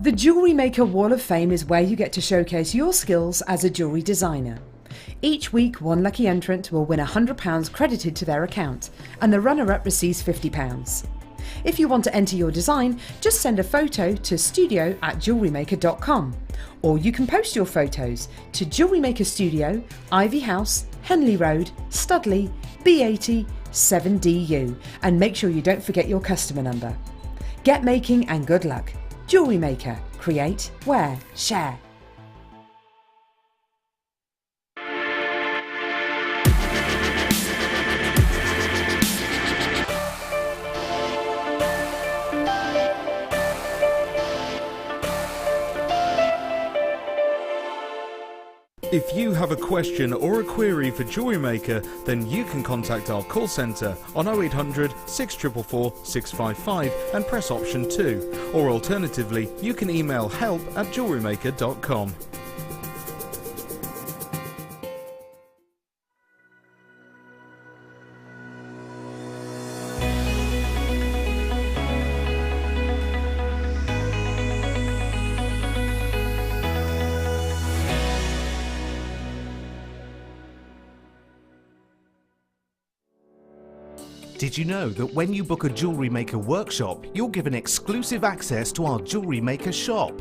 The Jewellery Maker Wall of Fame is where you get to showcase your skills as a jewellery designer. Each week, one lucky entrant will win £100 credited to their account, and the runner-up receives £50. If you want to enter your design, just send a photo to studio@jewellerymaker.com, or you can post your photos to Jewellery Maker Studio, Ivy House, Henley Road, Studley, B80 7DU, and make sure you don't forget your customer number. Get making and good luck. Jewellery Maker. Create, wear, share. If you have a question or a query for Jewellery Maker, then you can contact our call centre on 0800 644 655 and press option 2, or alternatively you can email help@jewellerymaker.com. Did you know that when you book a Jewellery Maker workshop, you're given exclusive access to our Jewellery Maker shop?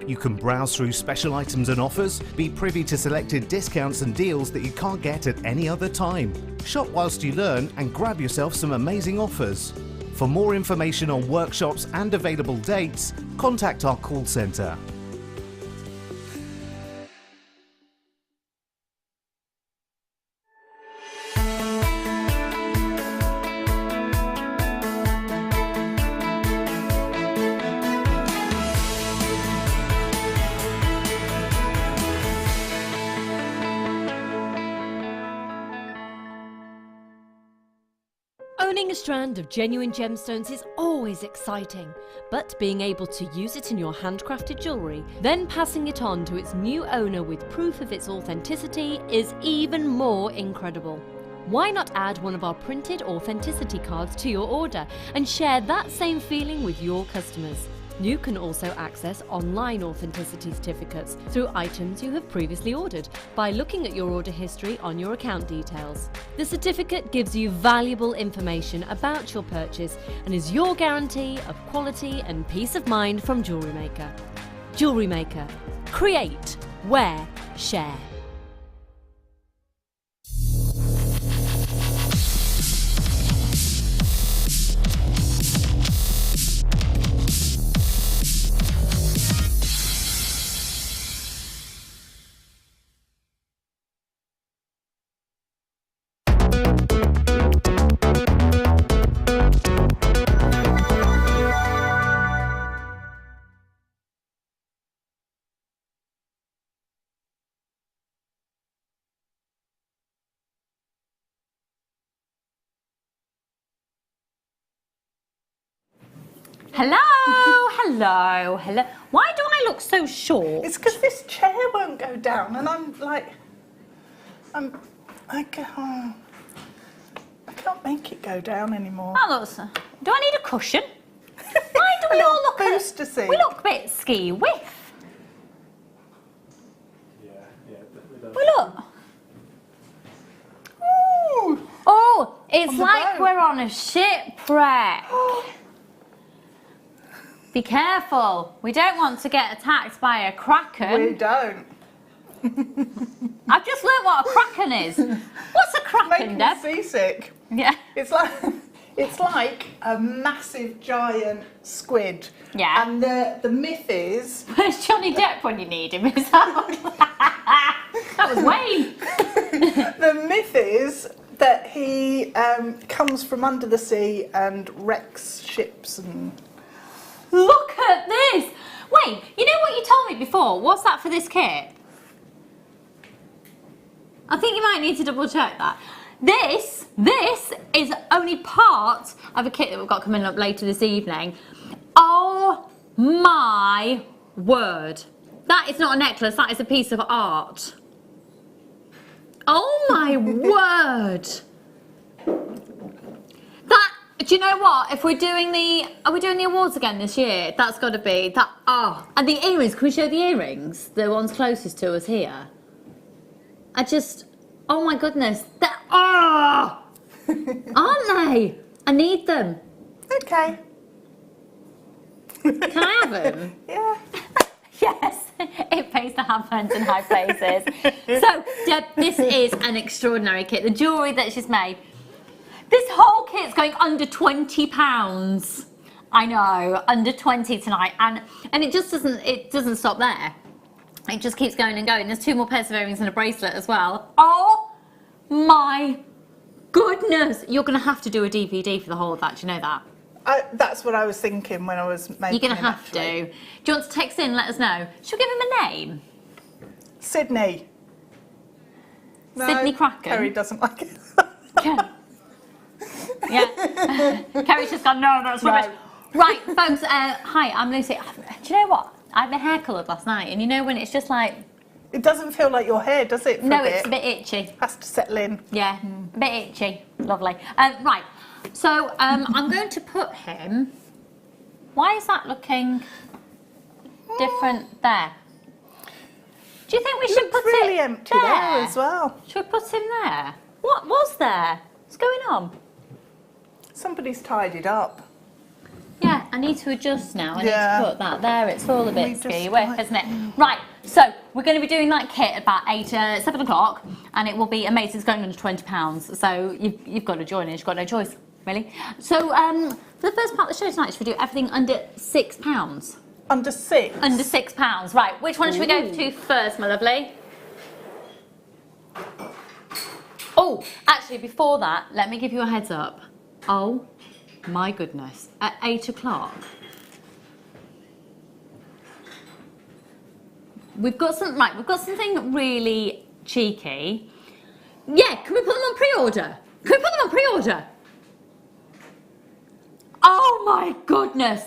You can browse through special items and offers, be privy to selected discounts and deals that you can't get at any other time. Shop whilst you learn and grab yourself some amazing offers. For more information on workshops and available dates, contact our call centre. Owning a strand of genuine gemstones is always exciting, but being able to use it in your handcrafted jewellery, then passing it on to its new owner with proof of its authenticity is even more incredible. Why not add one of our printed authenticity cards to your order and share that same feeling with your customers? You can also access online authenticity certificates through items you have previously ordered by looking at your order history on your account details. The certificate gives you valuable information about your purchase and is your guarantee of quality and peace of mind from Jewellery Maker. Jewellery Maker. Create, wear, share. Hello. Why do I look so short? It's because this chair won't go down, and I can't make it go down anymore. Oh, do I need a cushion? Why do we all look booster seat? We look a bit ski-whiff. We look. Ooh. Oh, it's On the like boat. we're on a shipwreck. Be careful. We don't want to get attacked by a kraken. We don't. I've just learnt what a kraken is. What's a kraken, Making Deb? me seasick. Yeah. It's like a massive giant squid. Yeah. And the myth is Where's Johnny Depp when you need him? Is that was Wayne. the myth is that he comes from under the sea and wrecks ships and. Look at this! Wait, you know what you told me before? What's that for this kit? I think you might need to double check that. This is only part of a kit that we've got coming up later this evening. Oh my word. That is not a necklace, that is a piece of art. Oh my word. That, do Do you know what? If we're doing are we doing the awards again this year? That's got to be that. Oh, and the earrings. Can we show the earrings? The ones closest to us here. Oh my goodness, aren't they? I need them. Okay. Can I have them? Yeah. Yes, it pays to have friends in high places. So, Deb, this is an extraordinary kit. The jewellery that she's made. This whole kit's going under £20. I know, under 20 tonight, and it just doesn't stop there. It just keeps going and going. There's 2 more pairs of earrings and a bracelet as well. Oh my goodness! You're going to have to do a DVD for the whole of that. Do you know that? That's what I was thinking when I was making. You're going to have to. Do you want to text in? Let us know. Should we give him a name? Sydney. No, Sydney Kraken. Kerry doesn't like it. Yeah. Kerry's just gone, no, that's rubbish. Right, folks, hi, I'm Lucy. Do you know what? I had my hair coloured last night, and you know when it's just like... It doesn't feel like your hair, does it? No, it's a bit itchy. Has to settle in. Yeah, a bit itchy. Lovely. Right, so I'm going to put him... Why is that looking different there? Do you think we should put really it empty there as well. Should we put him there? What was there? What's going on? Somebody's tidied up. Yeah, I need to adjust now. I need to put that there. It's all a bit ski, isn't it? Right, so we're going to be doing that kit at about 7 o'clock, and it will be amazing. It's going under £20, so you've got to join it. You've got no choice, really. So for the first part of the show tonight, should we do everything under £6? Under 6? Under £6. Right, which one should we go to first, my lovely? Oh, actually, before that, let me give you a heads up. Oh, my goodness. At 8 o'clock, we've got something really cheeky. Yeah, can we put them on pre-order? Can we put them on pre-order? Oh, my goodness.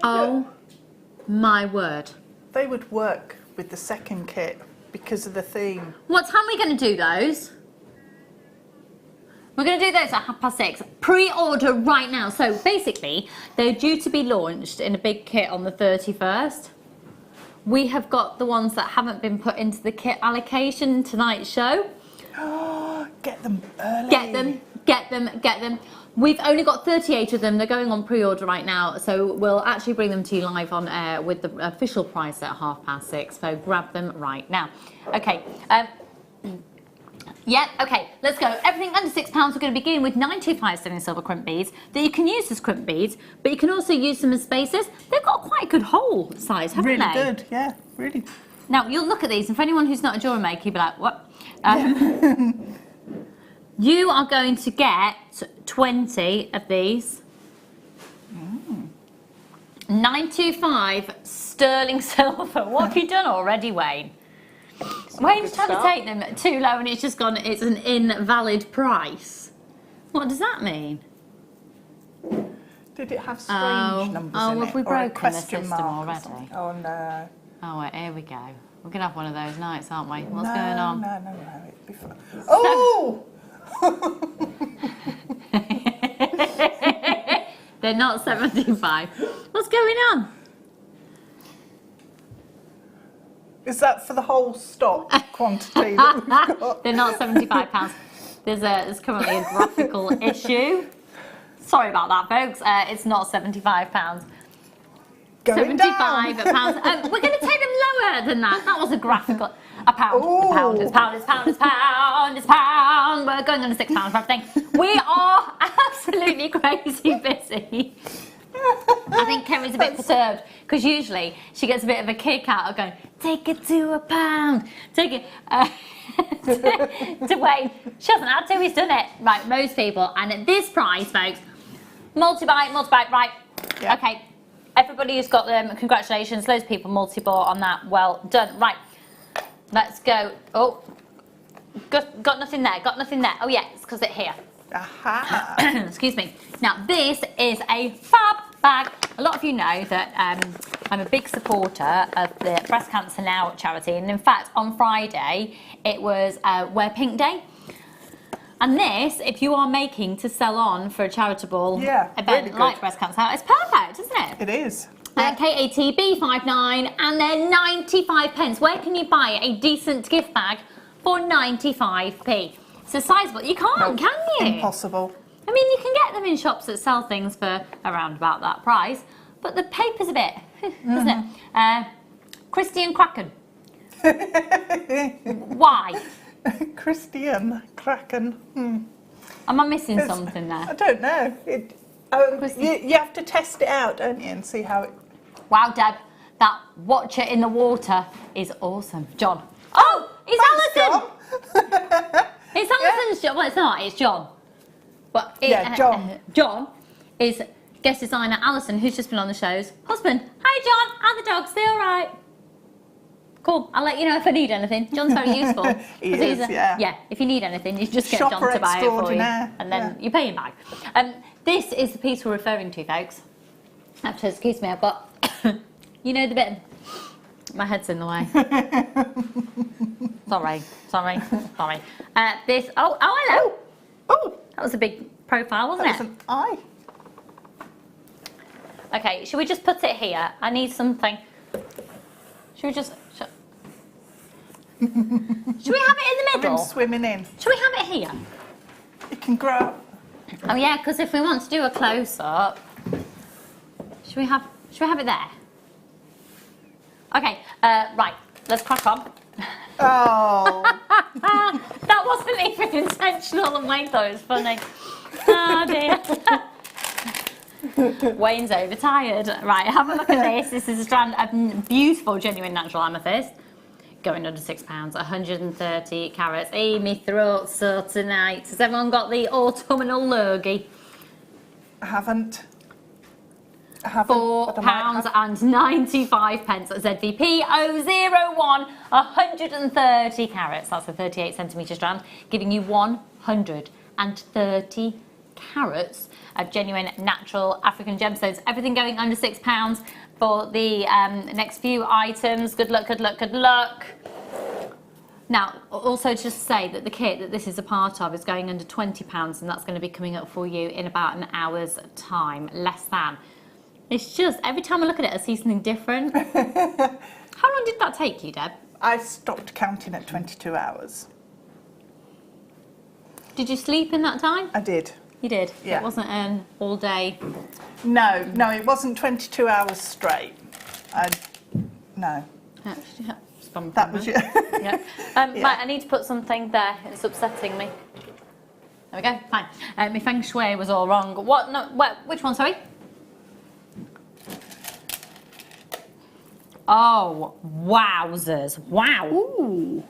Oh my word. They would work with the second kit because of the theme. What time are we going to do those? We're going to do those at 6:30. Pre-order right now. So basically, they're due to be launched in a big kit on the 31st. We have got the ones that haven't been put into the kit allocation in tonight's show. Get them early. Get them. We've only got 38 of them. They're going on pre-order right now, so we'll actually bring them to you live on air with the official price at 6:30. So grab them right now. Okay. Yeah, okay, let's go. Everything under £6, we're going to begin with 925 sterling silver crimp beads that you can use as crimp beads, but you can also use them as spaces. They've got quite a good hole size, haven't they? Really good, yeah, really. Now, you'll look at these, and for anyone who's not a jewellery maker, you'll be like, what? You are going to get 20 of these. 925 sterling silver. What have you done already, Wayne? Wayne's trying to take them too low and it's just gone, it's an invalid price. What does that mean? Did it have strange numbers in it? Have we broken the system already? Oh no. Oh, wait, here we go. We're going to have one of those nights, aren't we? What's going on? No, it'd be fun. Oh! They're not 75. What's going on? Is that for the whole stock quantity that we've got? They're not £75. There's currently a graphical issue. Sorry about that, folks. It's not £75. Going £75. down. We're going to take them lower than that. That was a graphical. A pound. Ooh. A pound. It's pound. It's pound. It's pound. It's pound. We're going under £6 for everything. We are absolutely crazy busy. I think Kerry's a bit perturbed because usually she gets a bit of a kick out of going, take it to a pound, take it to Wayne. She hasn't had to, he's done it. Right, most people, and at this price, folks, multi-buy, right, yeah. Okay, everybody who's got them, congratulations, loads of people multi-bought on that, well done. Right, let's go. Oh, got nothing there, got nothing there. Oh yeah, it's because it's here. Aha. Excuse me. Now this is a fab bag. A lot of you know that I'm a big supporter of the Breast Cancer Now charity, and in fact on Friday it was Wear Pink Day. And this, if you are making to sell on for a charitable event really like Breast Cancer Now, it's perfect, isn't it? It is. KATB59 and they're 95 pence. Where can you buy a decent gift bag for 95p? So sizable. You can't, can you? Impossible. I mean, you can get them in shops that sell things for around about that price, but the paper's a bit, isn't it? Christian Kraken. Why? Christian Kraken. Am I missing something there? I don't know. You have to test it out, don't you, and see how it... Wow, Deb, that watcher in the water is awesome. John. Oh, it's Thanks, Alison! John. It's Alison's John. Well, it's not, it's John. But John. John is guest designer Alison, who's just been on the show's husband. Hi, John. How are the dogs? They all right? Cool. I'll let you know if I need anything. John's very useful. He is, Yeah, if you need anything, you just get Shopper John to buy it for you. extraordinaire. And then you pay him back. This is the piece we're referring to, folks. Actually, excuse me, I've got... you know the bit... My head's in the way. Sorry. This... Oh, hello. Oh, That was a big profile, wasn't that was it? an eye. Okay, should we just put it here? I need something. Should we just... Should we have it in the middle? Been swimming in. Should we have it here? It can grow up. Oh yeah, because if we want to do a close-up, should we have it there? Okay, right, let's crack on. Oh. That wasn't even intentional, and Wayne thought it was funny. Oh dear. Wayne's overtired. Right, have a look at this. This is a strand of beautiful, genuine natural amethyst. Going under £6, 130 carats. Hey, me throat sore tonight. Has everyone got the autumnal lurgy? I haven't. £4 and 95 pence at ZVP 001, 130 carats. That's a 38 centimetre strand, giving you 130 carats of genuine natural African gemstones. Everything going under £6 for the next few items. Good luck, good luck, good luck. Now, also just say that the kit that this is a part of is going under £20, and that's going to be coming up for you in about an hour's time, less than. It's just, every time I look at it, I see something different. How long did that take you, Deb? I stopped counting at 22 hours. Did you sleep in that time? I did. You did? Yeah. It wasn't an all day? No, it wasn't 22 hours straight. No. That was you. Yeah. Right, I need to put something there. It's upsetting me. There we go, fine. My feng shui was all wrong. What? No, which one, sorry? Oh, wowzers. Wow. Ooh.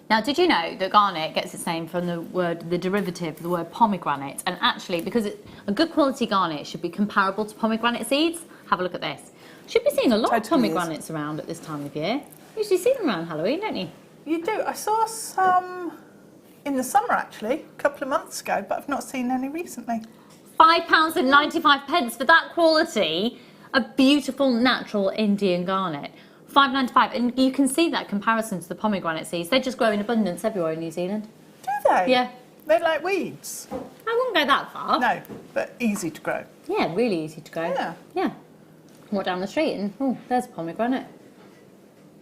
Now, did you know that garnet gets its name from the derivative, the word pomegranate? And actually, because a good quality garnet should be comparable to pomegranate seeds, have a look at this. Should be seeing a lot of pomegranates around at this time of year. You usually see them around Halloween, don't you? You do. I saw some in the summer, actually, a couple of months ago, but I've not seen any recently. £5 and 95 pence for that quality of beautiful natural Indian garnet. £5.95, and you can see that comparison to the pomegranate seeds. They just grow in abundance everywhere in New Zealand. Do they? Yeah. They're like weeds. I wouldn't go that far. No, but easy to grow. Yeah, really easy to grow. Yeah. Yeah. Walk down the street and, oh, there's a pomegranate.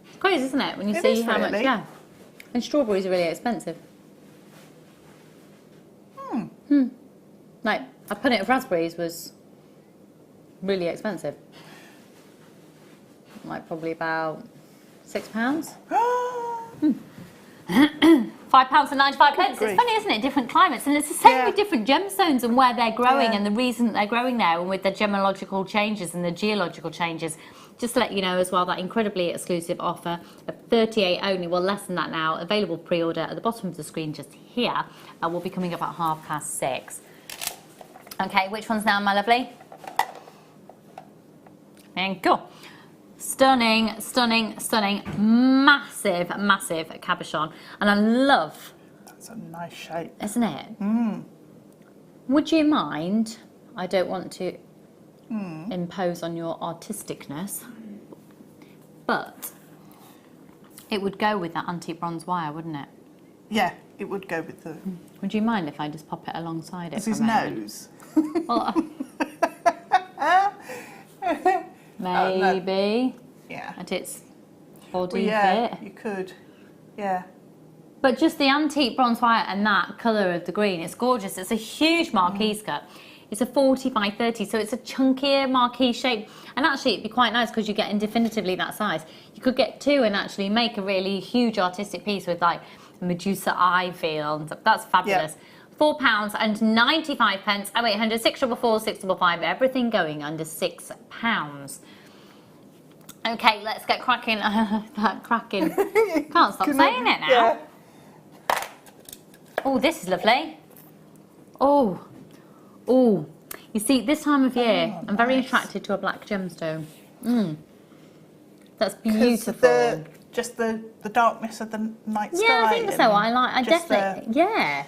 It's crazy, isn't it, when you see how much, yeah. And strawberries are really expensive. Like, a punnet of raspberries was really expensive. Like, probably about £6. £5 and 95 pence. It's funny, isn't it? Different climates, and it's the same with different gemstones and where they're growing and the reason they're growing there, and with the gemological changes and the geological changes. Just to let you know as well, that incredibly exclusive offer of 38 only, well less than that now, available pre-order at the bottom of the screen just here, will be coming up at 6:30. Okay, which one's now, my lovely? And go. Stunning, stunning, stunning. Massive, massive cabochon. And I love... That's a nice shape. Isn't it? Would you mind, I don't want to impose on your artisticness, but it would go with that antique bronze wire, wouldn't it? Yeah, it would go with the... Would you mind if I just pop it alongside it? It's his for a moment? nose. Well, maybe. Yeah. At its body Yeah, bit. you could. Yeah. But just the antique bronze wire and that colour of the green, it's gorgeous. It's a huge marquee skirt. It's a 40 by 30, so it's a chunkier marquee shape. And actually, it'd be quite nice because you're getting definitively that size. You could get two and actually make a really huge artistic piece with like a Medusa eye feel. And stuff. That's fabulous. £4.95. 0800 644 655. Everything going under £6. Okay, let's get cracking. That cracking. Can't stop saying it now. Yeah. Oh, this is lovely. Oh, oh. You see, this time of year, I'm very attracted to a black gemstone. That's beautiful. Just the darkness of the night sky. Yeah, I think so. I just definitely, yeah.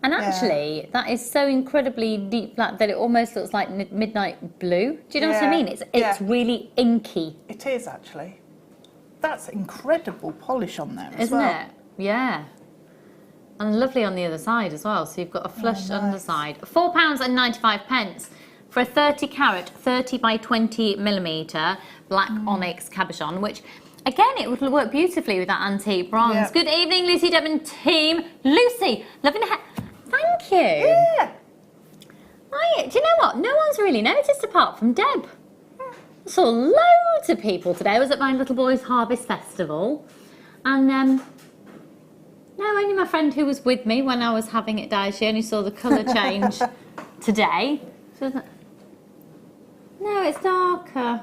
And actually, that is so incredibly deep black that it almost looks like midnight blue. Do you know what I mean? It's really inky. It is actually. That's incredible polish on there as Isn't well. it? Yeah. And lovely on the other side as well. So you've got a flush underside. £4.95 for a 30 carat, 30 by 20 millimetre black onyx cabochon, which again, it would work beautifully with that antique bronze. Yeah. Good evening, Lucy Devon team. Lucy, loving the hair. Thank you. Yeah. Do you know what? No one's really noticed apart from Deb. I saw loads of people today. I was at my little boy's harvest festival. And no, only my friend who was with me when I was having it dyed. She only saw the colour change today. So, no, it's darker.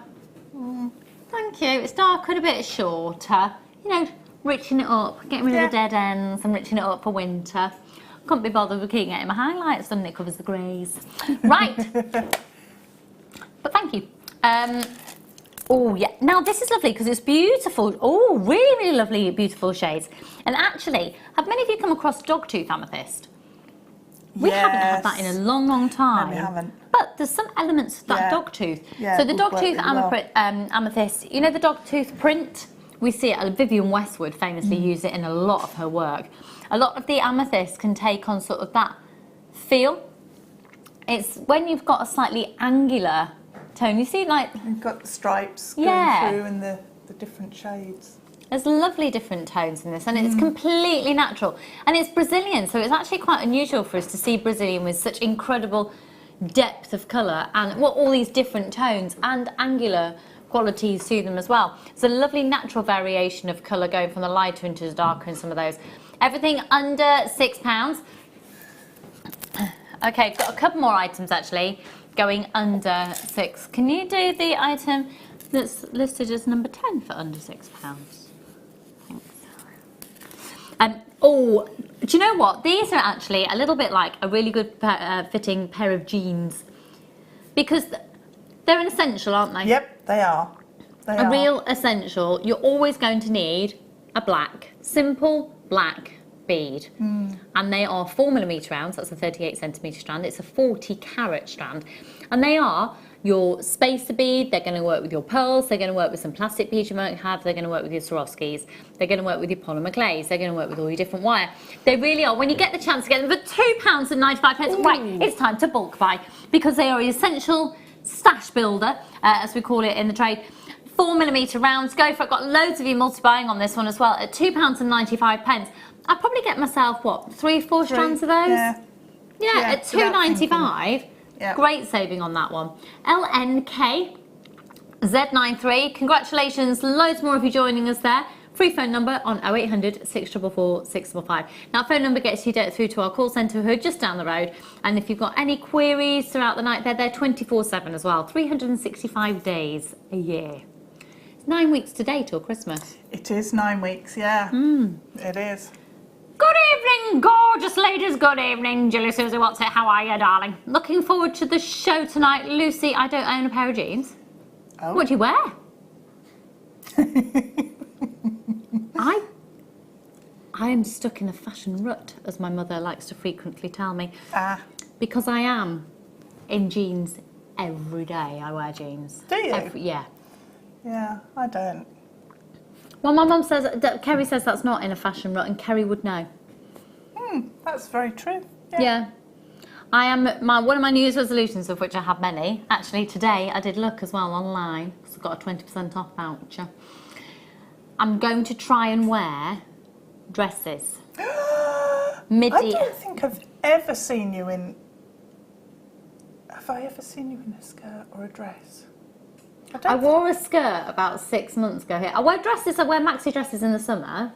Thank you. It's darker and a bit shorter. You know, riching it up, getting rid of the dead ends and riching it up for winter. Couldn't be bothered with keeping it in my highlights, done it covers the greys. Right. But thank you. Oh, yeah. Now, this is lovely because it's beautiful. Oh, really, really lovely, beautiful shades. And actually, have many of you come across dogtooth amethyst? We haven't had that in a long, long time. No, we haven't. But there's some elements of that dogtooth. Yeah, so the it would work dogtooth really well. amethyst, you know the dogtooth print? We see it, Vivienne Westwood famously used it in a lot of her work. A lot of the amethyst can take on sort of that feel. It's when you've got a slightly angular tone. You see, like... You've got the stripes going through and the different shades. There's lovely different tones in this, and it's completely natural. And it's Brazilian, so it's actually quite unusual for us to see Brazilian with such incredible depth of colour and all these different tones and angular qualities to them as well. It's a lovely natural variation of colour going from the lighter into the darker in some of those. Everything under £6. Okay, I've got a couple more items actually going under £6. Can you do the item that's listed as number 10 for under £6? Oh, do you know what? These are actually a little bit like a really good fitting pair of jeans because they're an essential, aren't they? Yep, they are. They are. Real essential. You're always going to need a black, simple black bead. And they are 4mm rounds, that's a 38cm strand. It's a 40 carat strand. And they are your spacer bead, they're going to work with your pearls, they're going to work with some plastic beads you might have, they're going to work with your Swarovskis, they're going to work with your polymer clays, they're going to work with all your different wire. They really are. When you get the chance to get them for £2.95, right, it's time to bulk buy because they are an essential stash builder, as we call it in the trade. 4mm rounds, go for it. Got loads of you multi-buying on this one as well at £2.95. I'd probably get myself, what, 3-4 strands of those? Yeah, at £2.95. Yeah. Great saving on that one. LNK Z93. Congratulations, loads more of you joining us there. Free phone number on 0800 644 655. Now, phone number gets you through to our call centre who are just down the road. And if you've got any queries throughout the night, they're there 24/7 as well. 365 days a year. It's 9 weeks to date till Christmas. It is 9 weeks, yeah. It is. Good evening, gorgeous ladies. Good evening, Julie Susie. What's it? How are you, darling? Looking forward to the show tonight. Lucy, I don't own a pair of jeans. Oh. What do you wear? I am stuck in a fashion rut, as my mother likes to frequently tell me. Because I am in jeans every day. I wear jeans. Do you? Yeah. Yeah, I don't. Well, my mum says, Kerry says that's not in a fashion rut, and Kerry would know. That's very true. Yeah. I am, one of my New Year's resolutions, of which I have many, actually today I did look as well online, because I've got a 20% off voucher. I'm going to try and wear dresses. Midi. I don't think I've ever seen you in... Have I ever seen you in a skirt or a dress? I wore a skirt about 6 months ago here. I wear dresses, I wear maxi dresses in the summer.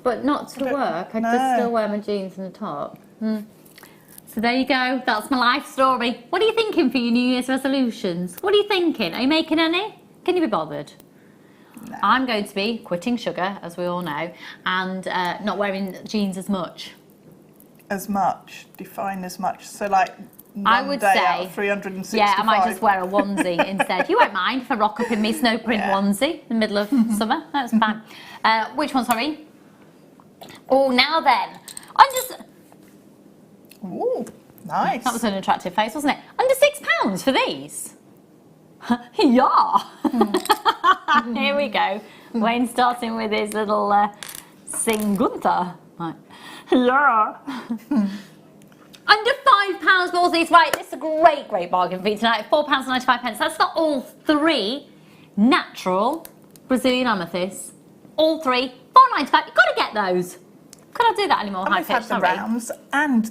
But not to work, I just still wear my jeans and a top. So there you go, that's my life story. What are you thinking for your New Year's resolutions? What are you thinking? Are you making any? Can you be bothered? No. I'm going to be quitting sugar, as we all know, and not wearing jeans as much. As much? Define as much. So like I would day say, out of 365. yeah, I might just wear a onesie instead. You won't mind if I rock up in me snow print onesie in the middle of summer. That's fine. Which one, sorry? Oh, now then. I'm just... Ooh, nice. That was an attractive face, wasn't it? Under £6 for these? Yeah. Here we go. Wayne starting with his little sing Gunther. Right. Yeah. Under £5 for all these. Right, this is a great bargain for you tonight. £4.95. That's for all three natural Brazilian amethysts. All three, £4.95. You've got to get those. Could I do that anymore? And we've had the rounds, and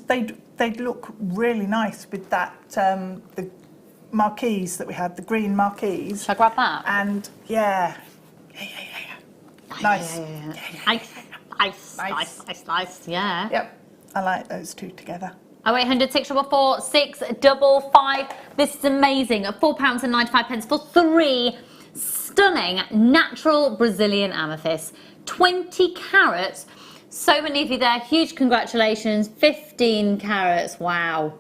they'd look really nice with that the marquees that we had, the green marquees. Shall I grab that? And yeah. Nice. Nice, yeah. Yep, I like those two together. 0800 644 655. This is amazing. At £4.95 for three stunning natural Brazilian amethysts. 20 carats. So many of you there. Huge congratulations. 15 carats. Wow.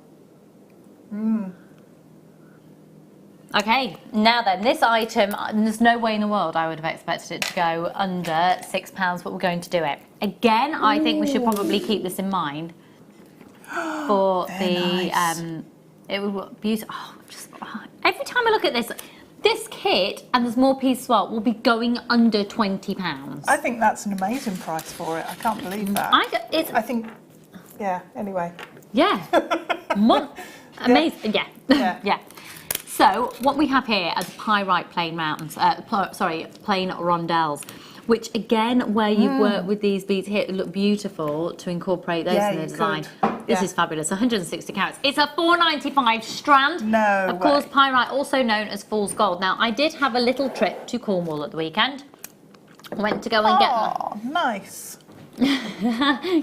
Okay, now then, this item, there's no way in the world I would have expected it to go under £6, but we're going to do it. Again, I think we should probably keep this in mind for the, nice. It would look beautiful. Every time I look at this kit, and there's more pieces as well, will be going under £20. I think that's an amazing price for it. I can't believe that. I think, yeah, anyway. Yeah. Amazing. Yeah. So what we have here is pyrite plain mountains, plain rondelles, which again, where you've worked with these beads here, it look beautiful to incorporate those in the design. This is fabulous. 160 carats. It's a £4.95 strand. No Of course, pyrite, also known as fool's gold. Now, I did have a little trip to Cornwall at the weekend. I went to go and get them. Oh, nice.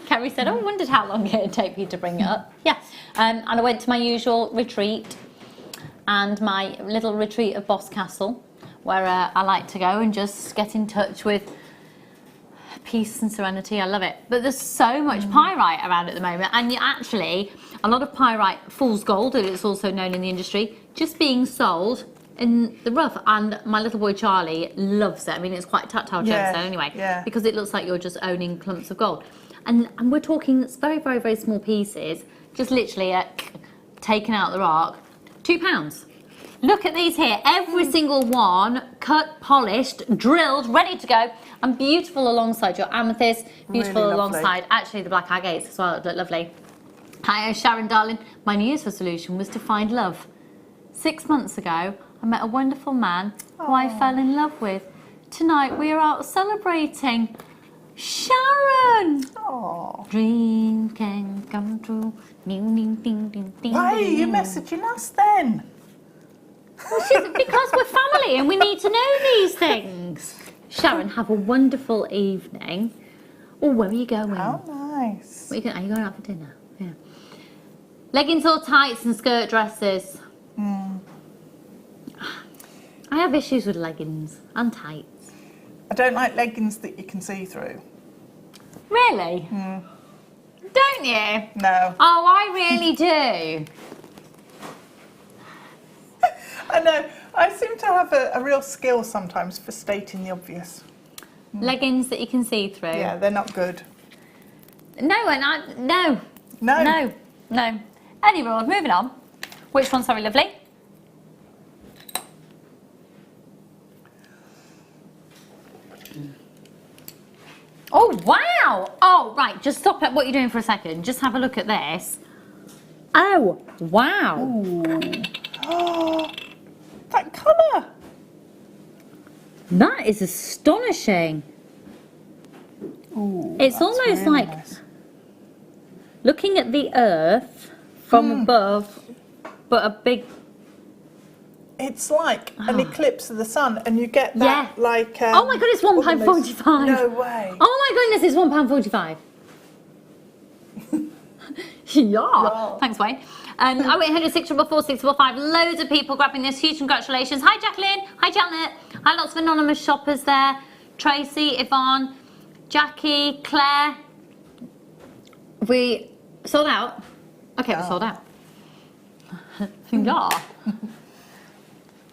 Kerry said, I wondered how long it would take you to bring it up. Yeah. And I went to my usual retreat, and my little retreat of Boscastle, where I like to go and just get in touch with peace and serenity. I love it. But there's so much pyrite around at the moment, and actually a lot of pyrite, fool's gold, as it's also known in the industry, just being sold in the rough. And my little boy Charlie loves it. I mean, it's quite tactile gemstone anyway, because it looks like you're just owning clumps of gold. And we're talking very, very, very small pieces, just literally taken out the rock. £2. Look at these here. Every single one cut, polished, drilled, ready to go, and beautiful alongside your amethyst, beautiful really alongside actually the black agates as well. It look lovely. Hi, Sharon, darling. My New Year's resolution was to find love. 6 months ago, I met a wonderful man who I fell in love with. Tonight we are out celebrating. Sharon! Oh. Dream can come true. Why are you messaging us then? Well, because we're family and we need to know these things. Sharon, have a wonderful evening. Oh, where are you going? How nice. Are you going out for dinner? Yeah. Leggings or tights and skirt dresses? I have issues with leggings and tights. I don't like leggings that you can see through. Really? Don't you? No. Oh, I really do. I know. I seem to have a real skill sometimes for stating the obvious. Leggings that you can see through. Yeah, they're not good. No, no. Anyway, moving on. Which one, sorry, lovely? Oh, wow! Oh, right, just stop at what you're doing for a second. Just have a look at this. Oh, wow. Ooh. Oh, that colour. That is astonishing. Ooh, It's that's almost really like nice. looking at the earth from above, but a big... It's like an eclipse of the sun, and you get that like... oh my god, it's £1.45. No way. Oh my goodness, it's £1.45. Yeah. Thanks, Wayne. 0800 644 645. Loads of people grabbing this. Huge congratulations. Hi, Jacqueline. Hi, Janet. Hi, lots of anonymous shoppers there. Tracy, Yvonne, Jackie, Claire. We sold out. Okay, we sold out. Yeah.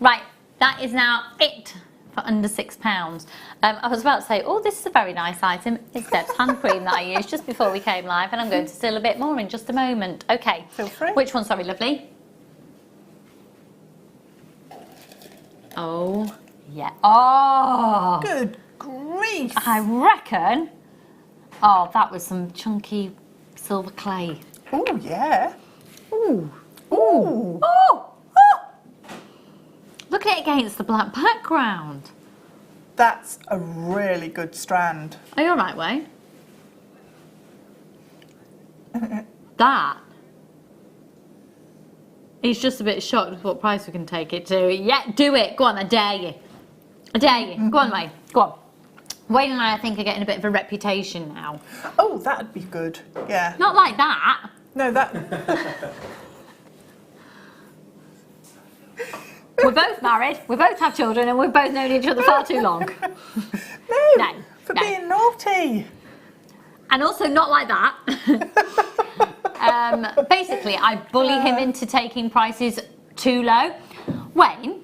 Right, that is now it for under £6. I was about to say, oh, this is a very nice item. It's Deb's hand cream that I used just before we came live, and I'm going to steal a bit more in just a moment. Okay. Feel free. Which one, sorry, lovely? Oh, yeah. Oh! Good grief. I reckon. Oh, that was some chunky silver clay. Oh, yeah. Ooh. Ooh. Oh! Look at it against the black background. That's a really good strand. Are you alright, Wayne? That. He's just a bit shocked with what price we can take it to. Yeah, do it. Go on, I dare you. I dare you. Go on, Wayne. Go on. Wayne and I think, are getting a bit of a reputation now. Oh, that'd be good. Yeah. Not like that. No, that... We're both married, we both have children, and we've both known each other far too long. No, for being naughty. And also not like that. Basically, I bully him into taking prices too low. Wayne,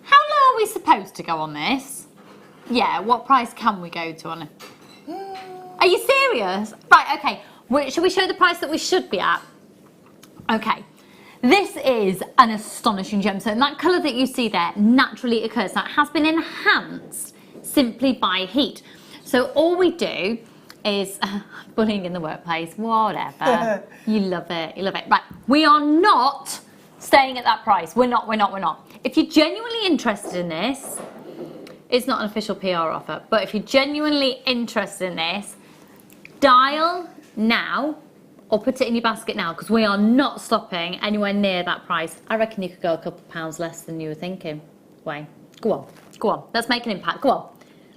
how low are we supposed to go on this? Yeah, what price can we go to on it? Are you serious? Right, okay. Should we show the price that we should be at? Okay. This is an astonishing gemstone. That colour that you see there naturally occurs. Now, it has been enhanced simply by heat. So all we do is bullying in the workplace, whatever. You love it, you love it. Right, we are not staying at that price. We're not. If you're genuinely interested in this, it's not an official PR offer, but if you're genuinely interested in this, dial now, or put it in your basket now, because we are not stopping anywhere near that price. I reckon you could go a couple of pounds less than you were thinking. Wayne, go on. Let's make an impact. Go on.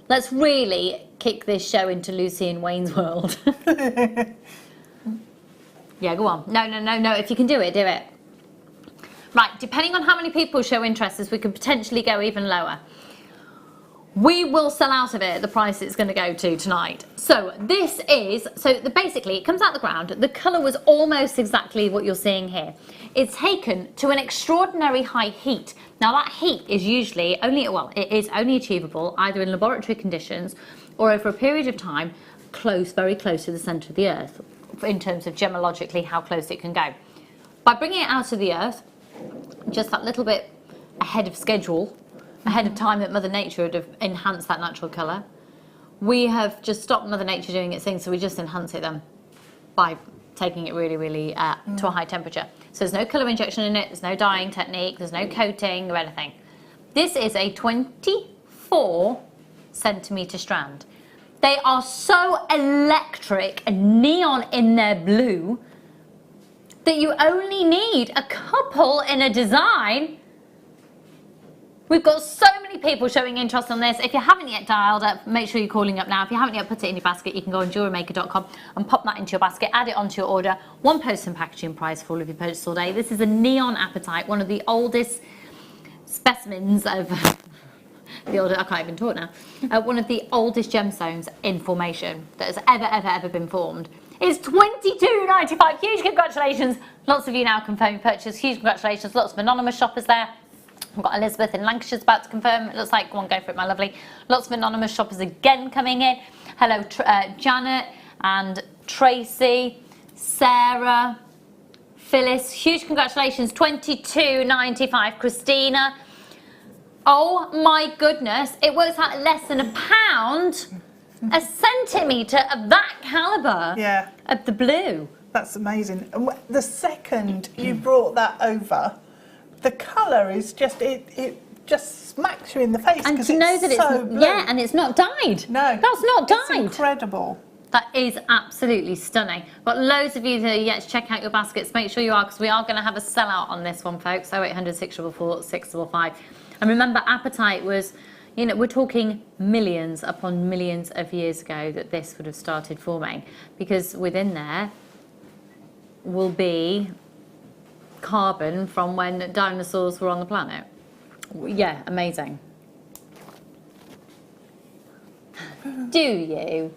Let's really kick this show into Lucy and Wayne's world. Yeah, go on. No. If you can do it, do it. Right, depending on how many people show interest, we could potentially go even lower. We will sell out of it at the price it's going to go to tonight. So this is, basically it comes out the ground. The colour was almost exactly what you're seeing here. It's taken to an extraordinary high heat. Now that heat is usually it is only achievable either in laboratory conditions or over a period of time very close to the centre of the earth, in terms of gemologically how close it can go. By bringing it out of the earth, just that little bit ahead of schedule, ahead of time that Mother Nature would have enhanced that natural colour, we have just stopped Mother Nature doing its thing, so we just enhance it then by taking it really, really to a high temperature. So there's no colour injection in it, there's no dyeing technique, there's no coating or anything. This is a 24 centimetre strand. They are so electric and neon in their blue that you only need a couple in a design. We've got so many people showing interest on this. If you haven't yet dialed up, make sure you're calling up now. If you haven't yet put it in your basket, you can go on JewelleryMaker.com and pop that into your basket, add it onto your order. One post and packaging price for all of your purchases all day. This is a neon apatite, one of the oldest specimens of I can't even talk now. One of the oldest gemstones in formation that has ever been formed. It's $22.95. Huge congratulations. Lots of you now confirming purchase. Huge congratulations. Lots of anonymous shoppers there. We've got Elizabeth in Lancashire's about to confirm. It looks like, go on, go for it, my lovely. Lots of anonymous shoppers again coming in. Hello, Janet and Tracy, Sarah, Phyllis. Huge congratulations. £22.95. Christina. Oh my goodness. It works out less than £1 a centimetre of that calibre of the blue. That's amazing. And the second you brought that over, the colour is just, it just smacks you in the face. And to know that so it's, blue. yeah, and it's not dyed. No. That's not dyed. It's incredible. That is absolutely stunning. Got loads of you that are yet to check out your baskets. Make sure you are, because we are going to have a sellout on this one, folks. 0800 644 655. And remember, appetite was, you know, we're talking millions upon millions of years ago that this would have started forming, because within there will be carbon from when dinosaurs were on the planet. Yeah, amazing. Do you?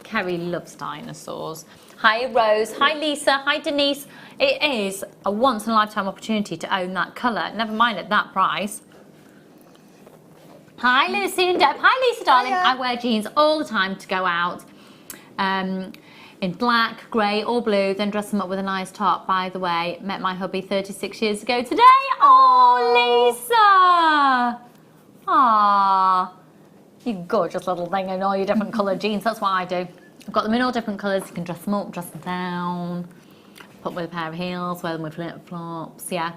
Kerry loves dinosaurs. Hi Rose, hi Lisa, hi Denise. It is a once in a lifetime opportunity to own that colour, never mind at that price. Hi Lucy and Deb, hi Lisa darling. Hiya. I wear jeans all the time to go out. In black, grey or blue, then dress them up with a nice top. By the way, met my hubby 36 years ago today. Oh, Lisa! Aww. You gorgeous little thing in all your different coloured jeans. That's what I do. I've got them in all different colours. You can dress them up, dress them down, put them with a pair of heels, wear them with flip-flops, yeah.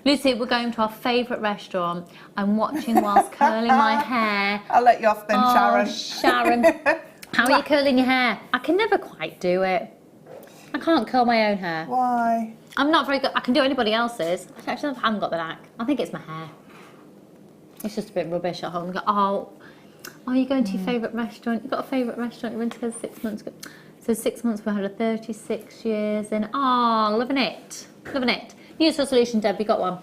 Lucy, we're going to our favourite restaurant. I'm watching whilst curling my hair. I'll let you off then, Sharon. Sharon. How are you curling your hair? I can never quite do it. I can't curl my own hair. Why? I'm not very good. I can do anybody else's. I haven't got the knack. I think it's my hair. It's just a bit rubbish at home. Oh, you're going to your favourite restaurant. You've got a favourite restaurant you went to 6 months ago. So 6 months we had a 36 years in. Oh, loving it. Loving it. New Year's resolution, Deb, you got one?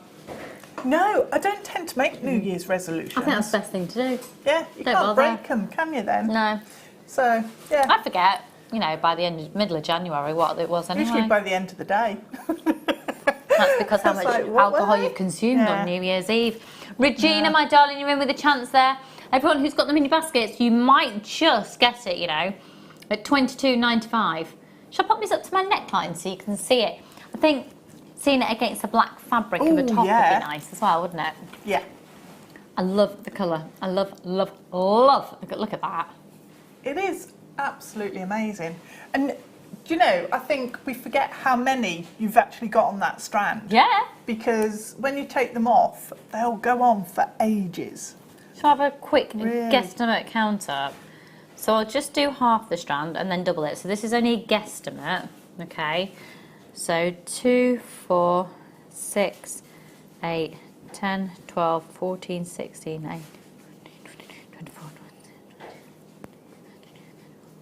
No, I don't tend to make New Year's resolutions. I think that's the best thing to do. Yeah, you Don't can't bother. break them, can you then? No. So, yeah. I forget, you know, by the middle of January what it was anyway. Usually by the end of the day. That's because how much like, what were alcohol they? you've consumed Yeah. on New Year's Eve. Regina, my darling, you're in with a chance there. Everyone who's got them in your baskets, you might just get it, you know, at £22.95. Shall I pop this up to my neckline so you can see it? I think seeing it against the black fabric of a Ooh, top would yeah. be nice as well, wouldn't it? Yeah. I love the colour. I love, love, love. Look at that. It is absolutely amazing. And, do you know, I think we forget how many you've actually got on that strand. Yeah. Because when you take them off, they'll go on for ages. Shall I have a quick Really? guesstimate count-up? So I'll just do half the strand and then double it. So this is only a guesstimate, okay? So 2, 4, 6, 8, 10, 12, 14, 16, 18, 24,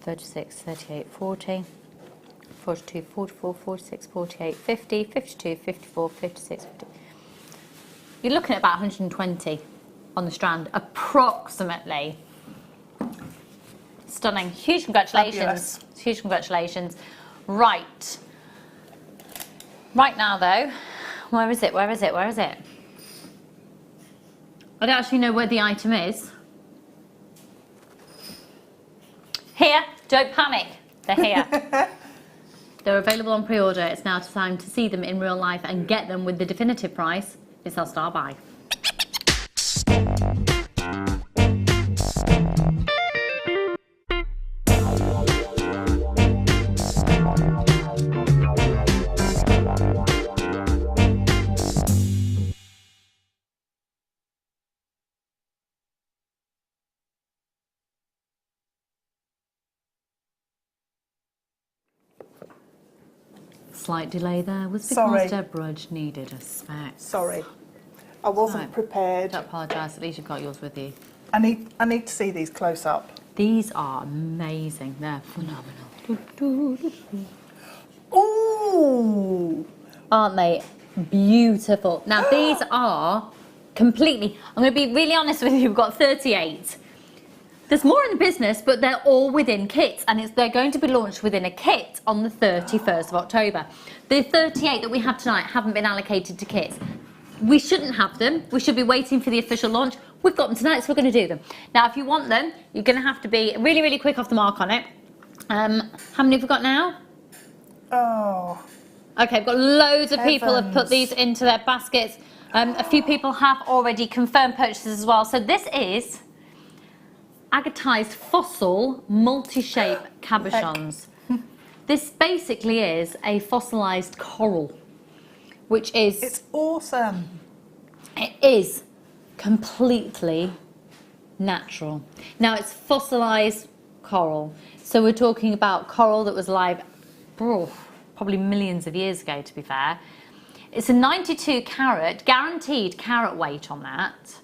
36, 38, 40, 42, 44, 46, 48, 50, 52, 54, 56, 50. You're looking at about 120 on the strand, approximately. Stunning. Huge congratulations. Fabulous. Huge congratulations. Right. Right now, though, where is it? Where is it? Where is it? I don't actually know where the item is. Here. Don't panic. They're here. They're available on pre-order. It's now time to see them in real life and get them with the definitive price. It's our star buy. Slight delay there was because Sorry. Deb Rudge needed a spec. Sorry. I wasn't Right. prepared. Don't apologise, at least you've got yours with you. I need to see these close up. These are amazing, they're phenomenal. Ooh! Aren't they beautiful? Now these are completely, I'm going to be really honest with you, we've got 38. There's more in the business, but they're all within kits, and they're going to be launched within a kit on the 31st of October. The 38 that we have tonight haven't been allocated to kits. We shouldn't have them. We should be waiting for the official launch. We've got them tonight, so we're going to do them. Now, if you want them, you're going to have to be really, really quick off the mark on it. How many have we got now? Oh. Okay, I've got loads of people have put these into their baskets. A few people have already confirmed purchases as well. So this is agatized fossil multi-shape cabochons. This basically is a fossilized coral, which is... It's awesome. It is completely natural. Now, it's fossilized coral. So we're talking about coral that was alive probably millions of years ago, to be fair. It's a 92 carat, guaranteed carat weight on that.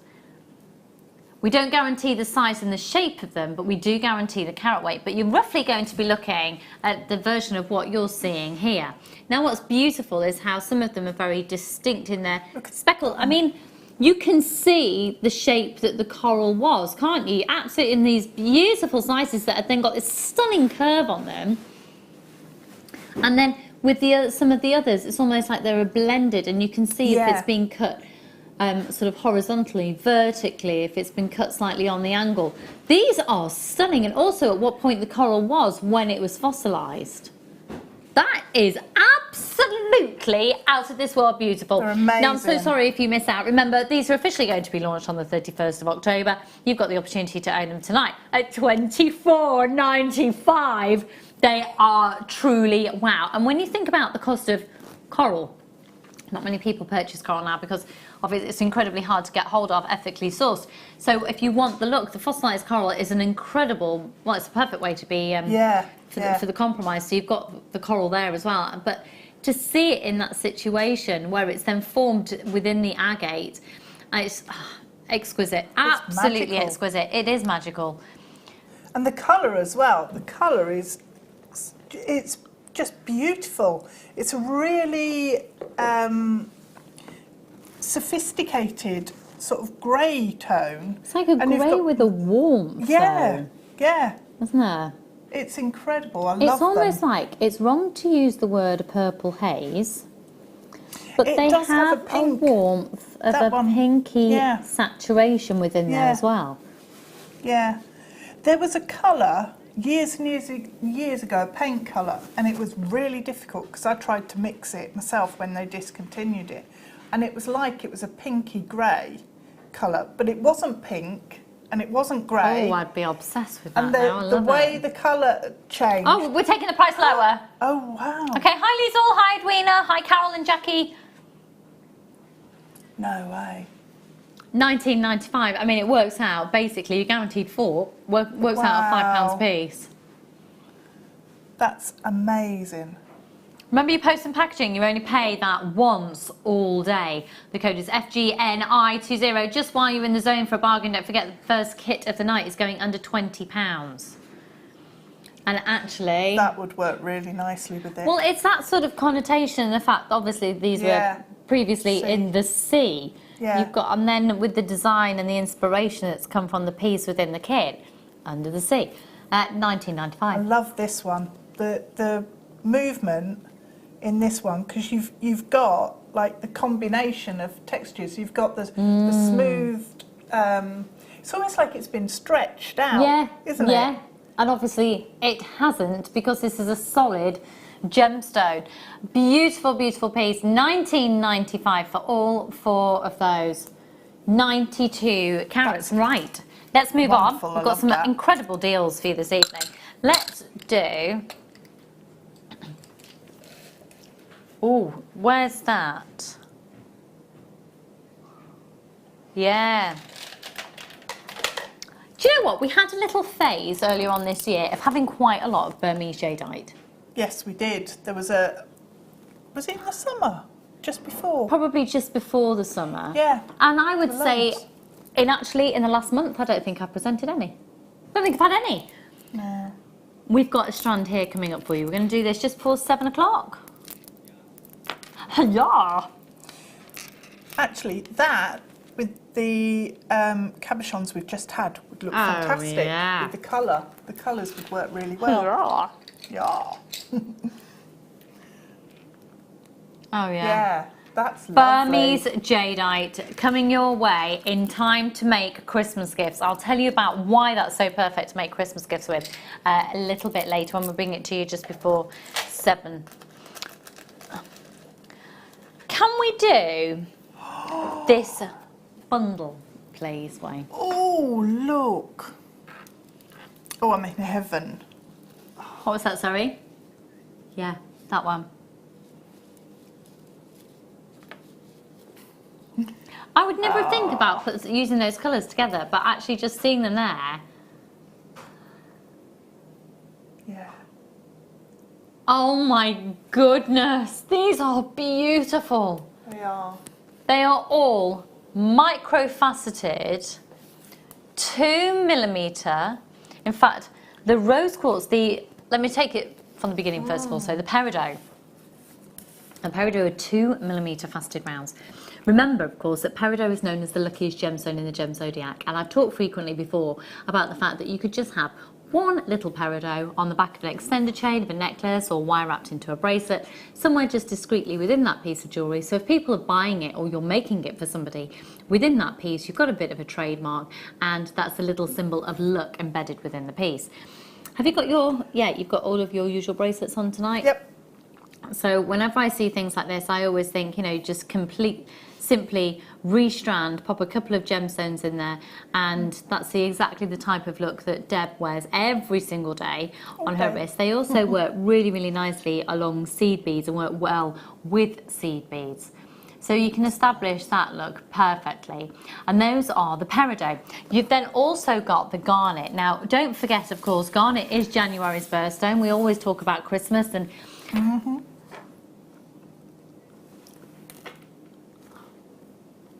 We don't guarantee the size and the shape of them, but we do guarantee the carat weight. But you're roughly going to be looking at the version of what you're seeing here. Now, what's beautiful is how some of them are very distinct in their speckle. I mean, you can see the shape that the coral was, can't you? Absolutely, in these beautiful slices that have then got this stunning curve on them. And then with some of the others, it's almost like they're blended, and you can see if it's being cut sort of horizontally, vertically, if it's been cut slightly on the angle. These are stunning, and also at what point the coral was when it was fossilized. That is absolutely out of this world beautiful. They're amazing. Now, I'm so sorry if you miss out. Remember, these are officially going to be launched on the 31st of October. You've got the opportunity to own them tonight at $24.95. They are truly wow. And when you think about the cost of coral, not many people purchase coral now because it's incredibly hard to get hold of, ethically sourced. So if you want the look, the fossilized coral is an incredible, well, it's a perfect way to be for the compromise. So you've got the coral there as well. But to see it in that situation where it's then formed within the agate, it's exquisite, absolutely exquisite. It is magical. And the colour as well. The colour is, it's just beautiful. It's a really sophisticated sort of grey tone. It's like a grey with a warmth. Yeah, yeah. Isn't it? It's incredible. I love It's almost like, it's wrong to use the word purple haze, but It they does have have a pink. warmth of That a one, pinky saturation within there as well. Yeah. There was a colour years and years ago, a paint colour, and it was really difficult because I tried to mix it myself when they discontinued it, and it was like it was a pinky grey colour, but it wasn't pink and it wasn't grey. Oh, I'd be obsessed with that And now. I the love way it. the colour changed. Oh, we're taking the price lower. Oh, wow. Okay, hi Liesl, hi Edwina, hi Carol and Jackie. No way. $19.95. I mean, it works out, basically, you're guaranteed 4. Works out at £5 a piece. That's amazing. Remember your post and packaging, you only pay that once all day. The code is FGNI20. Just while you're in the zone for a bargain, don't forget the first kit of the night is going under £20. And actually... That would work really nicely with it. Well, it's that sort of connotation, the fact, obviously, these were previously in the sea. Yeah. You've got, and then with the design and the inspiration that's come from the piece within the kit, under the sea, at $19.95. I love this one. The movement in this one, because you've got like the combination of textures. You've got the smooth. It's almost like it's been stretched out, isn't it? Yeah, and obviously it hasn't, because this is a solid gemstone. Beautiful, beautiful piece. $19.95 for all 4 of those. 92 carats. Right, let's move on. We've got some incredible deals for you this evening. Let's do... Oh, where's that? Yeah. Do you know what? We had a little phase earlier on this year of having quite a lot of Burmese jadeite. Yes, we did. There was a... Was it in the summer? Just before? Probably just before the summer. Yeah. And I would say, in the last month, I don't think I've presented any. I don't think I've had any. No. We've got a strand here coming up for you. We're going to do this just before 7 o'clock. Yeah. Actually, that with the cabochons we've just had would look fantastic. Yeah. With the colour. The colours would work really well. Yeah. Yeah. Oh, yeah. Yeah. That's Burmese lovely. jadeite coming your way in time to make Christmas gifts. I'll tell you about why that's so perfect to make Christmas gifts with a little bit later when we bring it to you just before 7. Can we do this bundle, please, Wayne? Oh, look. Oh, I'm in heaven. What was that, sorry? Yeah, that one. I would never think about using those colours together, but actually just seeing them there. Yeah. Oh my goodness, these are beautiful. They are. They are all micro-faceted, 2mm. In fact, the rose quartz, let me take it from the beginning first of all. So the peridot. The peridot are 2mm faceted rounds. Remember, of course, that peridot is known as the luckiest gemstone in the gem zodiac, and I've talked frequently before about the fact that you could just have one little peridot on the back of an extended chain of a necklace or wire wrapped into a bracelet, somewhere just discreetly within that piece of jewellery. So if people are buying it or you're making it for somebody, within that piece you've got a bit of a trademark, and that's a little symbol of luck embedded within the piece. Have you got you've got all of your usual bracelets on tonight? Yep. So whenever I see things like this, I always think, just simply restrand, pop a couple of gemstones in there, and that's exactly the type of look that Deb wears every single day on her wrist. They also work really, really nicely along seed beads and work well with seed beads. So you can establish that look perfectly. And those are the peridot. You've then also got the garnet. Now, don't forget, of course, garnet is January's birthstone. We always talk about Christmas and...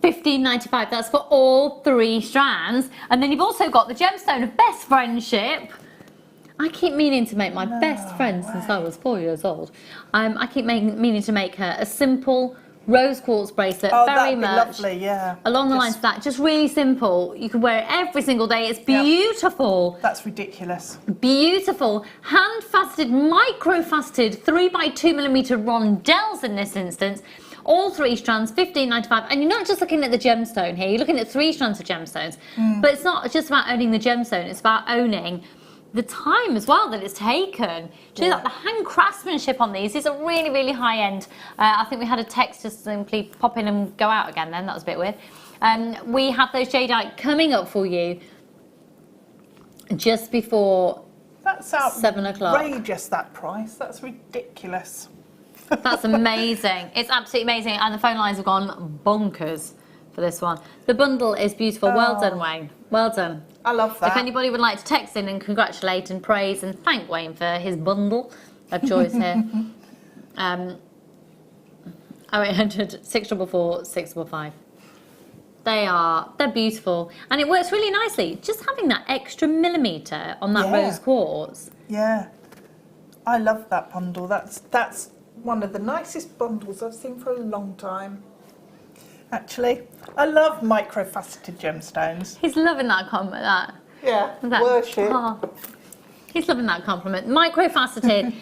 $15.95, that's for all 3 strands. And then you've also got the gemstone of best friendship. I keep meaning to make my best friend since I was 4 years old. I keep meaning to make her a simple rose quartz bracelet, very much lovely, yeah. along the lines of that, just really simple. You can wear it every single day. It's beautiful. That's ridiculous. Beautiful, hand-faceted, micro-faceted 3x2mm rondelles in this instance. All 3 strands, $15.95, and you're not just looking at the gemstone here, you're looking at 3 strands of gemstones. But it's not just about owning the gemstone, it's about owning the time as well that it's taken. Do you know that the hand craftsmanship on these are really, really high end. I think we had a text just simply pop in and go out again then, that was a bit weird. We have those jadeite coming up for you just before That's 7 o'clock. Outrageous, that price. That's ridiculous. That's amazing. It's absolutely amazing. And the phone lines have gone bonkers for this one. The bundle is beautiful. Well done, Wayne. Well done. I love that. If anybody would like to text in and congratulate and praise and thank Wayne for his bundle of joys here. 0800 644 655. They're beautiful. And it works really nicely. Just having that extra millimetre on that rose quartz. Yeah. I love that bundle. That's one of the nicest bundles I've seen for a long time. Actually, I love micro-faceted gemstones. He's loving that compliment. Yeah, worship. Oh, he's loving that compliment. Micro-faceted.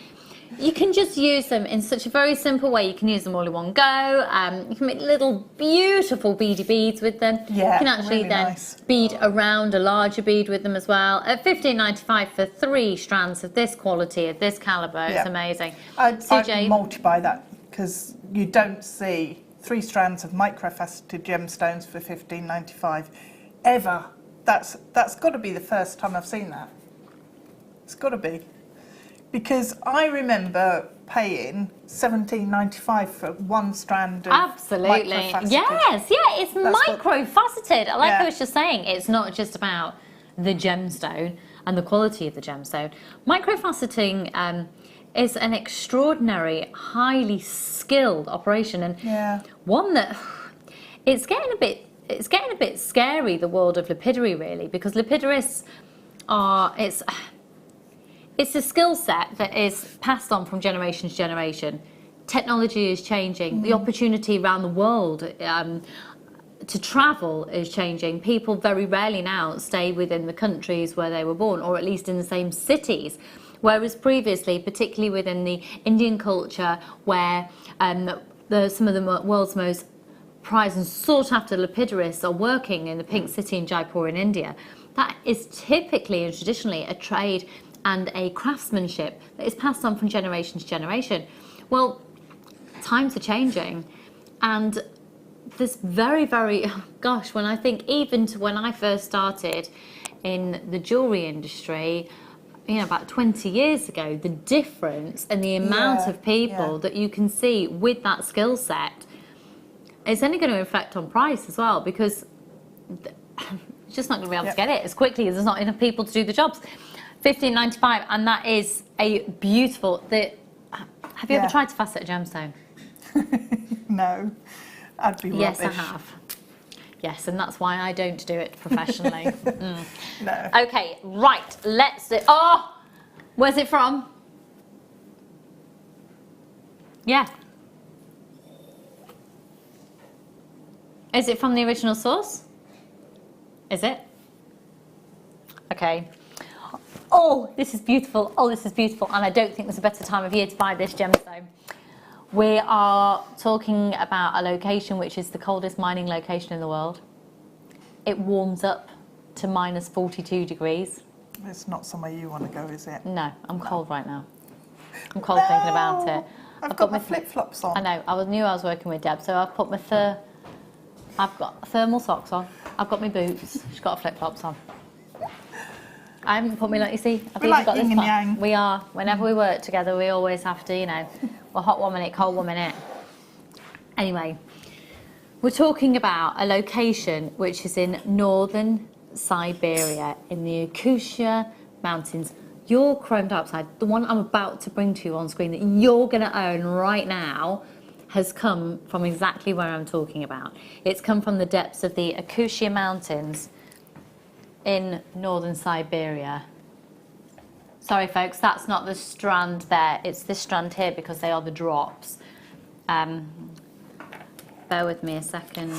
You can just use them in such a very simple way. You can use them all in one go. You can make little beautiful beady beads with them. Yeah, you can actually really then nice. bead around a larger bead with them as well. At $15.95 for 3 strands of this quality, of this calibre, it's amazing. I'd CJ, multiply that because you don't see 3 strands of micro-faceted gemstones for $15.95 ever. That's got to be the first time I've seen that. It's got to be. Because I remember paying $17.95 for 1 strand of absolutely. micro-faceted. Yes, it's micro-faceted. Like I was just saying, it's not just about the gemstone and the quality of the gemstone. Micro-faceting is an extraordinary, highly skilled operation, and one that it's getting a bit scary, the world of lapidary, really, because lapidarists are it's a skill set that is passed on from generation to generation. Technology is changing. The opportunity around the world to travel is changing. People very rarely now stay within the countries where they were born, or at least in the same cities. Whereas previously, particularly within the Indian culture, where some of the world's most prized and sought after lapidarists are working in the Pink City in Jaipur in India. That is typically and traditionally a trade and a craftsmanship that is passed on from generation to generation. Well, times are changing, and this very, very, gosh, when I think even to when I first started in the jewellery industry, you know, about 20 years ago, the difference and the amount of people that you can see with that skill set, it's only going to affect on price as well, because you're just not going to be able to get it as quickly as there's not enough people to do the jobs. $15.95, and that is a beautiful. Have you ever tried to facet a gemstone? No, I'd be rubbish. Yes, I have. Yes, and that's why I don't do it professionally. No. Okay, right, let's do. Oh, where's it from? Yeah. Is it from the original source? Is it? Okay. Oh, this is beautiful. Oh, this is beautiful. And I don't think there's a better time of year to buy this gemstone. We are talking about a location which is the coldest mining location in the world. It warms up to minus 42 degrees. It's not somewhere you want to go, is it? No, I'm cold right now. I'm cold thinking about it. I've got my flip-flops on. I know, knew I was working with Deb, so I've put my I've got thermal socks on. I've got my boots. She's got her flip-flops on. I haven't put me, like, you see, I've even like got this yin and part. yang. We are. Whenever we work together, we always have to, you know, we're hot 1 minute, cold 1 minute. Anyway, we're talking about a location which is in northern Siberia, in the Yakutia Mountains. Your chrome dioxide, the one I'm about to bring to you on screen that you're going to own right now, has come from exactly where I'm talking about. It's come from the depths of the Yakutia Mountains in northern Siberia. Sorry folks, that's not the strand there, it's this strand here because they are the drops. Bear with me a second.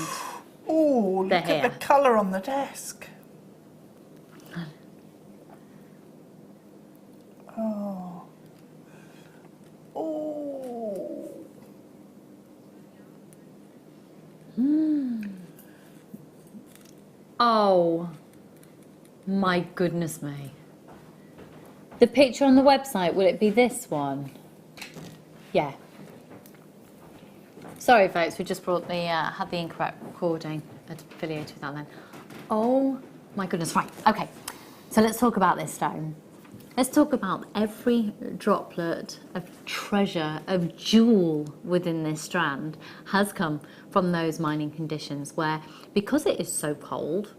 Oh, look at the colour on the desk. Oh. Oh. Oh my goodness me. The picture on the website, will it be this one? Yeah. Sorry folks, we just brought the, had the incorrect recording affiliated with that then. Oh my goodness, right, okay. So let's talk about this stone. Let's talk about every droplet of treasure, of jewel within this strand has come from those mining conditions where, because it is so cold,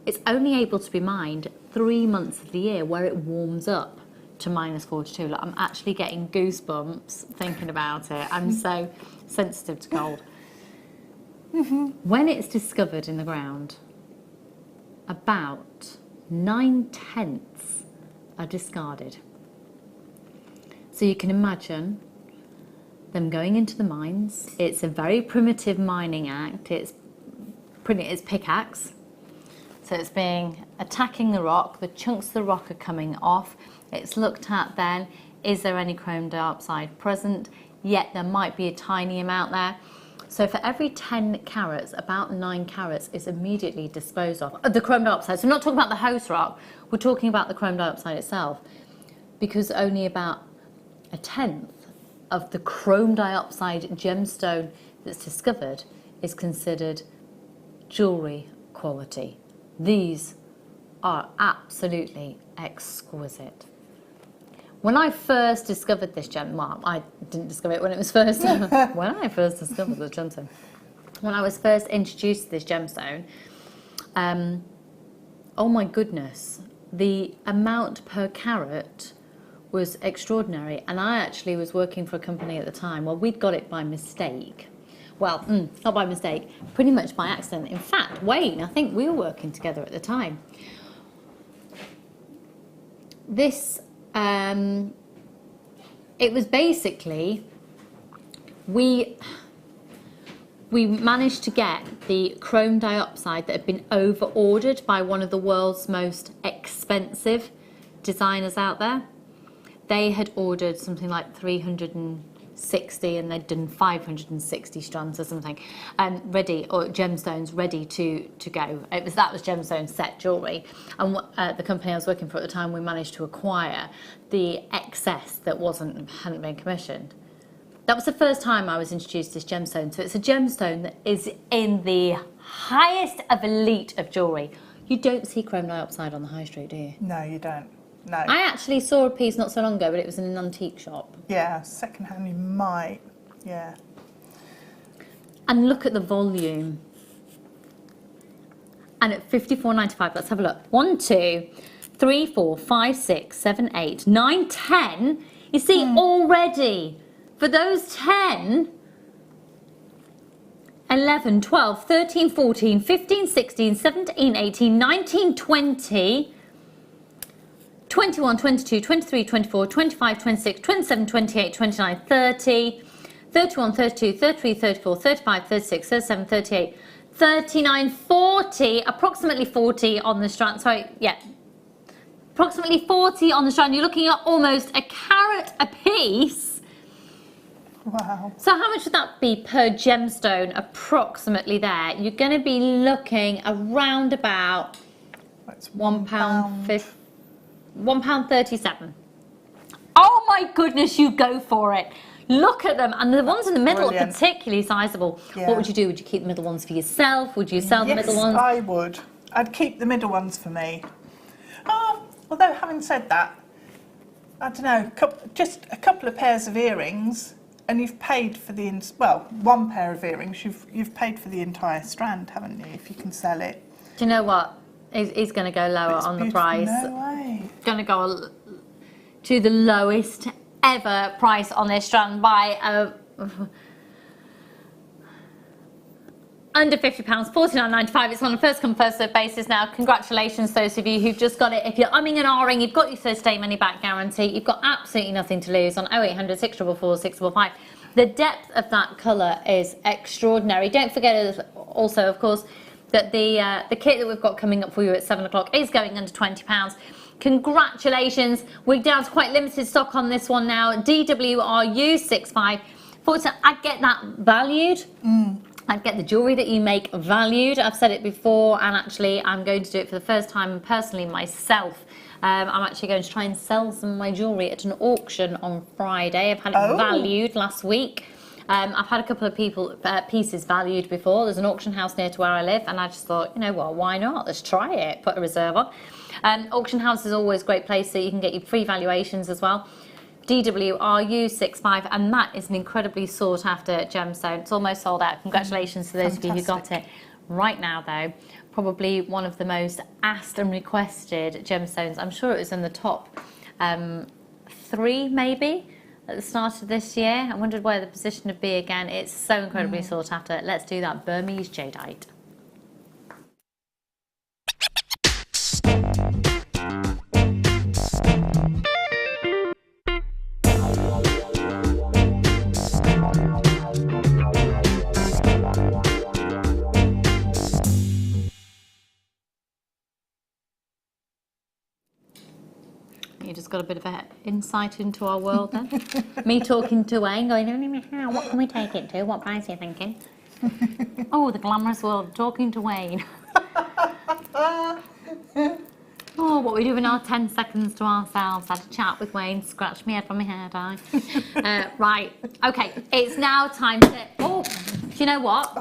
it's only able to be mined 3 months of the year where it warms up to minus 42. Look, I'm actually getting goosebumps thinking about it. I'm so sensitive to cold. When it's discovered in the ground, about 9/10 are discarded. So you can imagine them going into the mines. It's a very primitive mining act. It's pickaxe. So it's attacking the rock. The chunks of the rock are coming off. It's looked at then, is there any chrome dioxide present? Yet there might be a tiny amount there. So for every 10 carats, about 9 carats is immediately disposed of. The chrome dioxide, so we're not talking about the host rock, we're talking about the chrome dioxide itself, because only about 1/10 of the chrome dioxide gemstone that's discovered is considered jewellery quality. These are absolutely exquisite. When I first discovered this gem, well, I didn't discover it when it was first, when I first discovered the gemstone, when I was first introduced to this gemstone, oh my goodness, the amount per carat was extraordinary. And I actually was working for a company at the time, well, we'd got it by mistake. Well, not by mistake, pretty much by accident. In fact, Wayne, I think we were working together at the time. This, it was basically, we managed to get the chrome dioxide that had been over-ordered by one of the world's most expensive designers out there. They had ordered something like 360 60 and they'd done 560 strands or something, ready, or gemstones ready to go. That was gemstone set jewellery, and the company I was working for at the time, we managed to acquire the excess that hadn't been commissioned. That was the first time I was introduced to this gemstone. So it's a gemstone that is in the highest of elite of jewellery. You don't see chrome dioxide on the high street, do you? No, you don't. No. I actually saw a piece not so long ago, but it was in an antique shop. Yeah, second-hand you might. Yeah. And look at the volume. And at £54.95, let's have a look. 1, 2, 3, 4, 5, 6, 7, 8, 9, 10. You see, already, for those 10, 11, 12, 13, 14, 15, 16, 17, 18, 19, 20, 21, 22, 23, 24, 25, 26, 27, 28, 29, 30, 31, 32, 33, 34, 35, 36, 37, 38, 39, 40, approximately 40 on the strand. Sorry, yeah. Approximately 40 on the strand. You're looking at almost a carat a piece. Wow. So how much would that be per gemstone approximately there? You're going to be looking around about £1.50. £1.37. Oh my goodness, you go for it. Look at them, and the ones in the middle are particularly sizable. Yeah. What would you do? Would you keep the middle ones for yourself? Would you sell the middle ones? Yes, I would. I'd keep the middle ones for me. Oh, although having said that, I don't know, just a couple of pairs of earrings, and you've paid for the one pair of earrings. You've paid for the entire strand, haven't you? If you can sell it. Do you know what? He's going to go lower on the price. No way. Going to go to the lowest ever price on this strand by under £50, £49.95. It's on a first come first served basis now. Congratulations those of you who've just got it. If you're umming and ahhing, you've got your first day money back guarantee. You've got absolutely nothing to lose on 0800 644 655. The depth of that colour is extraordinary. Don't forget also, of course, that the kit that we've got coming up for you at 7 o'clock is going under £20. Congratulations. We're down to quite limited stock on this one now. DWRU65. I'd get that valued. I'd get the jewellery that you make valued. I've said it before, and actually I'm going to do it for the first time personally myself. I'm actually going to try and sell some of my jewellery at an auction on Friday. I've had it valued last week. I've had a couple of pieces valued before. There's an auction house near to where I live, and I just thought, you know what, why not? Let's try it. Put a reserve on. Auction house is always a great place, so you can get your free valuations as well. DWRU65, and that is an incredibly sought after gemstone. It's almost sold out. Congratulations to those of you who got it. Right now, though, probably one of the most asked and requested gemstones. I'm sure it was in the top 3, maybe, at the start of this year. I wondered where the position would be again. It's so incredibly sought after. Let's do that. Burmese jadeite. You just got a bit of an insight into our world then. Me talking to Wayne, going, what can we take it to? What price are you thinking? Oh, the glamorous world of talking to Wayne. Oh, what we do in our 10 seconds to ourselves. Had a chat with Wayne, scratched my head from my hair dye. Right, okay, it's now time to... Oh, do you know what?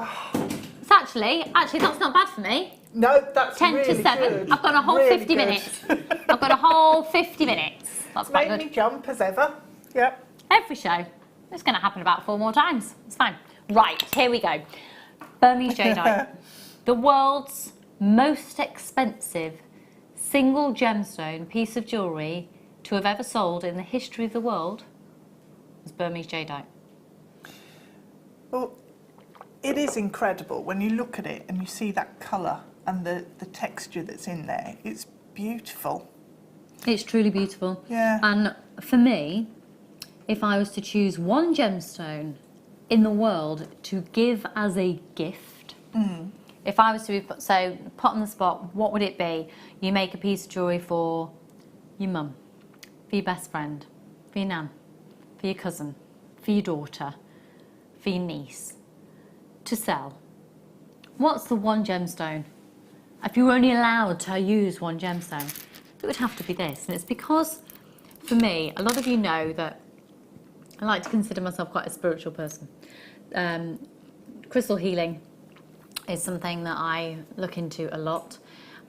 It's actually, that's not bad for me. No, that's 10 really to 7. good. I've got a whole Really 50 good. minutes. I've got a whole 50 minutes. That's quite Made good. me jump as ever. Yep. Every show. It's going to happen about 4 more times. It's fine. Right, here we go. Burmese jadeite. The world's most expensive single gemstone piece of jewellery to have ever sold in the history of the world was Burmese jadeite. Well, it is incredible when you look at it and you see that colour and the texture that's in there. It's beautiful. It's truly beautiful. Yeah. And for me, if I was to choose one gemstone in the world to give as a gift, if I was to be put on the spot, what would it be? You make a piece of jewellery for your mum, for your best friend, for your nan, for your cousin, for for your daughter, for your niece, to sell, what's the one gemstone? If you were only allowed to use one gemstone, it would have to be this. And it's because, for me, a lot of you know that I like to consider myself quite a spiritual person. Crystal healing is something that I look into a lot.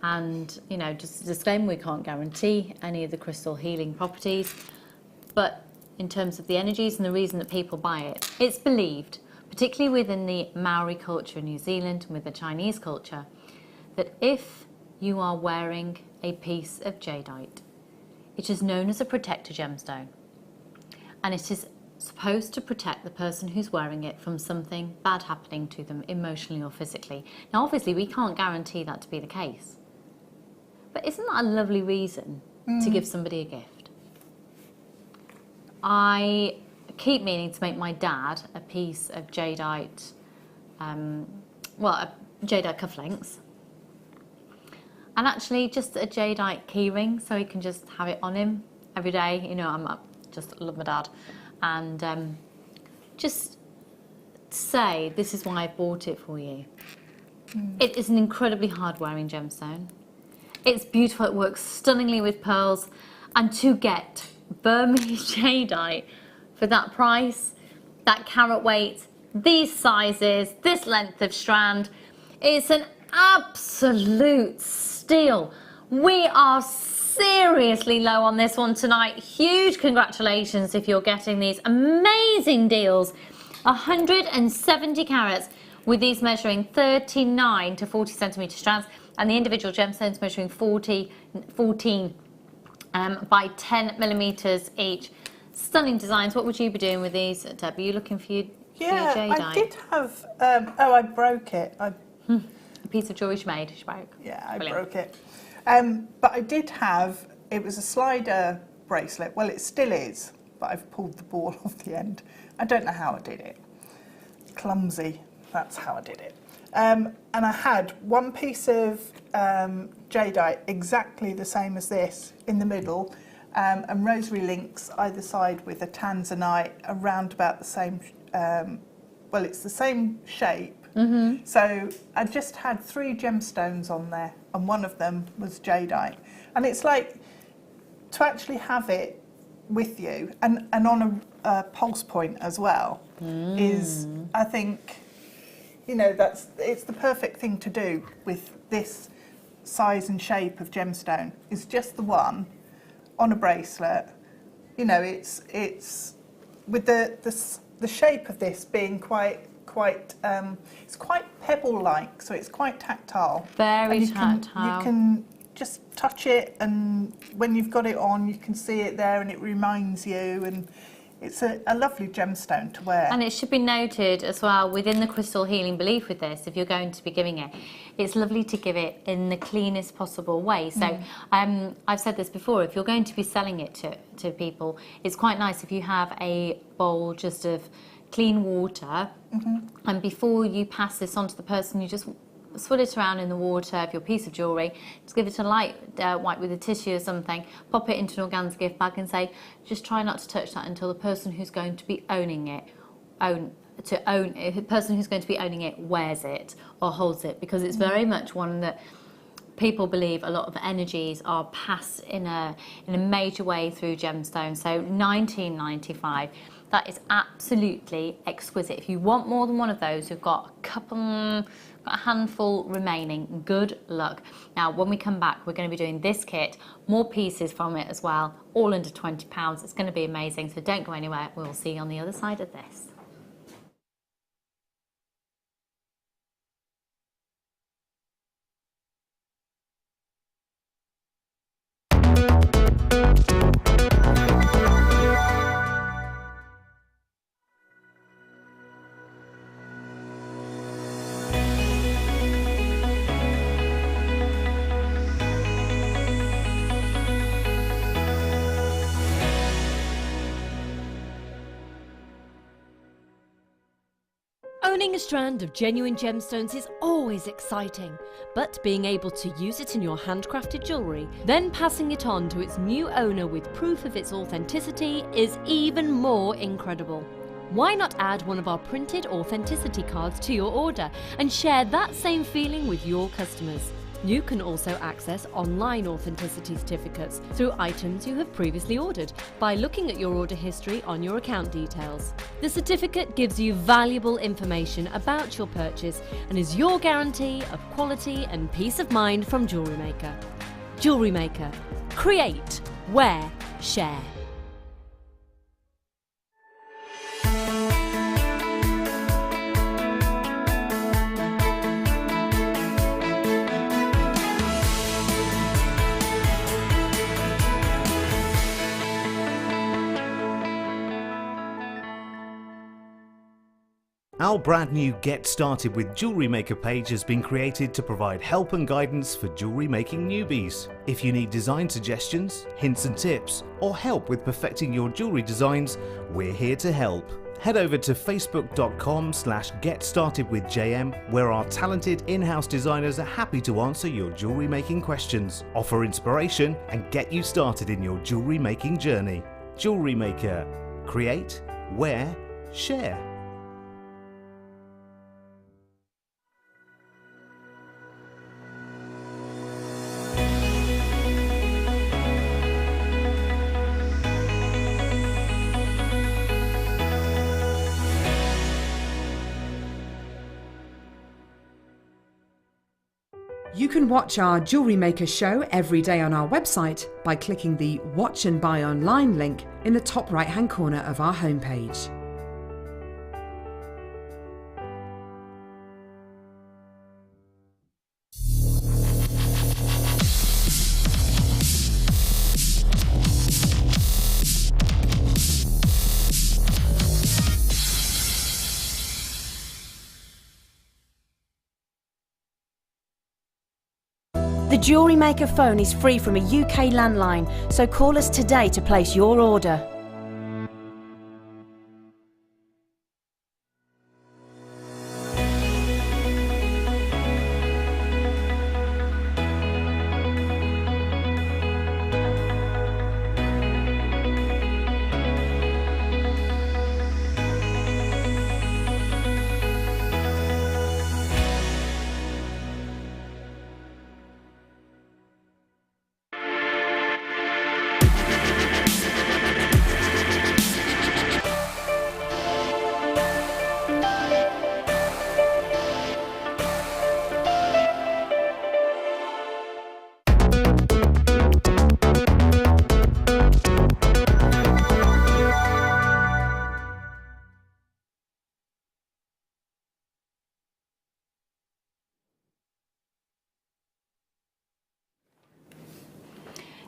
And, you know, just a disclaimer, we can't guarantee any of the crystal healing properties. But in terms of the energies and the reason that people buy it, it's believed, particularly within the Maori culture in New Zealand and with the Chinese culture, that if you are wearing a piece of jadeite, it is known as a protector gemstone. And it is supposed to protect the person who's wearing it from something bad happening to them emotionally or physically. Now, obviously, we can't guarantee that to be the case. But isn't that a lovely reason to give somebody a gift? I keep meaning to make my dad a piece of jadeite, jadeite cufflinks. And actually just a jadeite keyring, so he can just have it on him every day. You know, I just love my dad. And just say, this is why I bought it for you. It is an incredibly hard-wearing gemstone. It's beautiful, it works stunningly with pearls. And to get Burmese jadeite for that price, that carat weight, these sizes, this length of strand, it's an absolute steal. We are seriously low on this one tonight. Huge congratulations if you're getting these amazing deals. 170 carats with these measuring 39 to 40 centimetre strands, and the individual gemstones measuring 14 by 10 millimetres each. Stunning designs. What would you be doing with these, Deb? Are you looking for your jadeite? I did have, I broke it. A piece of jewellery she made, she broke. Yeah, I Brilliant. broke it. But I did have, it was a slider bracelet. Well, it still is, but I've pulled the ball off the end. I don't know how I did it. Clumsy, that's how I did it. And I had one piece of jadeite exactly the same as this in the middle, and rosary links either side with a tanzanite around about the same, well, it's the same shape. Mm-hmm. So I just had 3 gemstones on there, and one of them was jadeite. And it's like, to actually have it with you, and on a pulse point as well, is, I think, you know, it's the perfect thing to do with this size and shape of gemstone. It's just the one on a bracelet. You know, it's with the shape of this being quite it's quite pebble-like, so it's quite tactile. Very tactile. You can just touch it, and when you've got it on, you can see it there, and it reminds you, and it's a lovely gemstone to wear. And it should be noted as well, within the crystal healing belief with this, if you're going to be giving it, it's lovely to give it in the cleanest possible way. So I've said this before, if you're going to be selling it to people, it's quite nice if you have a bowl just of clean water, and before you pass this on to the person, you just swill it around in the water of your piece of jewellery, just give it a light wipe with a tissue or something, pop it into an organza gift bag and say, just try not to touch that until the person who's going to be owning it, the person who's going to be owning it wears it or holds it, because it's very much one that people believe a lot of energies are passed in a major way through gemstones. So 1995, that is absolutely exquisite. If you want more than one of those, we've got a handful remaining. Good luck. Now, when we come back, we're going to be doing this kit, more pieces from it as well, all under £20. It's going to be amazing, so don't go anywhere. We'll see you on the other side of this. Owning a strand of genuine gemstones is always exciting, but being able to use it in your handcrafted jewellery, then passing it on to its new owner with proof of its authenticity is even more incredible. Why not add one of our printed authenticity cards to your order and share that same feeling with your customers? You can also access online authenticity certificates through items you have previously ordered by looking at your order history on your account details. The certificate gives you valuable information about your purchase and is your guarantee of quality and peace of mind from JewelleryMaker. JewelleryMaker. Create, wear, share. Our brand new Get Started with Jewellery Maker page has been created to provide help and guidance for jewellery making newbies. If you need design suggestions, hints and tips, or help with perfecting your jewellery designs, we're here to help. Head over to facebook.com/getstartedwithjm, where our talented in-house designers are happy to answer your jewellery making questions, offer inspiration, and get you started in your jewellery making journey. Jewellery Maker. Create, wear, share. You can watch our Jewellery Maker show every day on our website by clicking the Watch and Buy Online link in the top right-hand corner of our homepage. The Jewellery Maker phone is free from a UK landline, so call us today to place your order.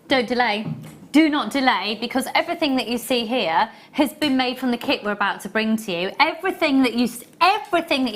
Don't delay. Do not delay, because everything that you see here has been made from the kit we're about to bring to you. Everything that you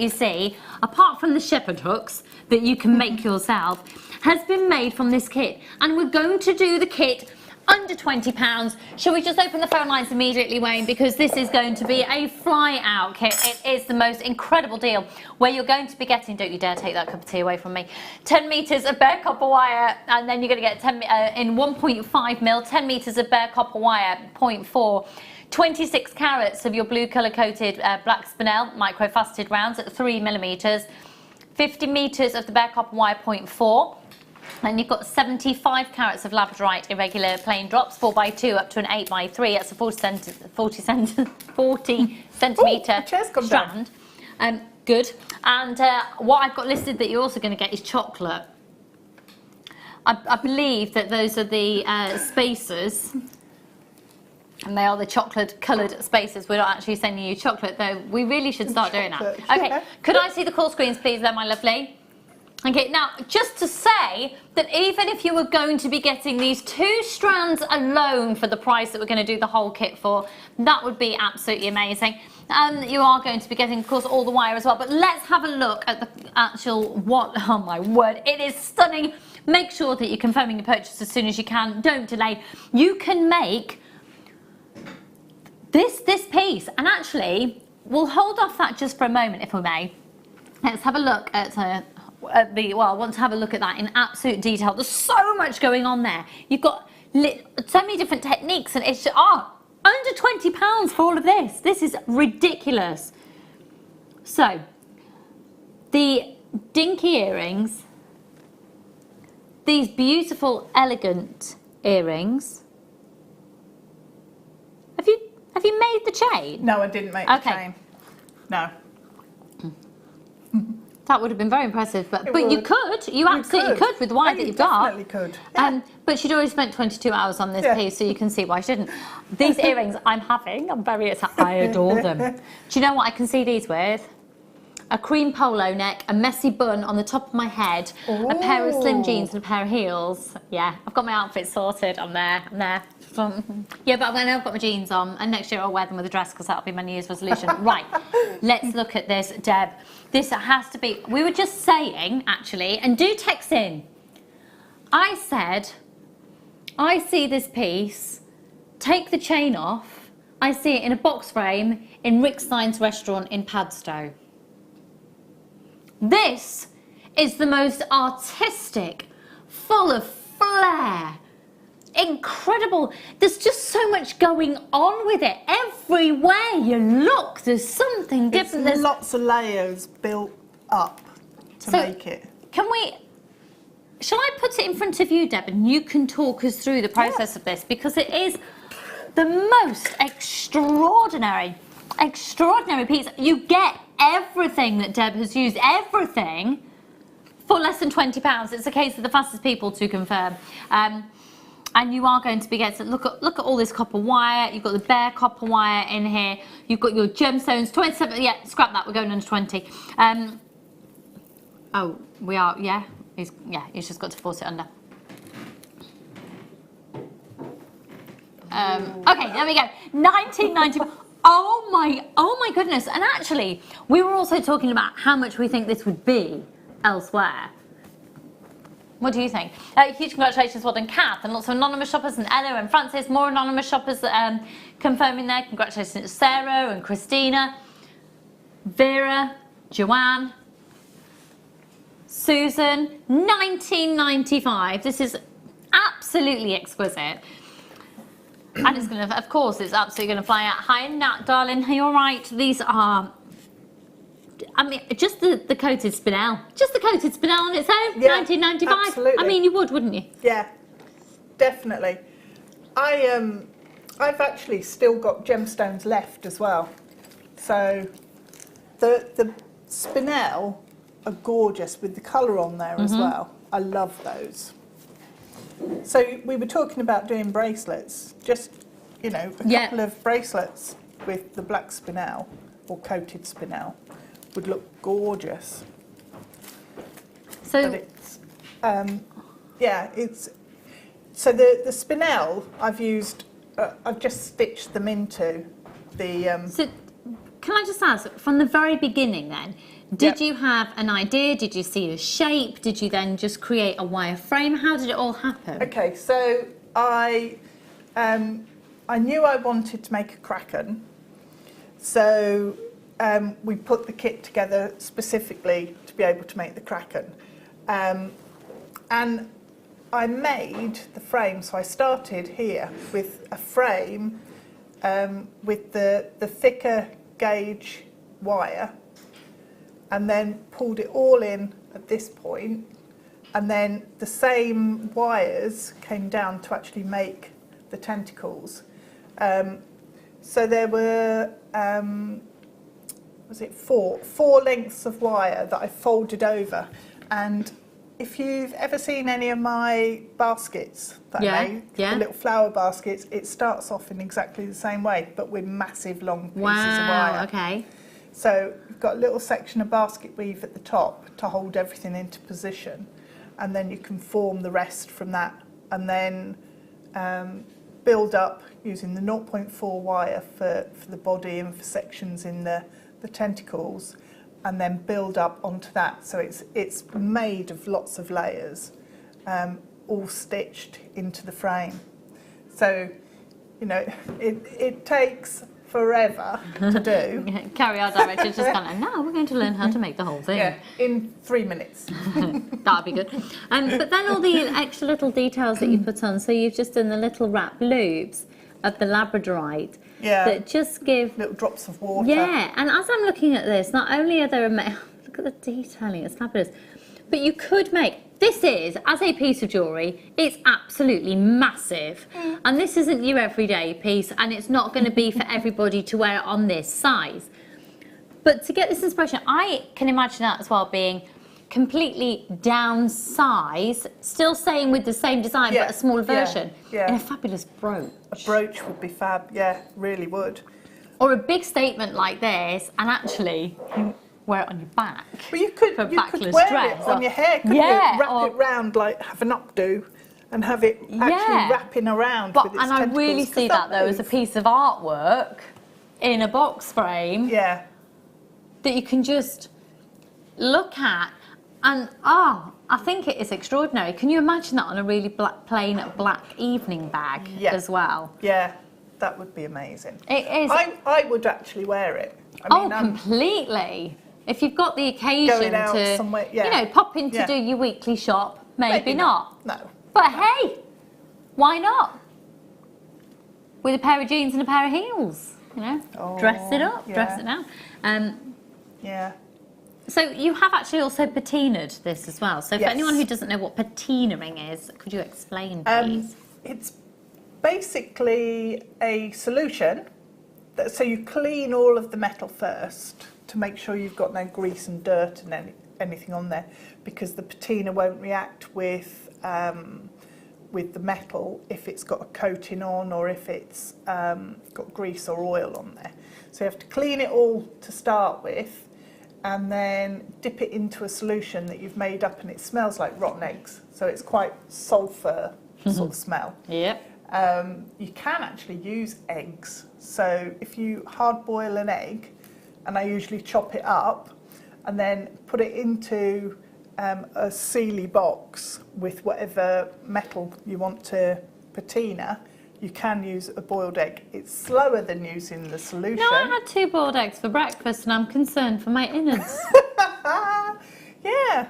see, apart from the shepherd hooks that you can make yourself, has been made from this kit. And we're going to do the kit under £20. Shall we just open the phone lines immediately, Wayne, because this is going to be a fly out kit. It is the most incredible deal where you're going to be getting, don't you dare take that cup of tea away from me, 10 metres of bare copper wire, and then you're going to get 10 in 1.5 mil, 10 metres of bare copper wire, 0.4, 26 carats of your blue colour coated black spinel microfaceted rounds at 3mm, 50 metres of the bare copper wire, 0.4. And you've got 75 carats of labradorite irregular plain drops, 4x2 up to an 8x3. That's a 40 centimetre strand. Good. And what I've got listed that you're also going to get is chocolate. I believe that those are the spacers. And they are the chocolate coloured spacers. We're not actually sending you chocolate, though. We really should start doing that. Okay, could I see the call screens, please, there, my lovely? Okay, now, just to say that even if you were going to be getting these 2 strands alone for the price that we're going to do the whole kit for, that would be absolutely amazing. You are going to be getting, of course, all the wire as well. But let's have a look at the actual, oh my word, it is stunning. Make sure that you're confirming your purchase as soon as you can. Don't delay. You can make this piece, and actually, we'll hold off that just for a moment, if we may. Let's have a look at I want to have a look at that in absolute detail. There's so much going on there. You've got so many different techniques, and it's just, oh Under £20 for all of this. This is ridiculous. So, the dinky earrings, these beautiful, elegant earrings. Have you made the chain? No, I didn't make the chain. No. That would have been very impressive, but would. you could. You absolutely could with the wire that you've got. Definitely could. Yeah. But she'd already spent 22 hours on this piece, so you can see why she didn't. These earrings I'm very excited. I adore them. Do you know what I can see these with? A cream polo neck, a messy bun on the top of my head, a pair of slim jeans and a pair of heels. Yeah, I've got my outfit sorted. I'm there. Yeah, but when I've got my jeans on, and next year I'll wear them with a dress because that'll be my New Year's resolution. Right, let's look at this, Deb. This has to be, we were just saying, actually, and do text in. I said, I see this piece, take the chain off, I see it in a box frame in Rick Stein's restaurant in Padstow. This is the most artistic, full of flair, incredible. There's just so much going on with it. Everywhere you look, there's something different. There's lots of layers built up to make it. Shall I put it in front of you, Deb, and you can talk us through the process of this, because it is the most extraordinary piece. You get everything that Deb has used, everything, for less than £20. It's a case of the fastest people to confirm. And you are going to be getting, look at all this copper wire. You've got the bare copper wire in here. You've got your gemstones, 27, yeah, scrap that, we're going under 20. Oh, we are, yeah. He's just got to force it under. Okay, there we go. 1995. Oh my goodness. And actually, we were also talking about how much we think this would be elsewhere. What do you think? Huge congratulations, well done, Kath, and lots of anonymous shoppers, and Ella and Francis, more anonymous shoppers confirming there. Congratulations to Sarah and Christina, Vera, Joanne, Susan. 1995. This is absolutely exquisite. And it's going to, of course, it's absolutely going to fly out. Hi, Nat, darling. Are you all right? These are, I mean, just the coated spinel. Just the coated spinel on its own, yeah, 1995. Absolutely. I mean, you would, wouldn't you? Yeah, definitely. I've actually still got gemstones left as well. So the spinel are gorgeous with the colour on there as well. I love those. So we were talking about doing bracelets, just, you know, a couple of bracelets with the black spinel or coated spinel would look gorgeous. So but it's, it's, so the spinel I've used, I've just stitched them into the... So can I just ask, from the very beginning then, did you have an idea? Did you see a shape? Did you then just create a wire frame? How did it all happen? Okay, so I knew I wanted to make a kraken, so we put the kit together specifically to be able to make the kraken, and I made the frame. So I started here with a frame with the thicker gauge wire, and then pulled it all in at this point, and then the same wires came down to actually make the tentacles. So there were, was it four lengths of wire that I folded over, and if you've ever seen any of my baskets that I made, the little flower baskets, it starts off in exactly the same way, but with massive long pieces of wire. Okay. So you've got a little section of basket weave at the top to hold everything into position, and then you can form the rest from that, and then build up using the 0.4 wire for the body and for sections in the tentacles, and then build up onto that. So it's made of lots of layers, all stitched into the frame. So, you know, it takes forever to do. Carrie, our director, just kind of, no, we're going to learn how to make the whole thing. Yeah, in 3 minutes. That'd be good. But then all the extra little details that you put on, so you've just done the little wrap loops of the labradorite Yeah. that just give Little drops of water. Yeah, and as I'm looking at this, not only are there look at the detailing, it's fabulous. But you could make, this is, as a piece of jewellery, it's absolutely massive. And this isn't your everyday piece, and it's not going to be for everybody to wear it on this size. But to get this inspiration, I can imagine that as well being completely downsized, still staying with the same design, but a smaller version, in a fabulous brooch. A brooch would be fab, yeah, really would. Or a big statement like this, and actually you wear it on your back. Well, you could wear dress, it on your hair, couldn't you? Wrap it round, like have an updo, and have it actually wrapping around with its and I tentacles, really see that though as a piece of artwork in a box frame. Yeah. That you can just look at, and I think it is extraordinary. Can you imagine that on a really plain black evening bag as well? Yeah, that would be amazing. It is. I would actually wear it. I mean, completely. If you've got the occasion going out to, somewhere, you know, pop in to do your weekly shop, maybe not. No. But hey, why not? With a pair of jeans and a pair of heels, you know, dress it up, dress it down. Yeah. So you have actually also patinaed this as well. So for anyone who doesn't know what patinaing is, could you explain, please? It's basically a solution. So you clean all of the metal first to make sure you've got no grease and dirt and anything on there, because the patina won't react with the metal if it's got a coating on or if it's got grease or oil on there. So you have to clean it all to start with, and then dip it into a solution that you've made up, and it smells like rotten eggs. So it's quite sulphur sort of smell. Yep. You can actually use eggs. So if you hard boil an egg, and I usually chop it up and then put it into a sealy box with whatever metal you want to patina, you can use a boiled egg. It's slower than using the solution. No, I had 2 boiled eggs for breakfast, and I'm concerned for my innards. Yeah.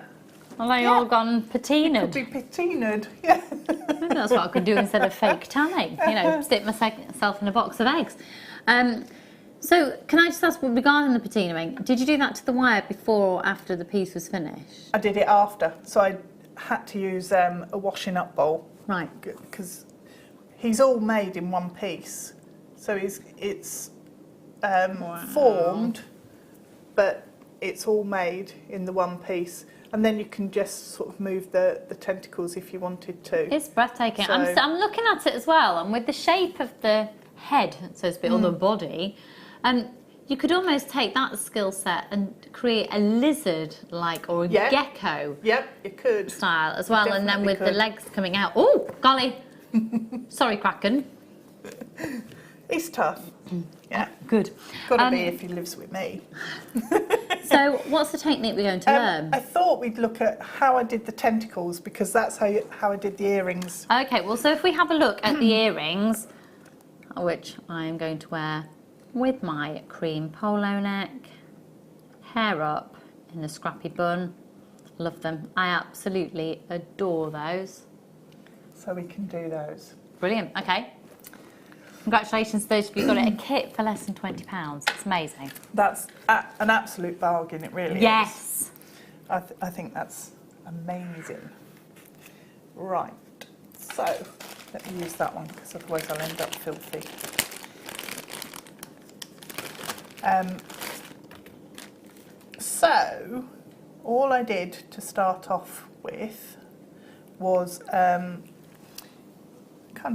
Well, they all gone patinaed. Could be patinaed, yeah. Maybe that's what I could do instead of fake tanning. You know, stick myself in a box of eggs. So, can I just ask, regarding the patinaing, did you do that to the wire before or after the piece was finished? I did it after, so I had to use a washing up bowl. Right. Because he's all made in one piece, so it's formed, but it's all made in the one piece. And then you can just sort of move the tentacles if you wanted to. It's breathtaking. So, I'm looking at it as well, and with the shape of the head, so to speak, or the body, you could almost take that skill set and create a lizard-like or a gecko. Yep, you could. Style as well, and then with the legs coming out. Oh, golly! Sorry, Kraken. He's tough. Yeah, good. Got to be if he lives with me. So, what's the technique we're going to learn? I thought we'd look at how I did the tentacles, because that's how I did the earrings. Okay, well, so if we have a look at the earrings, which I am going to wear with my cream polo neck, hair up in a scrappy bun. Love them. I absolutely adore those. So we can do those. Brilliant. Okay. Congratulations to those of you who got it a kit for less than £20. It's amazing. That's an absolute bargain, it really is. Yes. I think that's amazing. Right, so let me use that one, because otherwise I'll end up filthy. So all I did to start off with was, can't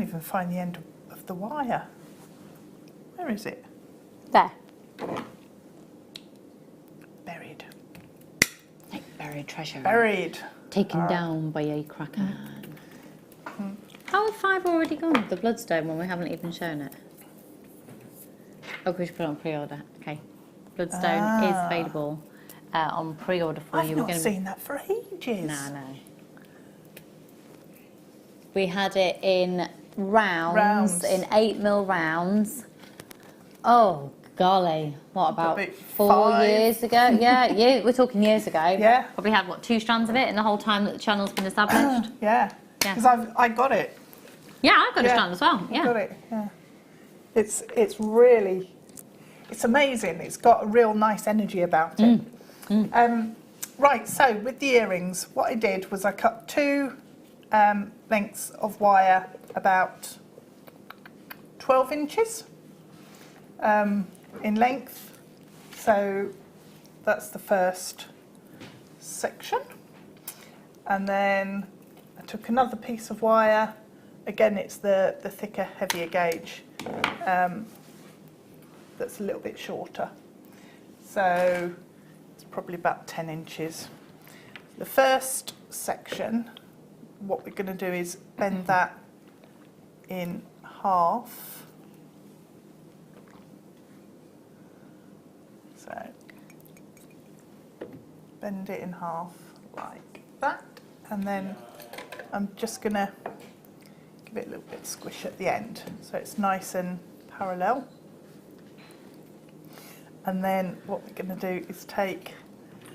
even find the end of the wire. Where is it? There. Buried. Buried treasure. Buried. Taken down by a Kraken. How have 5 already gone with the bloodstone when we haven't even shown it? Oh, we should put it on pre-order. Okay. Bloodstone is available on pre-order for you. I've not seen that for ages. No. We had it in rounds. In 8mm rounds. Oh, golly. What, about 4 years ago? Yeah, we're talking years ago. Yeah. Probably had, 2 strands of it in the whole time that the channel's been established? Yeah. Because I got it. Yeah, I got a strand as well. Yeah. I got it, yeah. It's really, it's amazing. It's got a real nice energy about it. Right, so with the earrings, what I did was I cut 2 lengths of wire about 12 inches in length. So that's the first section. And then I took another piece of wire. Again, it's the thicker, heavier gauge that's a little bit shorter. So it's probably about 10 inches. The first section, what we're going to do is bend that in half. So bend it in half like that, and then I'm just going to give it a little bit of squish at the end so it's nice and parallel. And then what we're going to do is take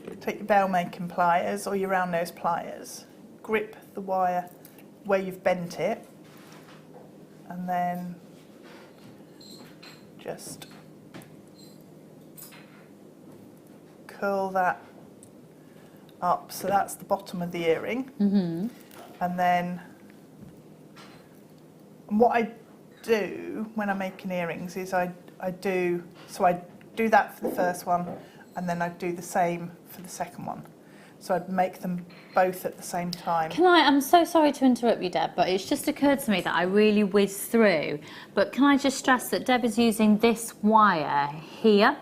your bail making pliers or your round nose pliers, grip the wire where you've bent it, and then just curl that up. So that's the bottom of the earring. And then what I do when I'm making earrings is I do that for the first one, and then I do the same for the second one. So I'd make them both at the same time. I'm so sorry to interrupt you, Deb, but it's just occurred to me that I really whizzed through. But can I just stress that Deb is using this wire here,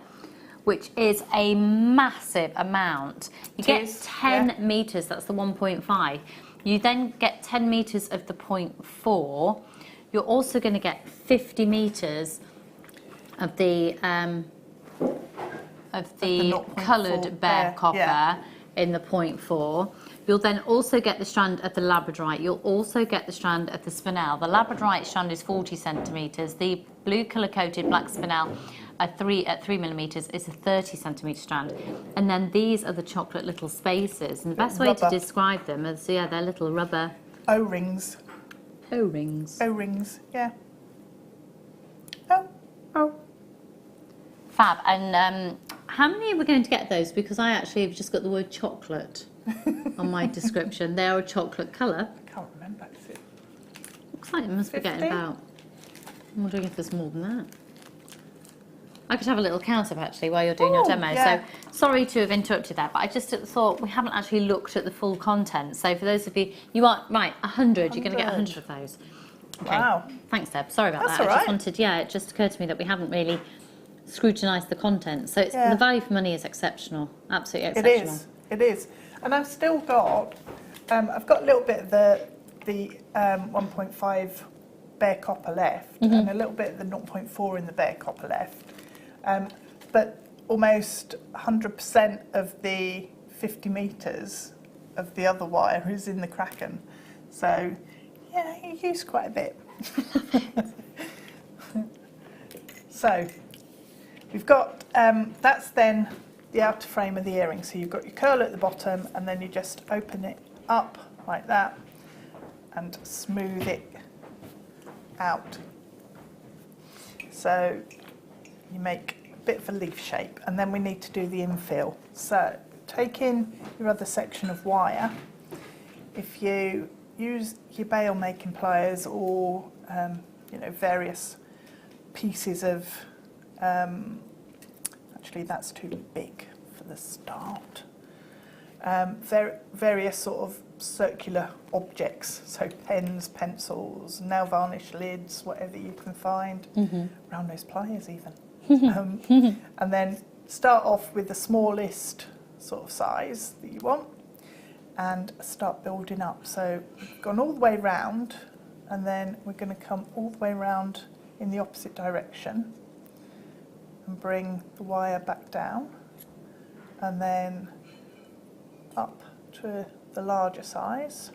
which is a massive amount. You get 10 metres, that's the 1.5. You then get 10 metres of the 0.4. You're also going to get 50 metres of the coloured bare copper in the 0.4. You'll then also get the strand of the labradorite. You'll also get the strand of the spinel. The labradorite strand is 40 centimetres. The blue colour-coated black spinel at 3 millimetres is a 30 centimetre strand. And then these are the chocolate little spaces. And the best way to describe them is, they're little rubber O-rings. O-rings. O-rings, yeah. Oh. Fab. And how many are we going to get those? Because I actually have just got the word chocolate on my description. They are a chocolate colour. I can't remember. Is it Looks like it must be getting about... I'm wondering if there's more than that. I could have a little count up actually while you're doing your demo. So sorry to have interrupted that, but I just thought we haven't actually looked at the full content. So for those of you, you are right, 100. You're going to get 100 of those. Okay. Wow. Thanks, Deb. Sorry about that. All right. I just wanted, it just occurred to me that we haven't really scrutinised the content. So the value for money is exceptional. Absolutely exceptional. It is. And I've still got, I've got a little bit of the 1.5 bare copper left, and a little bit of the 0.4 in the bare copper left. But almost 100% of the 50 metres of the other wire is in the Kraken. So, yeah, you use quite a bit. So, we've got, that's then the outer frame of the earring. So you've got your curl at the bottom, and then you just open it up like that and smooth it out. So you make a bit of a leaf shape, and then we need to do the infill. So take in your other section of wire. If you use your bail making pliers or various pieces of actually that's too big for the start. Various sort of circular objects, so pens, pencils, nail varnish lids, whatever you can find, round nose pliers even. And then start off with the smallest sort of size that you want and start building up. So we've gone all the way round, and then we're going to come all the way round in the opposite direction and bring the wire back down, and then up to the larger size.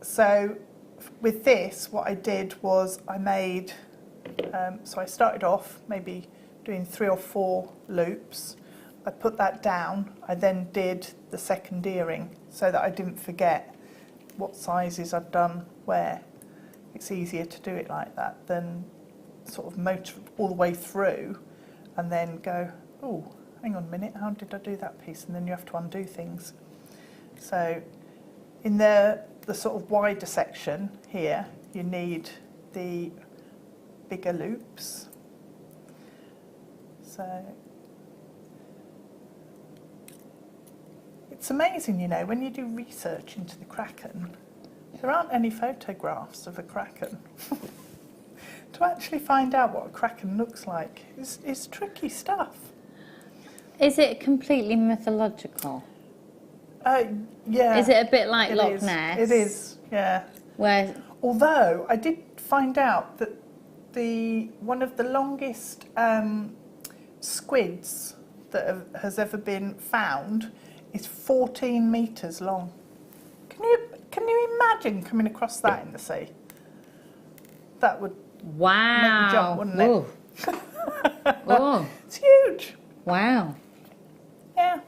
So with this, what I did was I made, so I started off maybe doing 3 or 4 loops. I put that down. I then did the second earring so that I didn't forget what sizes I'd done where. It's easier to do it like that than sort of motor all the way through and then go, oh, hang on a minute, how did I do that piece? And then you have to undo things. So in the sort of wider section here, you need the bigger loops. So it's amazing, you know, when you do research into the Kraken, there aren't any photographs of a Kraken. To actually find out what a Kraken looks like is tricky stuff. Is it completely mythological? Yeah. Is it a bit like Loch is. Ness? It is, yeah. Where? Although I did find out that one of the longest squids that has ever been found is 14 metres long. Can you imagine coming across that in the sea? That would make you jump, wouldn't it? Oh. It's huge. Wow. Yeah.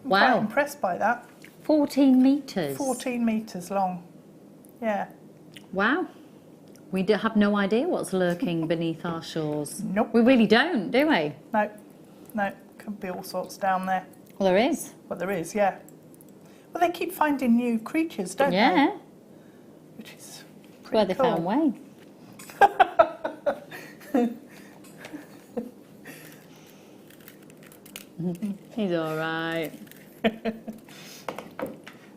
I'm quite impressed by that. 14 metres. 14 metres long. Yeah. Wow. We have no idea what's lurking beneath our shores. Nope. We really don't, do we? No. Could be all sorts down there. Well, there is. Well, there is, yeah. Well, they keep finding new creatures, don't they? Yeah. Which is pretty Where they cool. found Wayne. He's all right.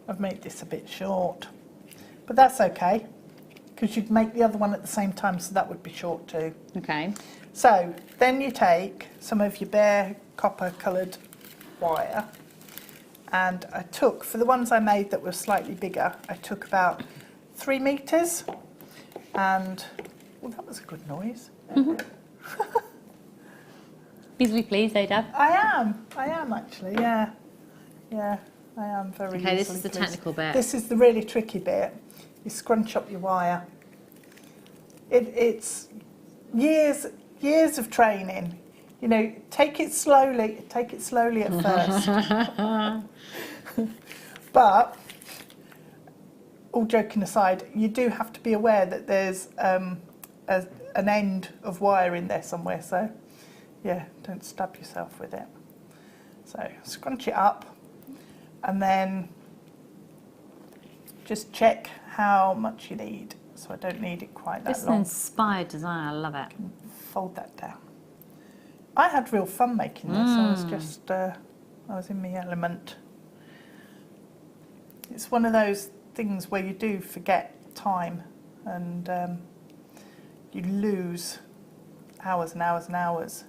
I've made this a bit short, but that's okay, because you'd make the other one at the same time, so that would be short too. Okay. So then you take some of your bare copper coloured wire, and I took, for the ones I made that were slightly bigger, I took about 3 metres, and, well, that was a good noise. Easily pleased, eh, Dad? I am actually, yeah. Yeah, I am very Okay, this easily is the pleased. technical bit. This is the really tricky bit. You scrunch up your wire. It's years of training. You know, take it slowly at first. But, all joking aside, you do have to be aware that there's an end of wire in there somewhere, so yeah, don't stab yourself with it. So scrunch it up and then just check how much you need. So I don't need it quite that This is an long. inspired design, I love it. Fold that down. I had real fun making this. I was just, I was in my element. It's one of those things where you do forget time and you lose hours and hours and hours.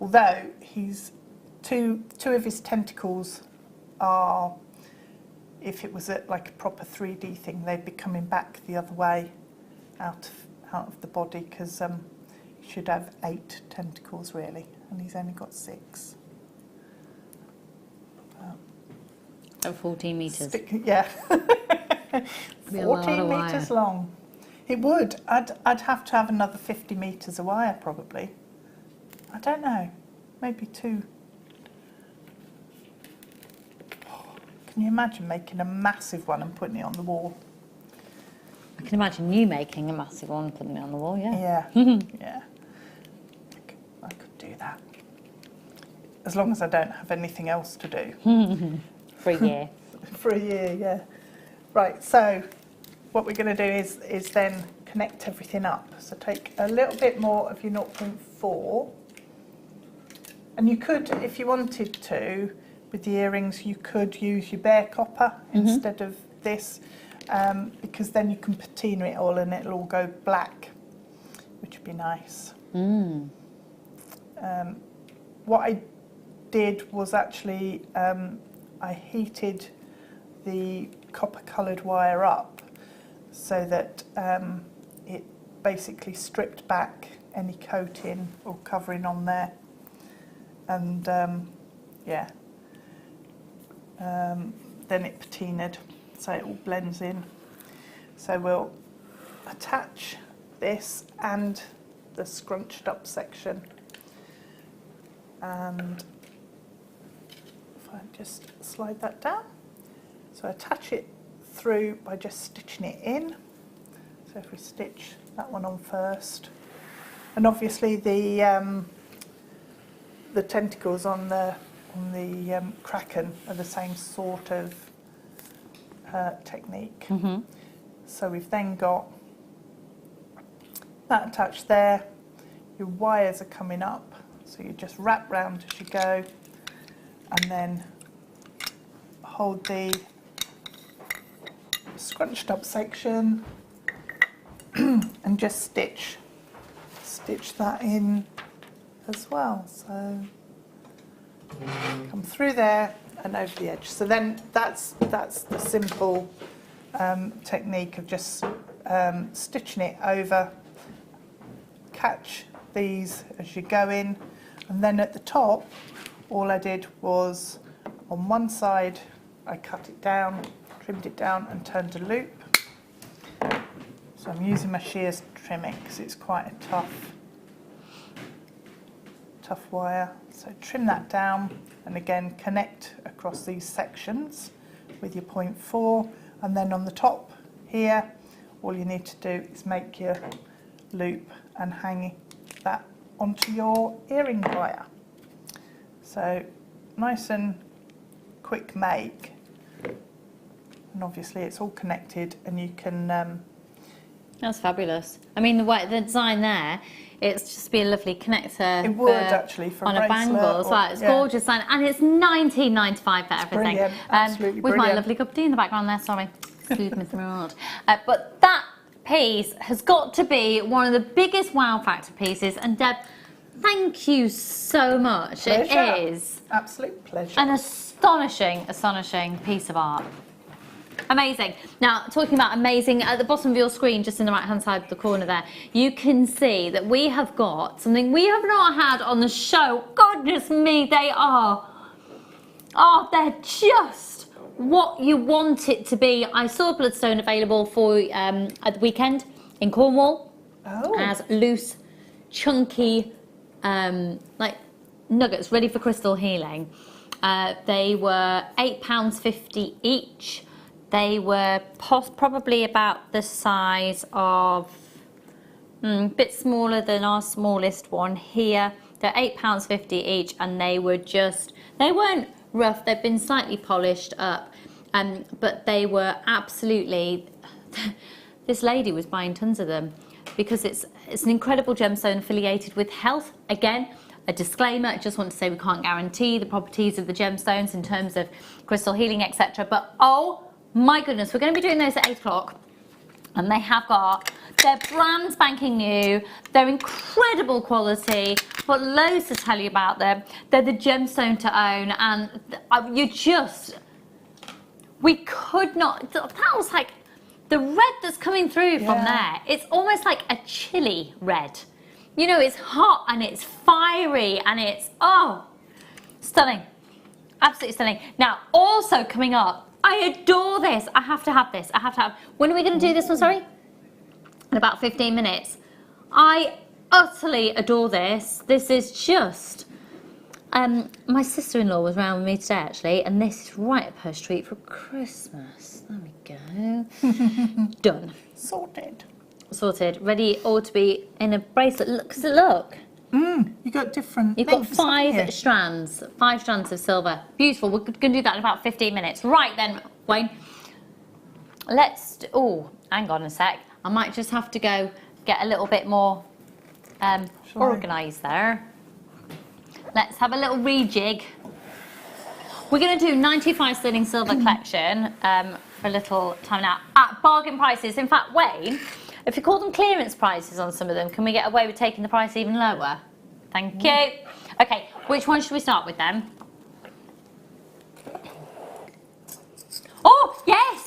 Although he's two of his tentacles are, if it was like a proper 3D thing, they'd be coming back the other way out of the body, because he should have 8 tentacles really, and he's only got 6. At 14 metres. Yeah. Be a lot 14 of wire. metres long. It would. I'd have to have another 50 metres of wire probably. I don't know. Maybe 2. Can you imagine making a massive one and putting it on the wall? I can imagine you making a massive one and putting it on the wall, yeah. Yeah. Yeah. I could do that. As long as I don't have anything else to do. For a year. For a year, yeah. Right, so what we're going to do is then connect everything up. So take a little bit more of your 0.4. And you could, if you wanted to, with the earrings, you could use your bare copper instead of this, because then you can patina it all and it'll all go black, which would be nice. What I did was actually I heated the copper coloured wire up so that it basically stripped back any coating or covering on there, and then it patinaed, so it all blends in. So we'll attach this and the scrunched up section, and if I just slide that down, so attach it through by just stitching it in. So if we stitch that one on first, And obviously the tentacles on the kraken are the same sort of technique. So we've then got that attached there. Your wires are coming up, so you just wrap round as you go, and then hold the scrunched up section and just stitch that in as well. So come through there and over the edge. So then that's the simple technique of just stitching it over. Catch these as you go in, and then at the top all I did was on one side I cut it down, trimmed it down and turned a loop. So I'm using my shears to trim it because it's quite a tough wire. So trim that down and again connect across these sections with your 0.4, and then on the top here all you need to do is make your loop and hang that onto your earring wire. So nice and quick make, and obviously it's all connected and you can that's fabulous. I mean, the design there, it's just be a lovely connector. It would actually for on a a bangle as well. It's gorgeous design, and it's $19.95 for everything. Brilliant, absolutely with brilliant. my lovely cup of tea in the background there. Sorry, excuse me, Rudge. But that piece has got to be one of the biggest wow factor pieces. And Deb, thank you so much. Pleasure. It is absolute pleasure. an astonishing piece of art. Amazing. Now, talking about amazing, at the bottom of your screen, just in the right-hand side of the corner there, you can see that we have got something we have not had on the show. Goodness me, they are. Oh, they're just what you want it to be. I saw Bloodstone available for at the weekend in Cornwall as loose, chunky, like nuggets ready for crystal healing. They were £8.50 each. They were probably about the size of, a bit smaller than our smallest one here. They're £8.50 each, and they weren't rough, they've been slightly polished up, but they were absolutely, this lady was buying tons of them because it's an incredible gemstone affiliated with health. Again, a disclaimer, I just want to say we can't guarantee the properties of the gemstones in terms of crystal healing, etc. But oh my goodness, we're going to be doing those at 8 o'clock, and they're brand spanking new, they're incredible quality, I've got loads to tell you about them. They're the gemstone to own, and we could not, that was like the red that's coming through from there. It's almost like a chili red. You know, it's hot and it's fiery and it's, stunning. Absolutely stunning. Now, also coming up, I adore this. I have to have this. When are we going to do this one, sorry? In about 15 minutes. I utterly adore this. This is just... my sister-in-law was round with me today, actually, and this is right up her street for Christmas. There we go. Done. Sorted. Ready all to be in a bracelet. Look. You got different. You've got 5 strands of silver. Beautiful. We're going to do that in about 15 minutes. Right then, Wayne. Hang on a sec. I might just have to go get a little bit more organised there. Let's have a little rejig. We're going to do 95 sterling silver collection for a little time now at bargain prices. In fact, Wayne, if you call them clearance prices on some of them, can we get away with taking the price even lower? Thank you. Okay, which one should we start with then? Oh, yes!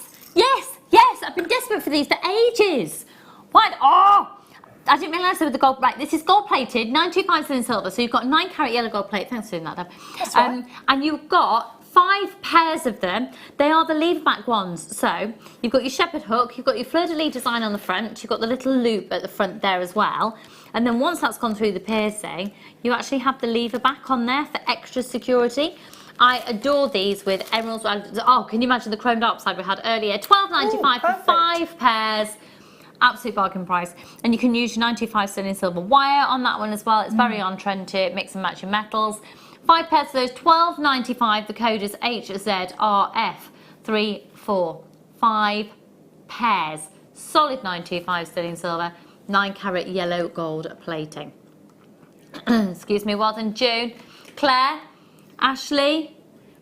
I've been desperate for these for ages. What? Oh! I didn't realise they were the gold. Right, this is gold plated, 95 sterling silver. So you've got 9 carat yellow gold plate. Thanks for doing that, Deb. That's right. And you've got 5 pairs of them. They are the lever back ones. So you've got your shepherd hook, you've got your fleur-de-lis design on the front, you've got the little loop at the front there as well. And then once that's gone through the piercing, you actually have the lever back on there for extra security. I adore these with emeralds. Oh, can you imagine the chromed up side we had earlier? £12.95 for 5 pairs. Absolute bargain price. And you can use your 925 sterling silver wire on that one as well. It's very on trend to mix and match your metals. 5 pairs of those, £12.95. The code is HZRF34. 5 pairs. Solid 925 sterling silver, 9 carat yellow gold plating. Excuse me. Well done, June, Claire, Ashley,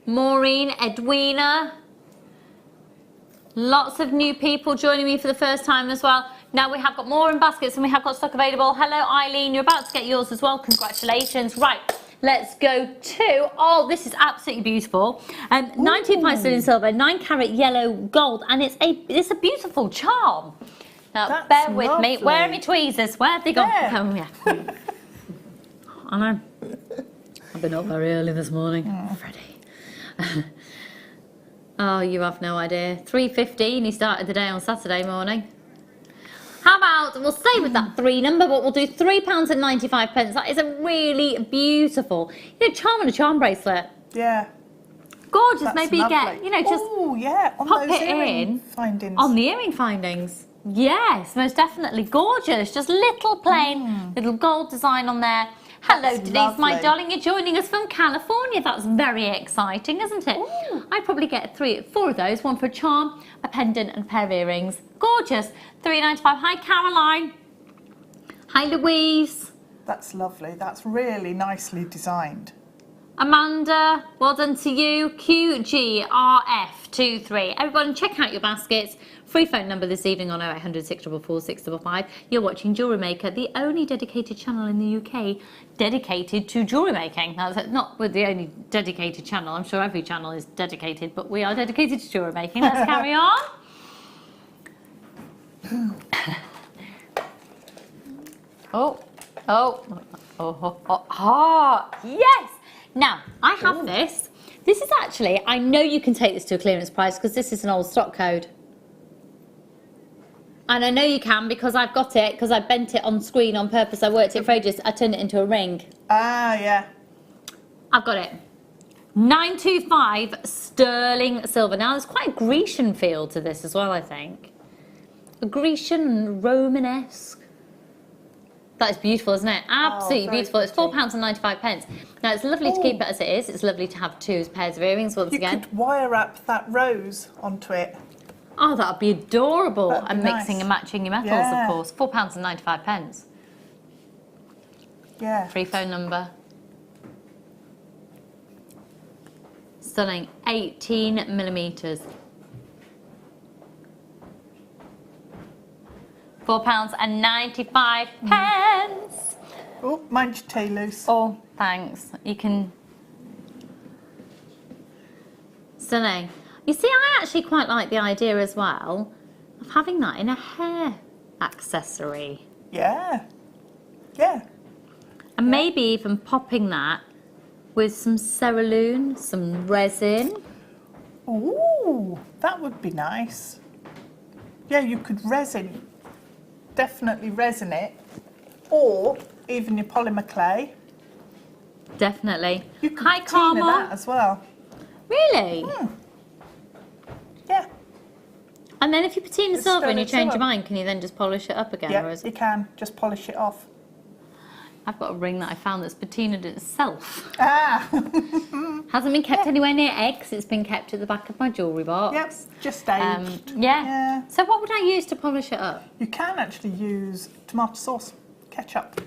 Maureen, Edwina. Lots of new people joining me for the first time as well. Now we have got more in baskets and we have got stock available. Hello, Eileen. You're about to get yours as well. Congratulations. Right, let's go to... Oh, this is absolutely beautiful. 925 sterling silver, 9 carat yellow gold, and it's a beautiful charm. Now, That's bear with lovely. me. Where are my tweezers? Where have they gone? There. Oh, yeah. I know. I've been up very early this morning. Freddie. Oh, you have no idea. 3:15, he started the day on Saturday morning. How about, we'll stay with that 3 number, but we'll do £3.95. That is a really beautiful, charm on a charm bracelet. Yeah. Gorgeous. That's Maybe lovely. you get, just Oh, yeah. On pop those it earring in findings. on the earring findings. Yes, most definitely. Gorgeous. Just little plain, little gold design on there. Hello, That's Denise, my lovely. darling. You're joining us from California. That's very exciting, isn't it? Ooh. I'd probably get 4 of those. One for a charm, a pendant, and a pair of earrings. Gorgeous. £3.95. Hi, Caroline. Hi, Louise. That's lovely. That's really nicely designed. Amanda, well done to you. QGRF23. Everyone, check out your baskets. Free phone number this evening on 0800 644 655. You're watching Jewellery Maker, the only dedicated channel in the UK dedicated to jewellery making. Now, that's not with the only dedicated channel. I'm sure every channel is dedicated, but we are dedicated to jewellery making. Let's carry on. Yes. Now, I have this. This is actually, I know you can take this to a clearance price because this is an old stock code. And I know you can because I've got it, because I bent it on screen on purpose. I worked it for ages. I turned it into a ring. Ah, yeah. I've got it. 925 sterling silver. Now, there's quite a Grecian feel to this as well, I think. A Grecian and Romanesque. That is beautiful, isn't it? Absolutely very beautiful. It's pretty. £4.95. Now, it's lovely to keep it as it is. It's lovely to have 2 pairs of earrings once You again. could wire wrap that rose onto it. Oh, that would be adorable. That'd be And mixing nice. and matching your metals, Yeah. of course. £4.95. Yeah. Free phone number. Stunning. 18mm. £4.95. Oh, mind your tea loose. Oh, thanks. You can... Stunning. You see, I actually quite like the idea as well of having that in a hair accessory. Yeah. Yeah. And maybe even popping that with some cerulean, some resin. Ooh, that would be nice. Yeah, you could resin, definitely resin it, or even your polymer clay. Definitely. You could Hi, patina Carmel. that as well. Really? Yeah. And then if you patina It's silver and you sterling change your silver. mind, can you then just polish it up again? Or Yeah, is you can just polish it off. I've got a ring that I found that's patinaed itself. Ah, Hasn't been kept anywhere near eggs. It's been kept at the back of my jewellery box. yep, just aged. Yeah. So what would I use to polish it up? You can actually use tomato sauce, ketchup.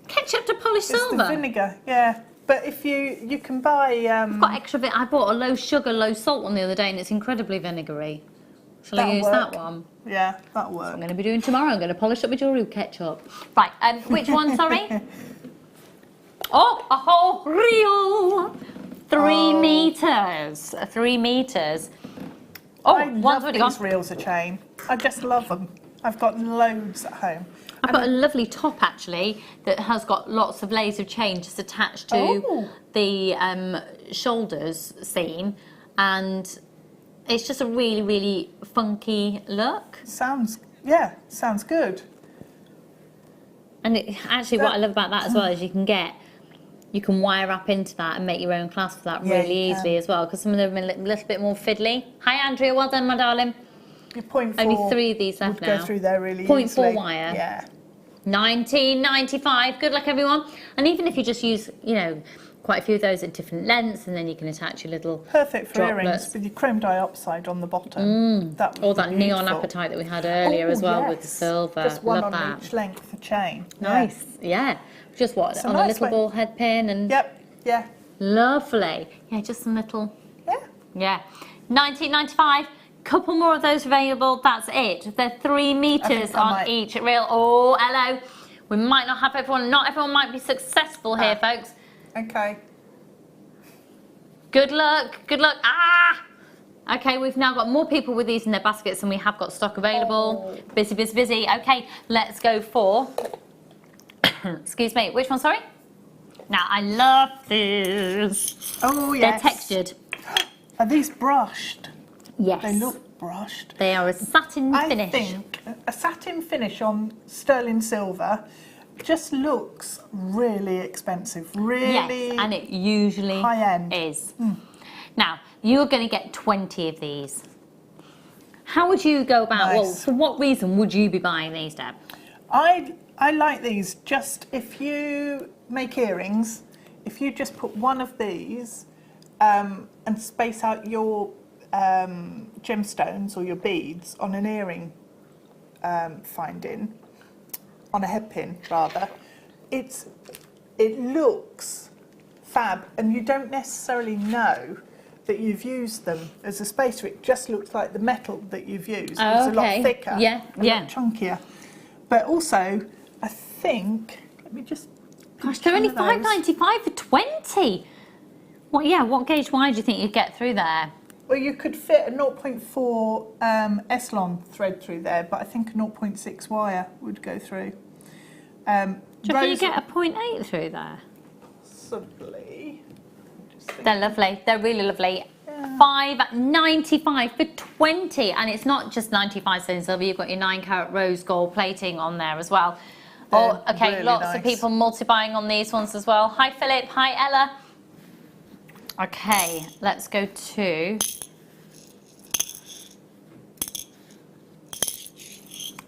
Ketchup to polish It's silver. the vinegar, yeah. But if you can buy I've got extra I bought a low sugar, low salt one the other day and it's incredibly vinegary. Shall I That'll use work. that one? yeah, that'll I'm work. going to be doing tomorrow. I'm going to polish up my jewellery with ketchup. Right, which one, sorry? Oh, a whole reel. 3 meters. 3 meters. Oh, I one's love already these gone. reels of chain. I just love them. I've got loads at home. I've got a lovely top actually that has got lots of layers of chain just attached to Oh. the shoulders seam, and it's just a really, really funky look. Sounds good. And actually, what I love about that as well is you can wire up into that and make your own clasp for that Yeah, really you easily can. as well, because some of them are a little bit more fiddly. Hi, Andrea. Well done, my darling. Your 0.4 Only 3 of these left would now. go through there really 0.4 easily. wire. Yeah. $19.95. Good luck, everyone. And even if you just use, you know, quite a few of those at different lengths, and then you can attach your little Perfect for droplets. earrings with your chrome dioxide on the bottom. That Or would that be neon beautiful. apatite that we had earlier as well with the yes. silver. Just one Love on that. each length for chain. Nice. Yeah. Just what? It's a on a nice little way. ball head pin and Yep. Yeah. lovely. Yeah, just some little. Yeah. Yeah. $19.95. Couple more of those available. That's it. They're 3 meters I on might- each reel. Oh, hello. We might not have everyone. Not everyone might be successful here, folks. Okay. Good luck. Good luck. Ah! Okay, we've now got more people with these in their baskets than we have got stock available. Oh. Busy, busy, busy. Okay, let's go for... Excuse me. Which one, sorry? Now, I love these. Oh, yes. They're textured. Are these brushed? Yes. They look brushed. They are a satin finish. I think a satin finish on sterling silver just looks really expensive. Really. Yes, and it usually high end. is. Now, you're going to get 20 of these. How would you go about, well, Nice. for what reason would you be buying these, Deb? I like these. Just if you make earrings, if you just put one of these and space out your gemstones or your beads on an earring finding, on a head pin rather, it looks fab, and you don't necessarily know that you've used them as a spacer. It just looks like the metal that you've used. Oh, it's a lot okay. thicker, Yeah, a lot chunkier. But also, I think, let me just... Gosh, they're only $5.95 for 20. Well, yeah, what gauge wire do you think you'd get through there? Well, you could fit a 0.4 S-Lon thread through there, but I think a 0.6 wire would go through. Do you think you get a 0.8 through there? Possibly. They're lovely. They're really lovely. $5.95 for 20, and it's not just 95 sterling silver. You've got your 9-carat rose gold plating on there as well. Oh, okay. Really Lots nice. of people multi-buying on these ones as well. Hi, Philip. Hi, Ella. Okay, let's go to.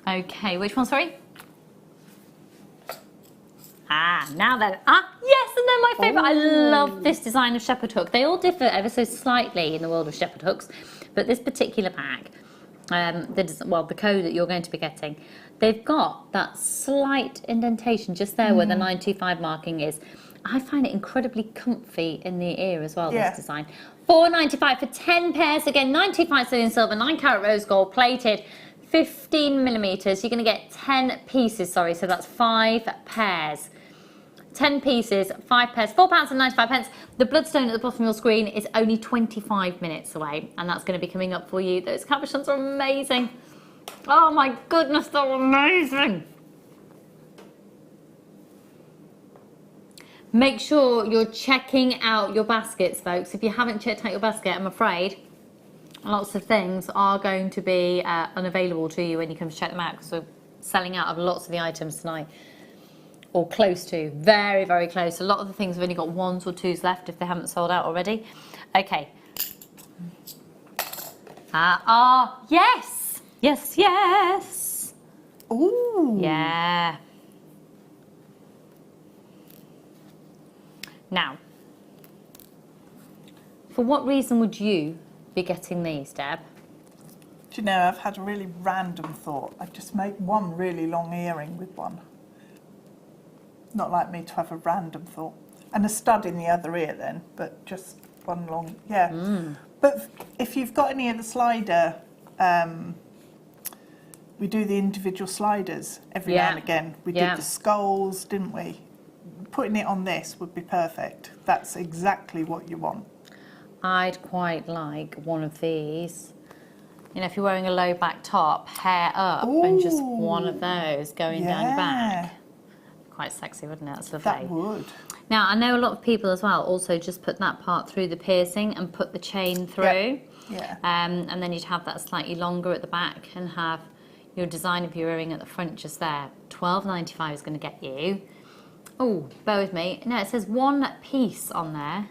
Okay, which one? Sorry. Now then, yes, and they're my favourite. I love this design of shepherd hook. They all differ ever so slightly in the world of shepherd hooks, but this particular pack, the code that you're going to be getting, they've got that slight indentation just there where the 925 marking is. I find it incredibly comfy in the ear as well, this design. $4.95 for 10 pairs, again, 95 sterling silver, 9-carat rose gold plated, 15 millimeters. You're going to get 10 pieces, so that's 5 pairs. 10 pieces, 5 pairs, £4.95. The bloodstone at the bottom of your screen is only 25 minutes away, and that's going to be coming up for you. Those cabochons are amazing. Oh my goodness, they're amazing. Make sure you're checking out your baskets, folks. If you haven't checked out your basket, I'm afraid lots of things are going to be unavailable to you when you come to check them out, because we're selling out of lots of the items tonight. Or close to, very, very close. A lot of the things have only got 1s or 2s left if they haven't sold out already. Okay. Yes! Yes, yes! Ooh! Yeah. Now, for what reason would you be getting these, Deb? Do you know, I've had a really random thought. I'd just make one really long earring with one. Not like me to have a random thought. And a stud in the other ear then, but just one long, But if you've got any of the slider, we do the individual sliders every now and again. We did the skulls, didn't we? Putting it on this would be perfect. That's exactly what you want. I'd quite like one of these. You know, if you're wearing a low back top, hair up, and just one of those going down the back. Quite sexy, wouldn't it? That's lovely. That would. Now, I know a lot of people as well also just put that part through the piercing and put the chain through. Yeah. And then you'd have that slightly longer at the back and have your design of your earring at the front just there. $12.95 is going to get you. Oh, bear with me. No, it says 1 piece on there,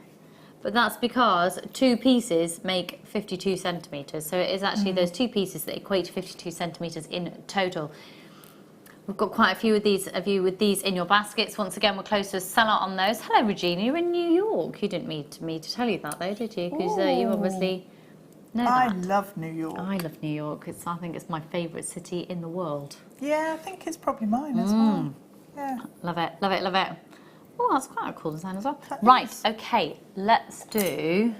but that's because 2 pieces make 52 centimetres. So it is actually those 2 pieces that equate to 52 centimetres in total. We've got quite a few of these with these in your baskets. Once again, we're close to a sellout on those. Hello, Regina, you're in New York. You didn't need me to tell you that, though, did you? Because you obviously know that. I love New York. I love New York. I think it's my favourite city in the world. Yeah, I think it's probably mine as well. Yeah. Love it, love it, love it. Oh, that's quite a cool design as well. That Right, is. okay, let's do...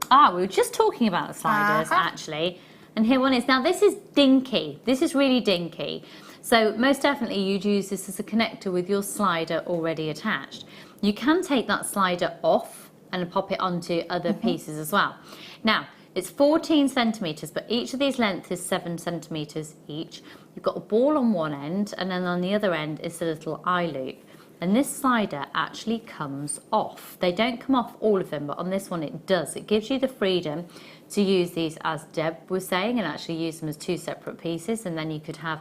we were just talking about the sliders, actually. And here one is. Now, this is dinky. This is really dinky. So, most definitely you'd use this as a connector with your slider already attached. You can take that slider off and pop it onto other pieces as well. Now, it's 14 centimetres, but each of these lengths is 7 centimetres each. You've got a ball on one end, and then on the other end is a little eye loop. And this slider actually comes off. They don't come off all of them, but on this one it does. It gives you the freedom to use these, as Deb was saying, and actually use them as 2 separate pieces, and then you could have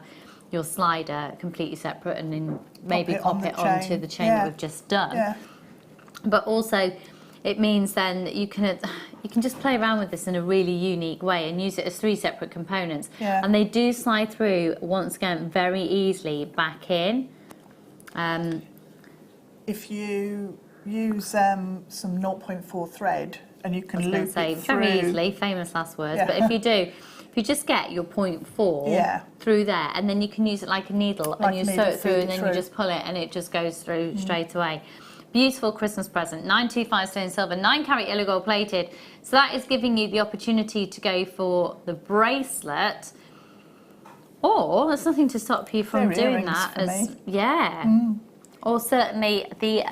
your slider completely separate and then maybe pop it onto the chain that we've just done. Yeah. But also, it means then that you can just play around with this in a really unique way and use it as 3 separate components. Yeah. And they do slide through, once again, very easily back in. If you use some 0.4 thread and you can loop it through. Very easily, famous last words. Yeah. But if you just get your 0.4 through there, and then you can use it like a needle, and you sew it through, and then you just pull it, and it just goes through straight away. Beautiful Christmas present, 925 sterling silver, 9-carat yellow gold plated. So that is giving you the opportunity to go for the bracelet, or there's nothing to stop you from doing that. Or certainly the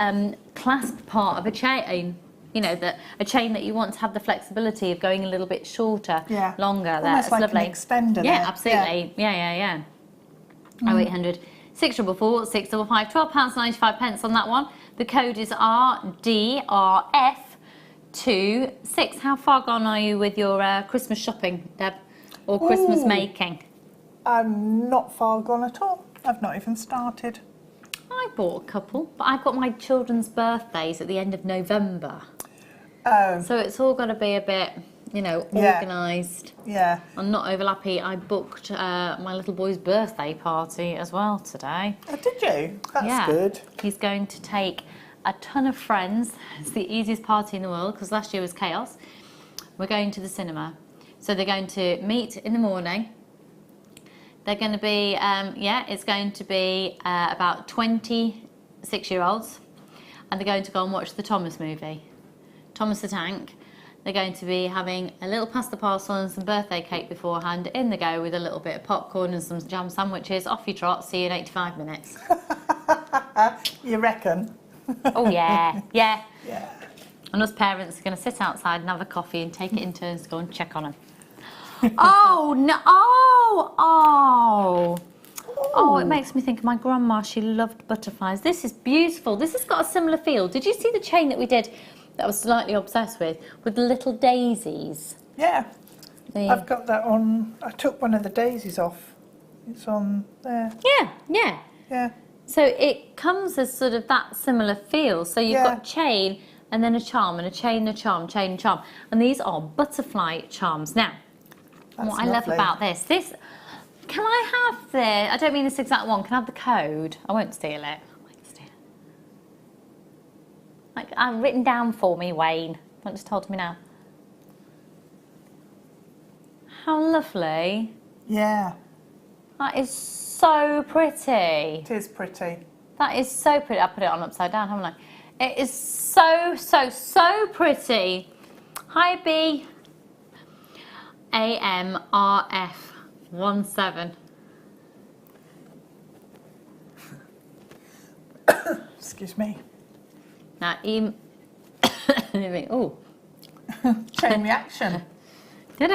clasp part of a chain. You know, a chain that you want to have the flexibility of going a little bit shorter, longer. Almost That's like lovely. an extender. Yeah, absolutely. Yeah. 0800 644 655, £12.95 on that one. The code is RDRF26. How far gone are you with your Christmas shopping, Deb, or Christmas making? I'm not far gone at all. I've not even started. I bought a couple, but I've got my children's birthdays at the end of November. Oh. So it's all got to be a bit, organised. Yeah. And not overlappy. I booked my little boy's birthday party as well today. Oh, did you? That's good. He's going to take a ton of friends. It's the easiest party in the world because last year was chaos. We're going to the cinema. So they're going to meet in the morning. They're going to be, it's going to be about 26-year-olds, and they're going to go and watch the Thomas movie, Thomas the Tank. They're going to be having a little pasta parcel and some birthday cake beforehand. In they go with a little bit of popcorn and some jam sandwiches. Off you trot. See you in 85 minutes. You reckon? Oh, yeah. Yeah. And us parents are going to sit outside and have a coffee and take it in turns to go and check on them. Oh, no. Oh, it makes me think of my grandma. She loved butterflies. This is beautiful. This has got a similar feel. Did you see the chain that we did that I was slightly obsessed with the little daisies? Yeah. I've got that on. I took one of the daisies off. It's on there. Yeah. So it comes as sort of that similar feel. So you've got chain and then a charm and a chain and a charm, chain and charm. And these are butterfly charms. Now, what I love about this, can I have I don't mean this exact one, can I have the code? I won't steal it. Like, I've written down for me, Wayne. Don't just told me now. How lovely. Yeah. That is so pretty. It is pretty. That is so pretty. I put it on upside down, haven't I? It is so pretty. Hi, B. AMRF17. Excuse me. Now, oh. Chain reaction. Look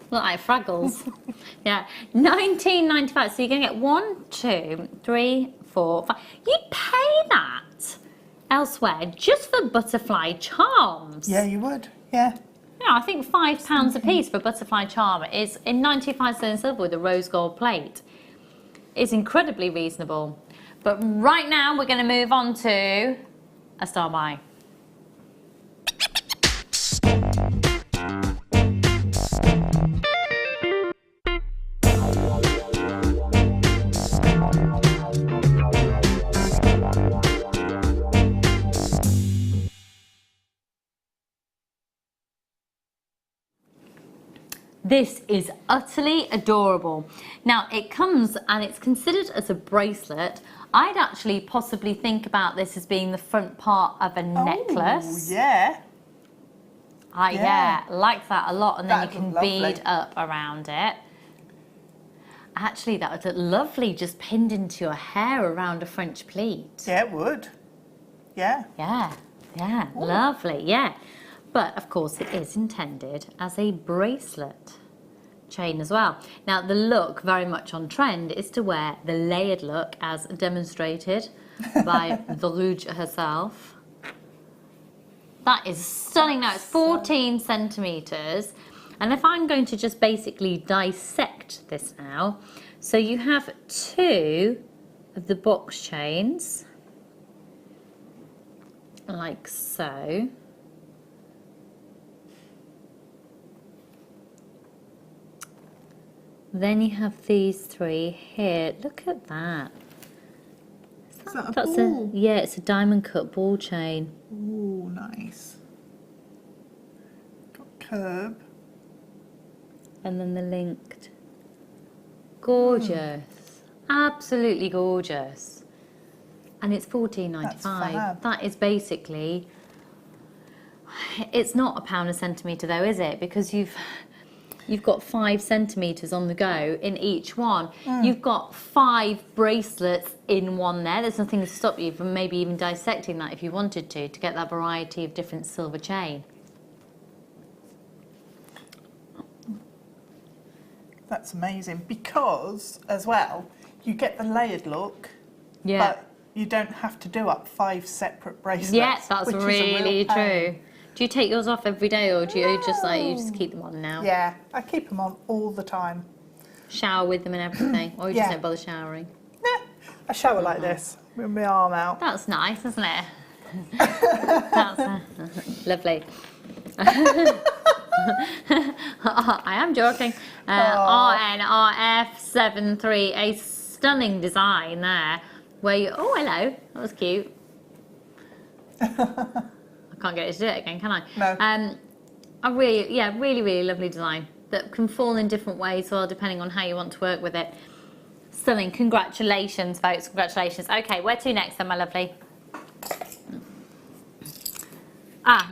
like Fraggles. Yeah, £19.95. So you're going to get 1, 2, 3, 4, 5. You'd pay that elsewhere just for butterfly charms. Yeah, you would. Yeah. Yeah, I think £5 a piece for a butterfly charm is in 95 sterling silver with a rose gold plate. It's incredibly reasonable. But right now we're going to move on to a star buy. This is utterly adorable. Now it comes and it's considered as a bracelet. I'd actually possibly think about this as being the front part of a necklace. Yeah. Yeah, like that a lot, and then That'd you can look lovely. bead up around it. Actually, that would look lovely just pinned into your hair around a French pleat. Yeah, it would. Yeah. Yeah, lovely, yeah. But of course it is intended as a bracelet chain as well. Now the look very much on trend is to wear the layered look as demonstrated by the Rudge herself. That is stunning. Now it's 14 centimetres, and if I'm going to just basically dissect this now, so you have two of the box chains like so. Then you have these three here. Look at that. Is that a That's ball? yeah, it's a diamond cut ball chain. Ooh, nice. Got curb. And then the linked. Gorgeous. Absolutely gorgeous. And it's $14.95. That's fab. That is basically, it's not £1 a centimetre though, is it? Because you've got 5 centimetres on the go in each one. You've got 5 bracelets in one there. There's nothing to stop you from maybe even dissecting that if you wanted to get that variety of different silver chain. That's amazing because, as well, you get the layered look, Yeah. but you don't have to do up 5 separate bracelets. Yeah, that's which is a real really pain. true. Do you take yours off every day, or do you just like you just keep them on now? Yeah, I keep them on all the time. Shower with them and everything, or you just Yeah. don't bother showering? Yeah, I shower like this with my arm out. That's nice, isn't it? That's lovely. I am joking. RNRF73, a stunning design there. Where you? Oh, hello. That was cute. I can't get it to do it again, can I? No. A really lovely design that can fall in different ways, well, depending on how you want to work with it. Stunning. Congratulations, folks. Congratulations. Okay, where to next then, my lovely?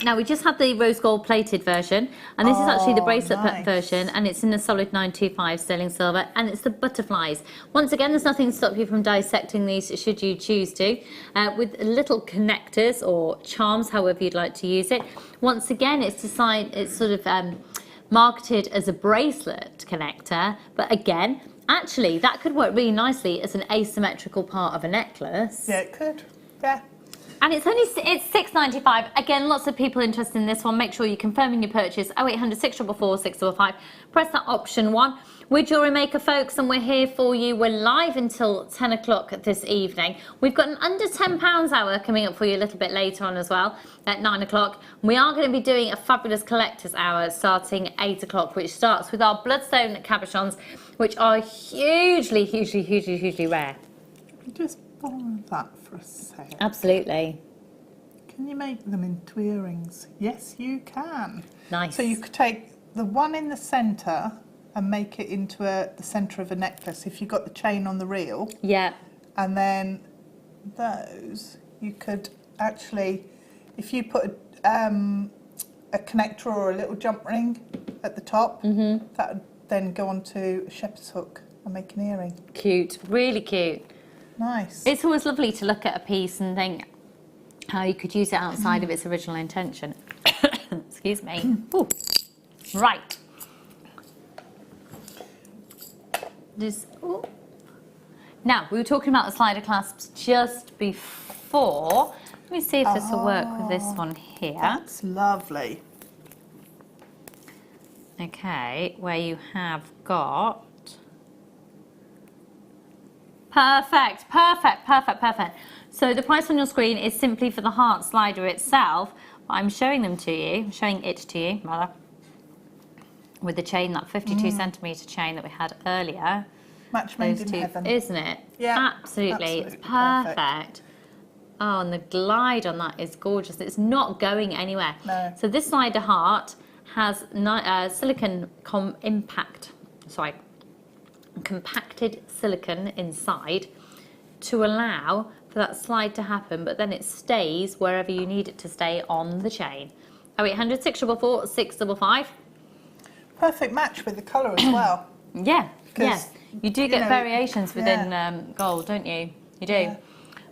Now we just had the rose gold plated version, and this is actually the bracelet nice. version, and it's in the solid 925 sterling silver, and it's the butterflies. Once again, there's nothing to stop you from dissecting these should you choose to, with little connectors or charms, however you'd like to use it. Once again, it's sort of marketed as a bracelet connector, but again, actually that could work really nicely as an asymmetrical part of a necklace. Yeah, it could. Yeah. And it's $6.95. Again, lots of people interested in this one. Make sure you're confirming your purchase. 0800 644 655. Press that option 1. We're Jewellery Maker, folks, and we're here for you. We're live until 10 o'clock this evening. We've got an under £10 hour coming up for you a little bit later on as well, at 9 o'clock. We are going to be doing a fabulous collector's hour starting at 8 o'clock, which starts with our bloodstone cabochons, which are hugely rare. Just borrow that for a sec. Absolutely. Can you make them into earrings? Yes, you can. Nice. So you could take the one in the centre and make it into the centre of a necklace if you've got the chain on the reel. Yeah. And then those, you could actually, if you put a connector or a little jump ring at the top, that would then go onto a shepherd's hook and make an earring. Cute. Really cute. Nice. It's always lovely to look at a piece and think how you could use it outside of its original intention. Excuse me. Ooh. Right. Ooh. Now, we were talking about the slider clasps just before. Let me see if this will work with this one here. That's lovely. Okay, where you have got Perfect, perfect, perfect, perfect. So the price on your screen is simply for the heart slider itself. I'm showing them to you, I'm showing it to you, rather, with the chain, that 52 centimetre chain that we had earlier. Match made in heaven. Isn't it? Yeah, absolutely. It's perfect. Oh, and the glide on that is gorgeous. It's not going anywhere. No. So this slider heart has silicon compacted silicon inside to allow for that slide to happen, but then it stays wherever you need it to stay on the chain. 0800 644 655. Perfect match with the colour as well. Yeah, yeah. You do get variations within gold, don't you? You do. Yeah.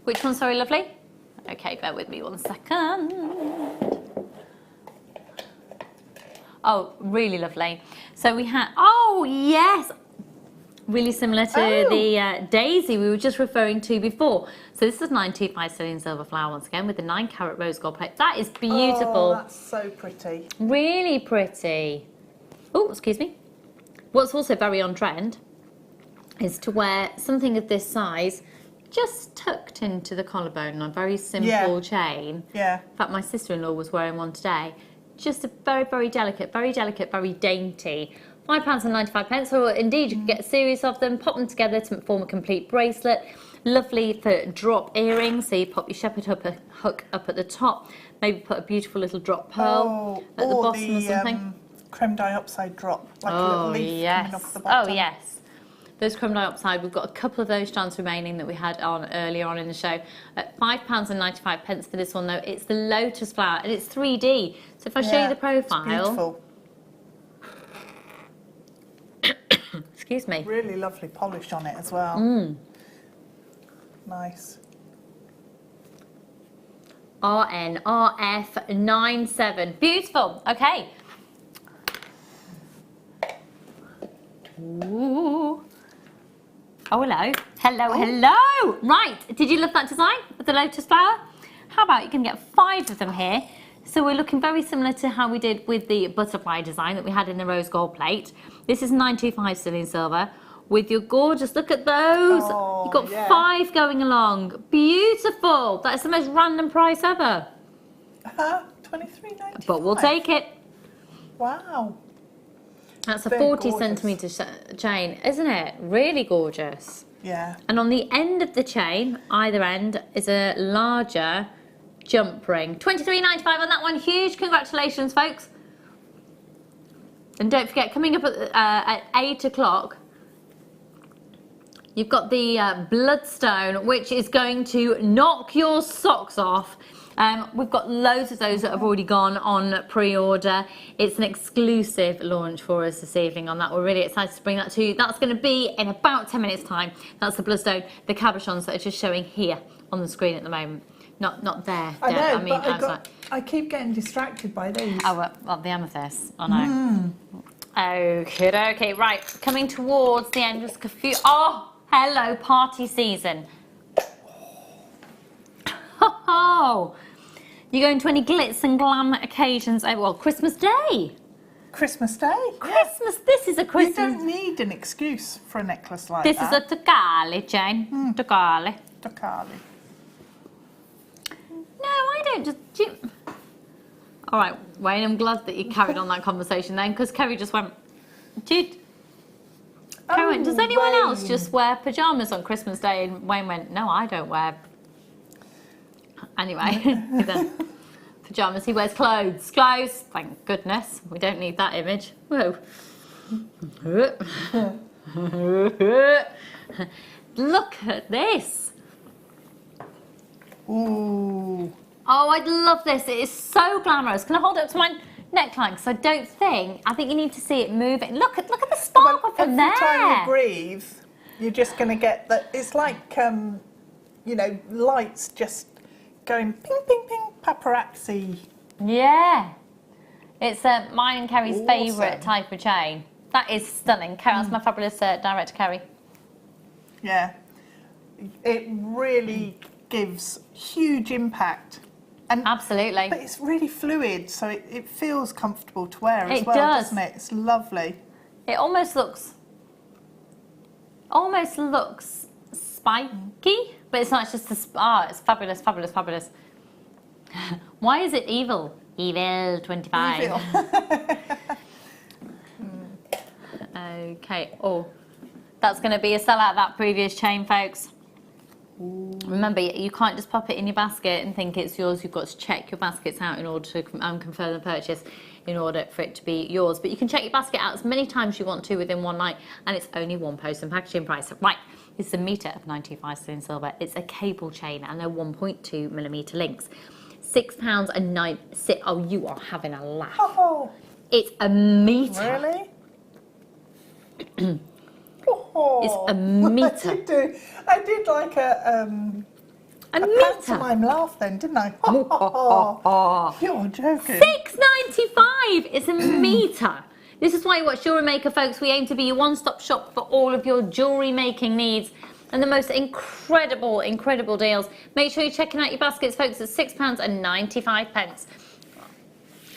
Which one, sorry, lovely? Okay, bear with me 1 second. Oh, really lovely. So we had, oh yes, really similar to the daisy we were just referring to before. So this is 925 sterling silver flower once again with the 9-carat rose gold plate. That is beautiful. Oh, that's so pretty. Really pretty. Oh, excuse me. What's also very on trend is to wear something of this size just tucked into the collarbone on a very simple chain. Yeah. In fact, my sister-in-law was wearing one today. Just a very, very delicate, very dainty. £5.95, or indeed you could get a series of them, pop them together to form a complete bracelet. Lovely for drop earrings, so you pop your shepherd hook up at the top, maybe put a beautiful little drop pearl at the bottom or something. Creme dioxide drop, like a little leaf coming off the bottom. Oh yes, those creme dioxide, we've got a couple of those strands remaining that we had on earlier on in the show. At £5.95 for this one though. It's the lotus flower and it's 3D. So if I show you the profile, it's beautiful. Excuse me. Really lovely polish on it as well. Nice. RNRF97. Beautiful. Okay. Ooh. Oh, hello. Hello, hello. Right. Did you love that design with the lotus flower? How about you can get 5 of them here. So we're looking very similar to how we did with the butterfly design that we had in the rose gold plate. This is 925 sterling silver with your gorgeous, look at those. You've got 5 going along. Beautiful. That is the most random price ever. $23.95. But we'll take it. Wow. That's a 40 centimetre chain, isn't it? Really gorgeous. Yeah. And on the end of the chain, either end, is a larger jump ring. $23.95 on that one. Huge congratulations, folks. And don't forget, coming up at 8 o'clock, you've got the bloodstone, which is going to knock your socks off. We've got loads of those that have already gone on pre-order. It's an exclusive launch for us this evening on that. We're really excited to bring that to you. That's going to be in about 10 minutes time. That's the bloodstone, the cabochons that are just showing here on the screen at the moment. Not there. I know, I mean, but I keep getting distracted by these. Oh, well, the amethyst. I know. Okay, right. Coming towards the end, just a few. Oh, hello, party season. Oh, you going to any glitz and glam occasions? Oh, well, Christmas Day. Christmas Day? Christmas, this is a Christmas. You don't need an excuse for a necklace like this that. This is a Tocali, Jane. Tocali. Tocali. No, I don't just... All right, Wayne, I'm glad that you carried on that conversation then, because Kerry just went... Kerry went, does anyone else just wear pyjamas on Christmas Day? And Wayne went, no, I don't wear... Anyway, pyjamas, he wears clothes. Clothes, thank goodness. We don't need that image. Whoa. Look at this. Ooh. Oh, I'd love this. It is so glamorous. Can I hold it up to my neckline? Because I think you need to see it moving. Look at the sparkle from there. Every time you breathe, you're just going to get that. It's like, lights just going ping, ping, ping, paparazzi. Yeah. It's mine and Kerry's favourite type of chain. That is stunning. Kerry, that's my fabulous director, Kerry. Yeah. It really gives huge impact. And, absolutely. But it's really fluid, so it feels comfortable to wear as it well, does. Doesn't it? It's lovely. It almost looks spiky, but it's not. It's just it's fabulous, fabulous, fabulous. Why is it evil? Evil 25. Evil. Okay. Oh, that's going to be a sellout. That previous chain, folks. Ooh. Remember, you can't just pop it in your basket and think it's yours. You've got to check your baskets out in order to confirm the purchase, in order for it to be yours. But you can check your basket out as many times as you want to within one night, and it's only £1 post and packaging price. Right, it's a metre of 925 sterling silver. It's a cable chain, and they're 1.2mm links. £6 and 9. Oh, you are having a laugh. Oh, it's a metre. really? Oh, It's a metre. I did like a pantomime laugh then, didn't I? You're joking. £6.95. It's a metre. This is why you watch JewelleryMaker, folks. We aim to be your one-stop shop for all of your jewellery making needs and the most incredible, incredible deals. Make sure you're checking out your baskets, folks, at £6.95.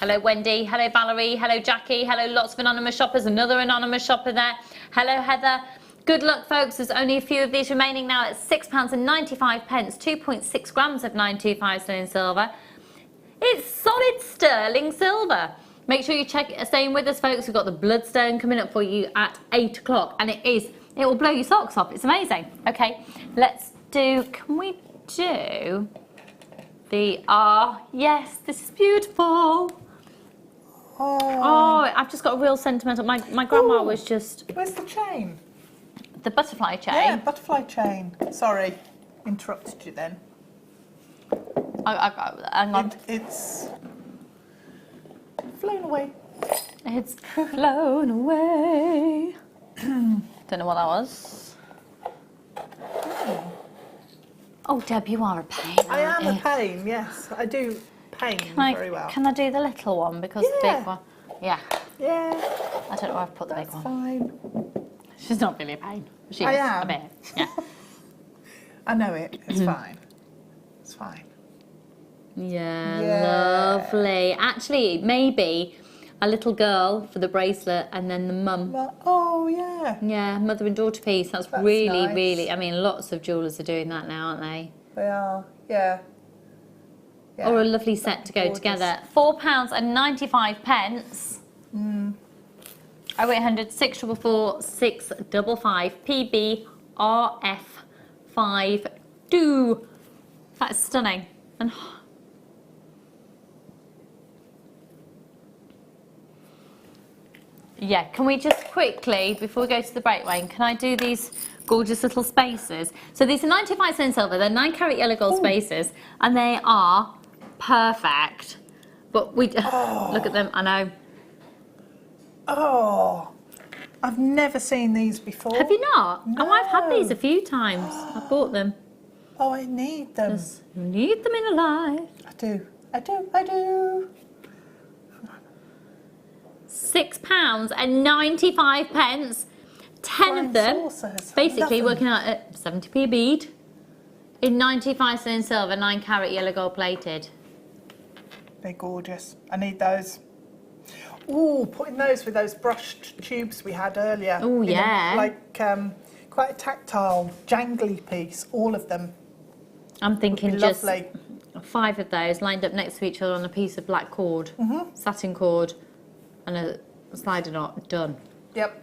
Hello, Wendy. Hello, Valerie. Hello, Jackie. Hello, lots of anonymous shoppers. Another anonymous shopper there. Hello, Heather. Good luck, folks. There's only a few of these remaining now at £6.95. 2.6 grams of 925 sterling silver. It's solid sterling silver. Make sure you staying with us, folks. We've got the Bloodstone coming up for you at 8 o'clock, and it will blow your socks off. It's amazing. Okay, let's do. Can we do the? Yes, this is beautiful. Oh, I've just got a real sentimental. My grandma was just. Where's the chain? The butterfly chain. Yeah, butterfly chain. Sorry, interrupted you then. Hang on. It's flown away. It's flown away. Don't know what that was. Oh, Deb, you are a pain. I am a pain, yes. I do pain very well. Can I do the little one? Because the big one. Yeah. Yeah. I don't know where I've put the big one. Fine. She's not really a pain. She I is am. a bit. Yeah. I know it. It's fine. It's fine. Yeah, lovely. Actually, maybe a little girl for the bracelet and then the mum. Oh, yeah. Yeah, mother and daughter piece. That's really, nice. Really, I mean, lots of jewellers are doing that now, aren't they? They are, yeah. Or a lovely set to go together. £4.95. 0800 644 655 PBRF52. That is stunning. And yeah, can we just quickly, before we go to the break, Wayne, can I do these gorgeous little spaces? So these are 95 cent silver, they're 9 carat yellow gold spaces, and they are perfect. But we, look at them, I know. Oh, I've never seen these before. Have you not? No. Oh, I've had these a few times. I've bought them. Oh, I need them. Yes, you need them in a life. I do. I do. I do. £6.95. 10 of them, saucers. basically working out at 70p a bead, in 95 sterling silver, 9 carat yellow gold plated. They're gorgeous. I need those. Ooh, putting those with those brushed tubes we had earlier. Oh, yeah. Like quite a tactile, jangly piece, all of them. I'm thinking just lovely. 5 of those lined up next to each other on a piece of black cord, satin cord, and a slider knot, done. Yep,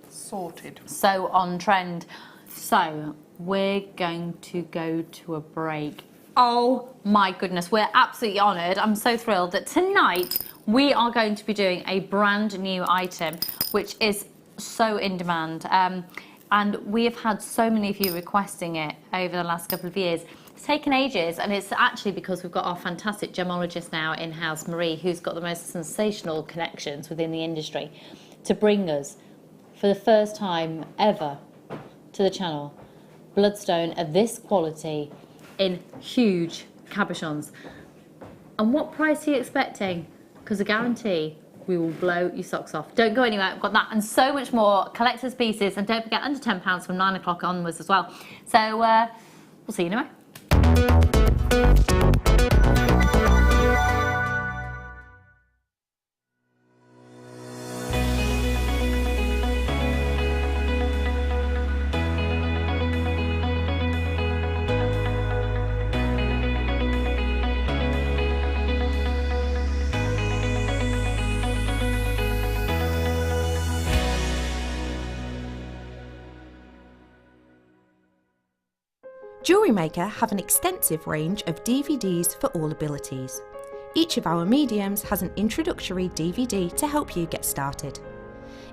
sorted. So on trend. So we're going to go to a break. Oh my goodness, we're absolutely honoured. I'm so thrilled that tonight we are going to be doing a brand new item, which is so in demand. And we have had so many of you requesting it over the last couple of years. It's taken ages, and it's actually because we've got our fantastic gemologist now in-house, Marie, who's got the most sensational connections within the industry, to bring us, for the first time ever, to the channel, bloodstone of this quality in huge cabochons. And what price are you expecting? Because I guarantee we will blow your socks off. Don't go anywhere. We've got that and so much more collector's pieces, and don't forget, under £10 from 9 o'clock onwards as well. So we'll see you in a minute. JewelleryMaker have an extensive range of DVDs for all abilities. Each of our mediums has an introductory DVD to help you get started.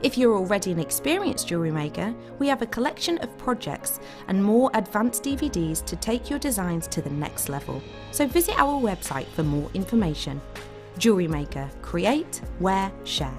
If you're already an experienced jewellery maker, we have a collection of projects and more advanced DVDs to take your designs to the next level. So visit our website for more information. JewelleryMaker, create, wear, share.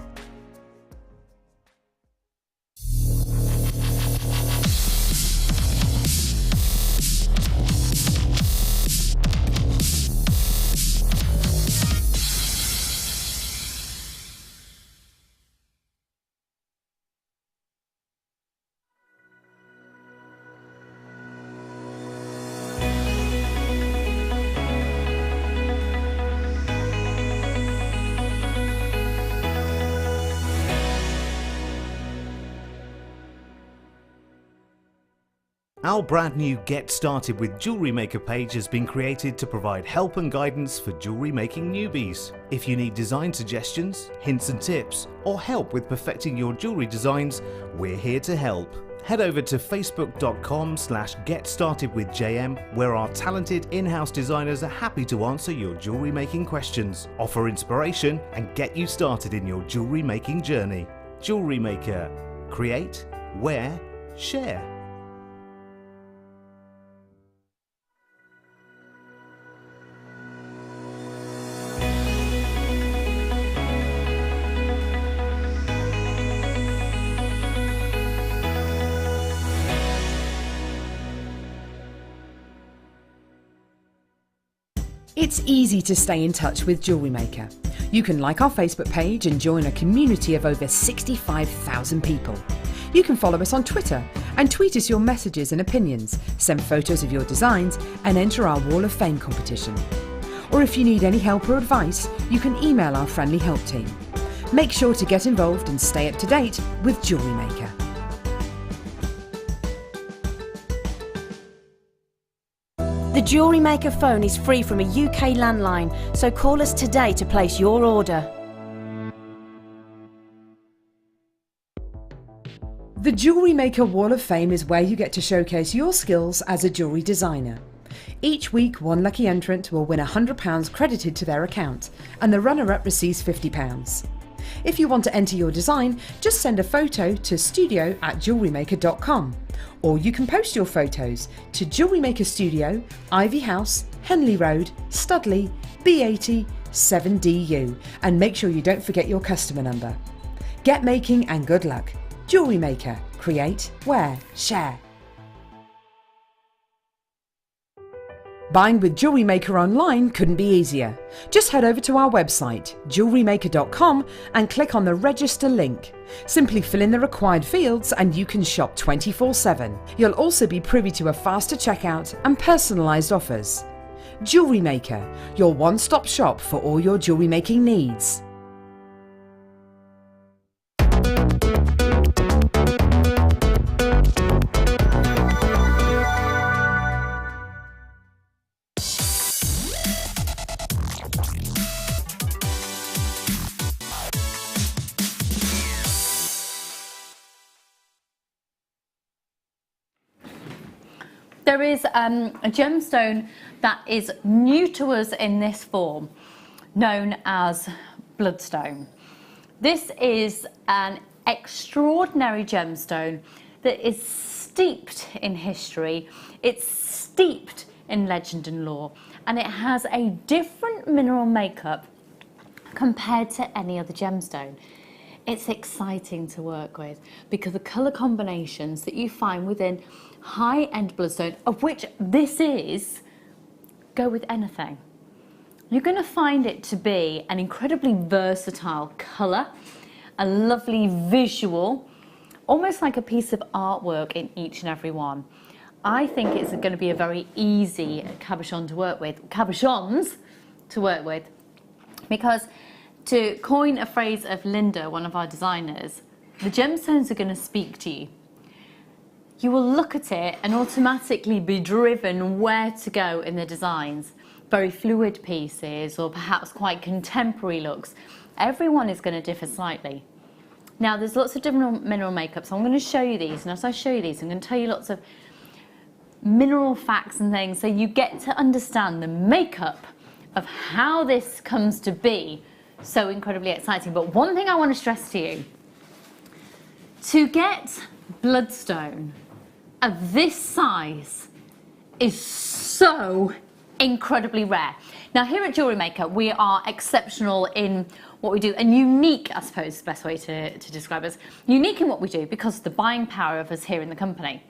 Our brand new Get Started with Jewellery Maker page has been created to provide help and guidance for jewellery making newbies. If you need design suggestions, hints and tips, or help with perfecting your jewellery designs, we're here to help. Head over to facebook.com/getstartedwithjm, where our talented in-house designers are happy to answer your jewellery making questions, offer inspiration, and get you started in your jewellery making journey. Jewellery Maker. Create, wear, share. It's easy to stay in touch with Jewellery Maker. You can like our Facebook page and join a community of over 65,000 people. You can follow us on Twitter and tweet us your messages and opinions, send photos of your designs and enter our Wall of Fame competition. Or if you need any help or advice, you can email our friendly help team. Make sure to get involved and stay up to date with Jewellery Maker. The Jewellery Maker phone is free from a UK landline, so call us today to place your order. The Jewellery Maker Wall of Fame is where you get to showcase your skills as a jewellery designer. Each week, one lucky entrant will win £100 credited to their account, and the runner-up receives £50. If you want to enter your design, just send a photo to studio@jewellerymaker.com, or you can post your photos to Jewellery Maker Studio, Ivy House, Henley Road, Studley, B80 7DU, and make sure you don't forget your customer number. Get making and good luck. Jewellery Maker. Create, wear, share. Buying with Jewellery Maker online couldn't be easier. Just head over to our website, jewellerymaker.com, and click on the register link. Simply fill in the required fields and you can shop 24/7. You'll also be privy to a faster checkout and personalised offers. Jewellery Maker, your one-stop shop for all your jewellery making needs. There is a gemstone that is new to us in this form, known as bloodstone. This is an extraordinary gemstone that is steeped in history, it's steeped in legend and lore, and it has a different mineral makeup compared to any other gemstone. It's exciting to work with because the colour combinations that you find within high-end bloodstone, of which this is, go with anything. You're going to find it to be an incredibly versatile colour, a lovely visual, almost like a piece of artwork in each and every one. I think it's going to be a very easy cabochon to work with, cabochons to work with, because to coin a phrase of Linda, one of our designers, the gemstones are going to speak to you. You will look at it and automatically be driven where to go in the designs. Very fluid pieces or perhaps quite contemporary looks. Everyone is going to differ slightly. Now there's lots of different mineral makeups. I'm going to show you these, and as I show you these I'm going to tell you lots of mineral facts and things, so you get to understand the makeup of how this comes to be so incredibly exciting. But one thing I want to stress to you, to get bloodstone of this size is so incredibly rare. Now here at JewelleryMaker, we are exceptional in what we do, and unique, I suppose is the best way to describe us, unique in what we do because of the buying power of us here in the company.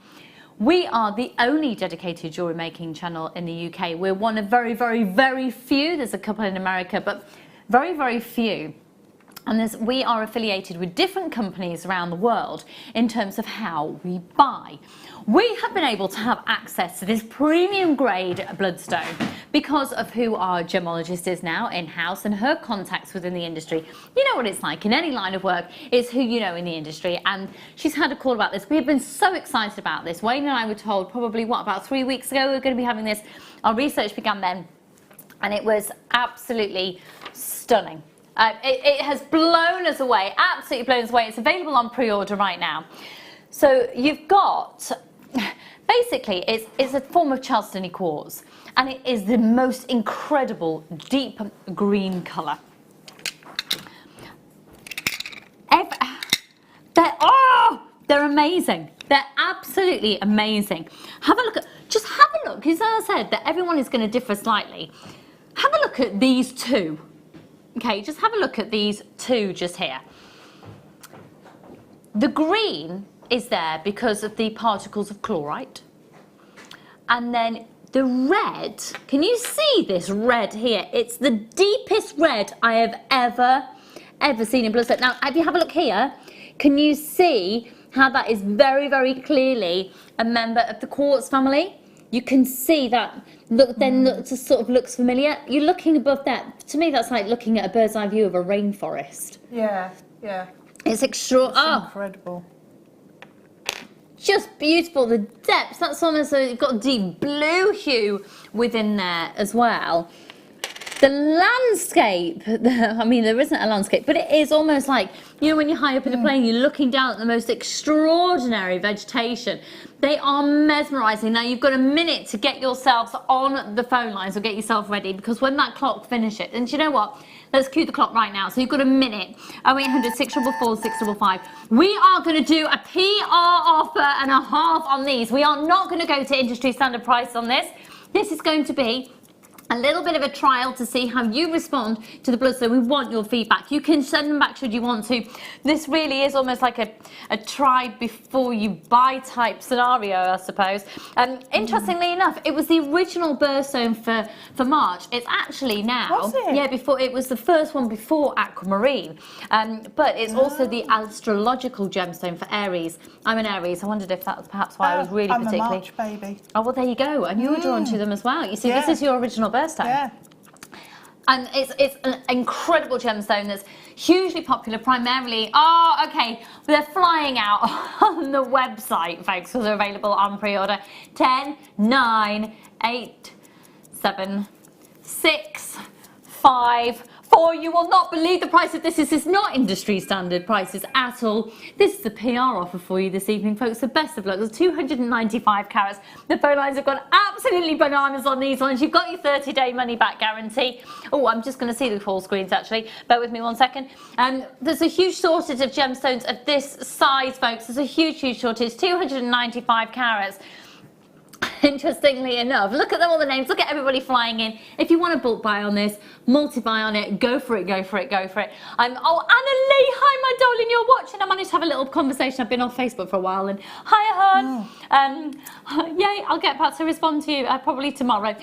We are the only dedicated jewellery making channel in the UK. We're one of very, very, very few. There's a couple in America, but very, very few. And we are affiliated with different companies around the world in terms of how we buy. We have been able to have access to this premium grade bloodstone because of who our gemologist is now in-house and her contacts within the industry. You know what it's like in any line of work, it's who you know in the industry, and she's had a call about this. We have been so excited about this. Wayne and I were told probably, about 3 weeks ago we were going to be having this. Our research began then, and it was absolutely stunning. It has blown us away, absolutely blown us away. It's available on pre-order right now. So you've got, basically, it's a form of Charleston quartz, and it is the most incredible deep green colour. They're amazing. They're absolutely amazing. Have a look at, just have a look, because as I said, that everyone is going to differ slightly. Have a look at these two. Okay, just have a look at these two just here. The green is there because of the particles of chlorite. And then the red, can you see this red here? It's the deepest red I have ever seen in bloodstone. Now, if you have a look here, can you see how that is very, very clearly a member of the quartz family? You can see that, just sort of looks familiar. You're looking above that. To me, that's like looking at a bird's eye view of a rainforest. Yeah, yeah. It's incredible. Just beautiful. The depth, that's almost, you've got a deep blue hue within there as well. The landscape, I mean, there isn't a landscape, but it is almost like, you know, when you're high up in a plane, you're looking down at the most extraordinary vegetation. They are mesmerising. Now, you've got a minute to get yourselves on the phone lines or get yourself ready, because when that clock finishes, and you know what? Let's cue the clock right now. So you've got a minute. 0800 644 655. We are going to do a PR offer and a half on these. We are not going to go to industry standard price on this. This is going to be a little bit of a trial to see how you respond to the bloodstone. We want your feedback. You can send them back should you want to. This really is almost like a try before you buy type scenario, I suppose. Interestingly enough, it was the original birthstone for March. It's actually now. Was it? Yeah, before it was the first one before aquamarine. But it's also the astrological gemstone for Aries. I'm an Aries. I wondered if that was perhaps why I was really particularly. I'm a March baby. Oh, well, there you go. And you were drawn to them as well. You see, this is your original birthstone. Yeah. And it's an incredible gemstone that's hugely popular primarily. They're flying out on the website, folks, because they're available on pre-order. 10, 9, 8, 7, 6, 5, 4. You will not believe the price of this. This is not industry standard prices at all. This is the PR offer for you this evening, folks. The best of luck. There's 295 carats. The phone lines have gone absolutely bananas on these ones. You've got your 30-day money-back guarantee. Oh, I'm just going to see the full screens, actually. Bear with me 1 second. There's a huge shortage of gemstones of this size, folks. There's a huge, huge shortage. 295 carats. Interestingly enough, look at all the names, look at everybody flying in. If you want to bulk buy on this, multi-buy on it, go for it, go for it, go for it. Oh, Anna Lee, hi my darling, you're watching. I managed to have a little conversation. I've been on Facebook for a while, and hiya hon. Yay, I'll get back to respond to you probably tomorrow.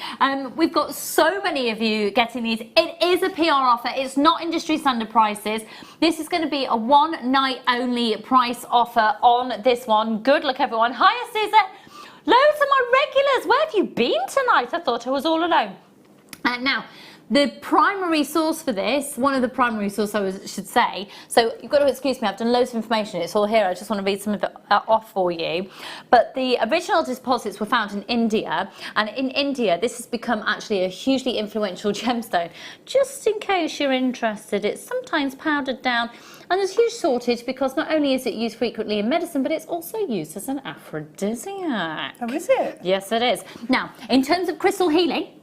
We've got so many of you getting these. It is a PR offer. It's not industry standard prices. This is going to be a one night only price offer on this one. Good luck, everyone. Hiya, Susan. Loads of my regulars. Where have you been tonight? I thought I was all alone. Now, the primary source for this, one of the primary sources I should say, so you've got to excuse me, I've done loads of information, it's all here, I just want to read some of it off for you. But the original deposits were found in India, and in India this has become actually a hugely influential gemstone. Just in case you're interested, it's sometimes powdered down And there's huge shortage because not only is it used frequently in medicine, but it's also used as an aphrodisiac. Oh, is it? Yes, it is. Now, in terms of crystal healing,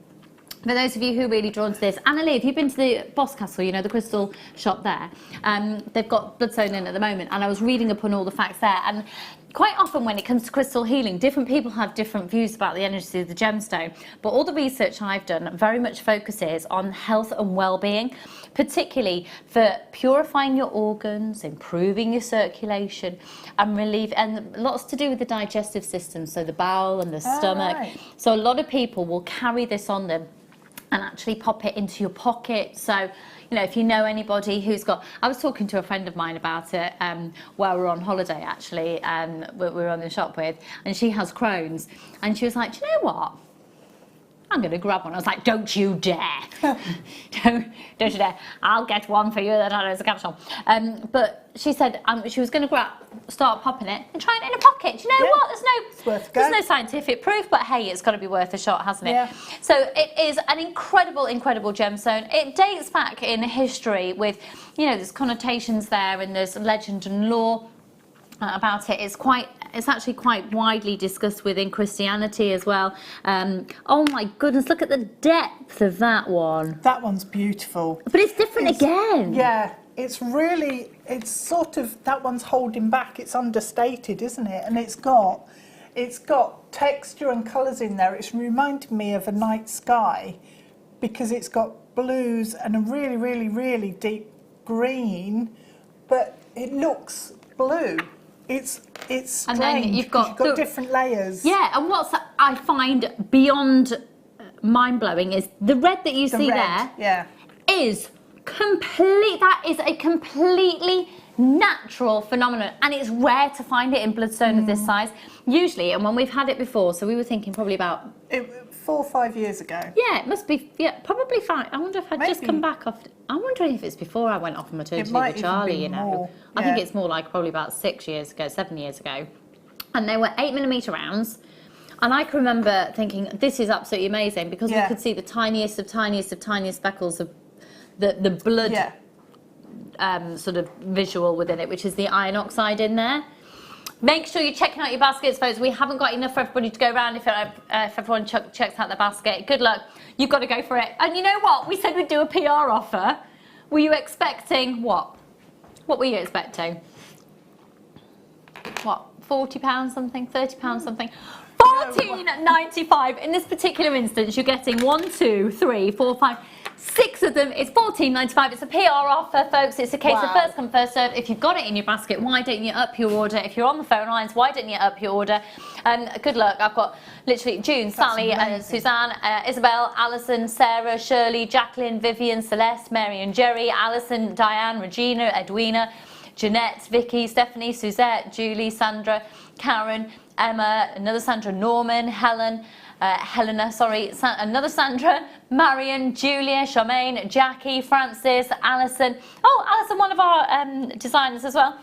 for those of you who are really drawn to this, Anna-Lee, have you been to the Boss Castle, you know, the crystal shop there? They've got bloodstone in at the moment, and I was reading upon all the facts there. And quite often when it comes to crystal healing, different people have different views about the energy of the gemstone. But all the research I've done very much focuses on health and well-being, particularly for purifying your organs, improving your circulation, and lots to do with the digestive system, so the bowel and the stomach. Right. So a lot of people will carry this on them and actually pop it into your pocket. So, you know, if you know anybody who's got... I was talking to a friend of mine about it while we were on holiday, actually, we were on the shop with, and she has Crohn's. And she was like, do you know what? I'm going to grab one. I was like, don't you dare. don't you dare. I'll get one for you that has a capsule. But she said she was going to start popping it and try it in a pocket. Do you know what? There's no scientific proof, but hey, it's got to be worth a shot, hasn't it? Yeah. So it is an incredible, incredible gemstone. It dates back in history with, you know, there's connotations there and there's legend and lore about it. It's actually quite widely discussed within Christianity as well. Oh my goodness, look at the depth of that one. That one's beautiful. But it's different again. Yeah, it's sort of, that one's holding back. It's understated, isn't it? And it's got texture and colours in there. It's reminded me of a night sky because it's got blues and a really, really, really deep green, but it looks blue. It's strange. And then you've got different layers. Yeah, and what I find beyond mind-blowing is the red that you see there. Yeah. Is complete. That is a completely natural phenomenon, and it's rare to find it in bloodstone of this size. Usually, and when we've had it before, so we were thinking probably about 4 or 5 years ago. Yeah, it must be. Yeah, probably 5. I wonder if I'd just come back off. I'm wondering if it's before I went off on maternity leave with Charlie. You know, more, I think it's more like probably about 6 years ago, 7 years ago, and they were 8mm rounds. And I can remember thinking, this is absolutely amazing because we could see the tiniest of tiniest of tiniest speckles of the blood sort of visual within it, which is the iron oxide in there. Make sure you're checking out your baskets, folks. We haven't got enough for everybody to go around if everyone checks out their basket. Good luck. You've got to go for it. And you know what? We said we'd do a PR offer. Were you expecting what? What were you expecting? What? £40 something? £30 something? £14.95. In this particular instance, you're getting 1, 2, 3, 4, 5, 6 of them. It's £14.95. It's a PR offer, folks. It's a case of first come, first served. If you've got it in your basket, why don't you up your order? If you're on the phone lines, why don't you up your order? Good luck. I've got literally June, Sally, Suzanne, Isabel, Alison, Sarah, Shirley, Jacqueline, Vivian, Celeste, Mary and Jerry, Alison, Diane, Regina, Edwina, Jeanette, Vicky, Stephanie, Suzette, Julie, Sandra, Karen, Emma, another Sandra, Norman, Helena, another Sandra, Marion, Julia, Charmaine, Jackie, Francis, Alison. Oh, Alison, one of our designers as well.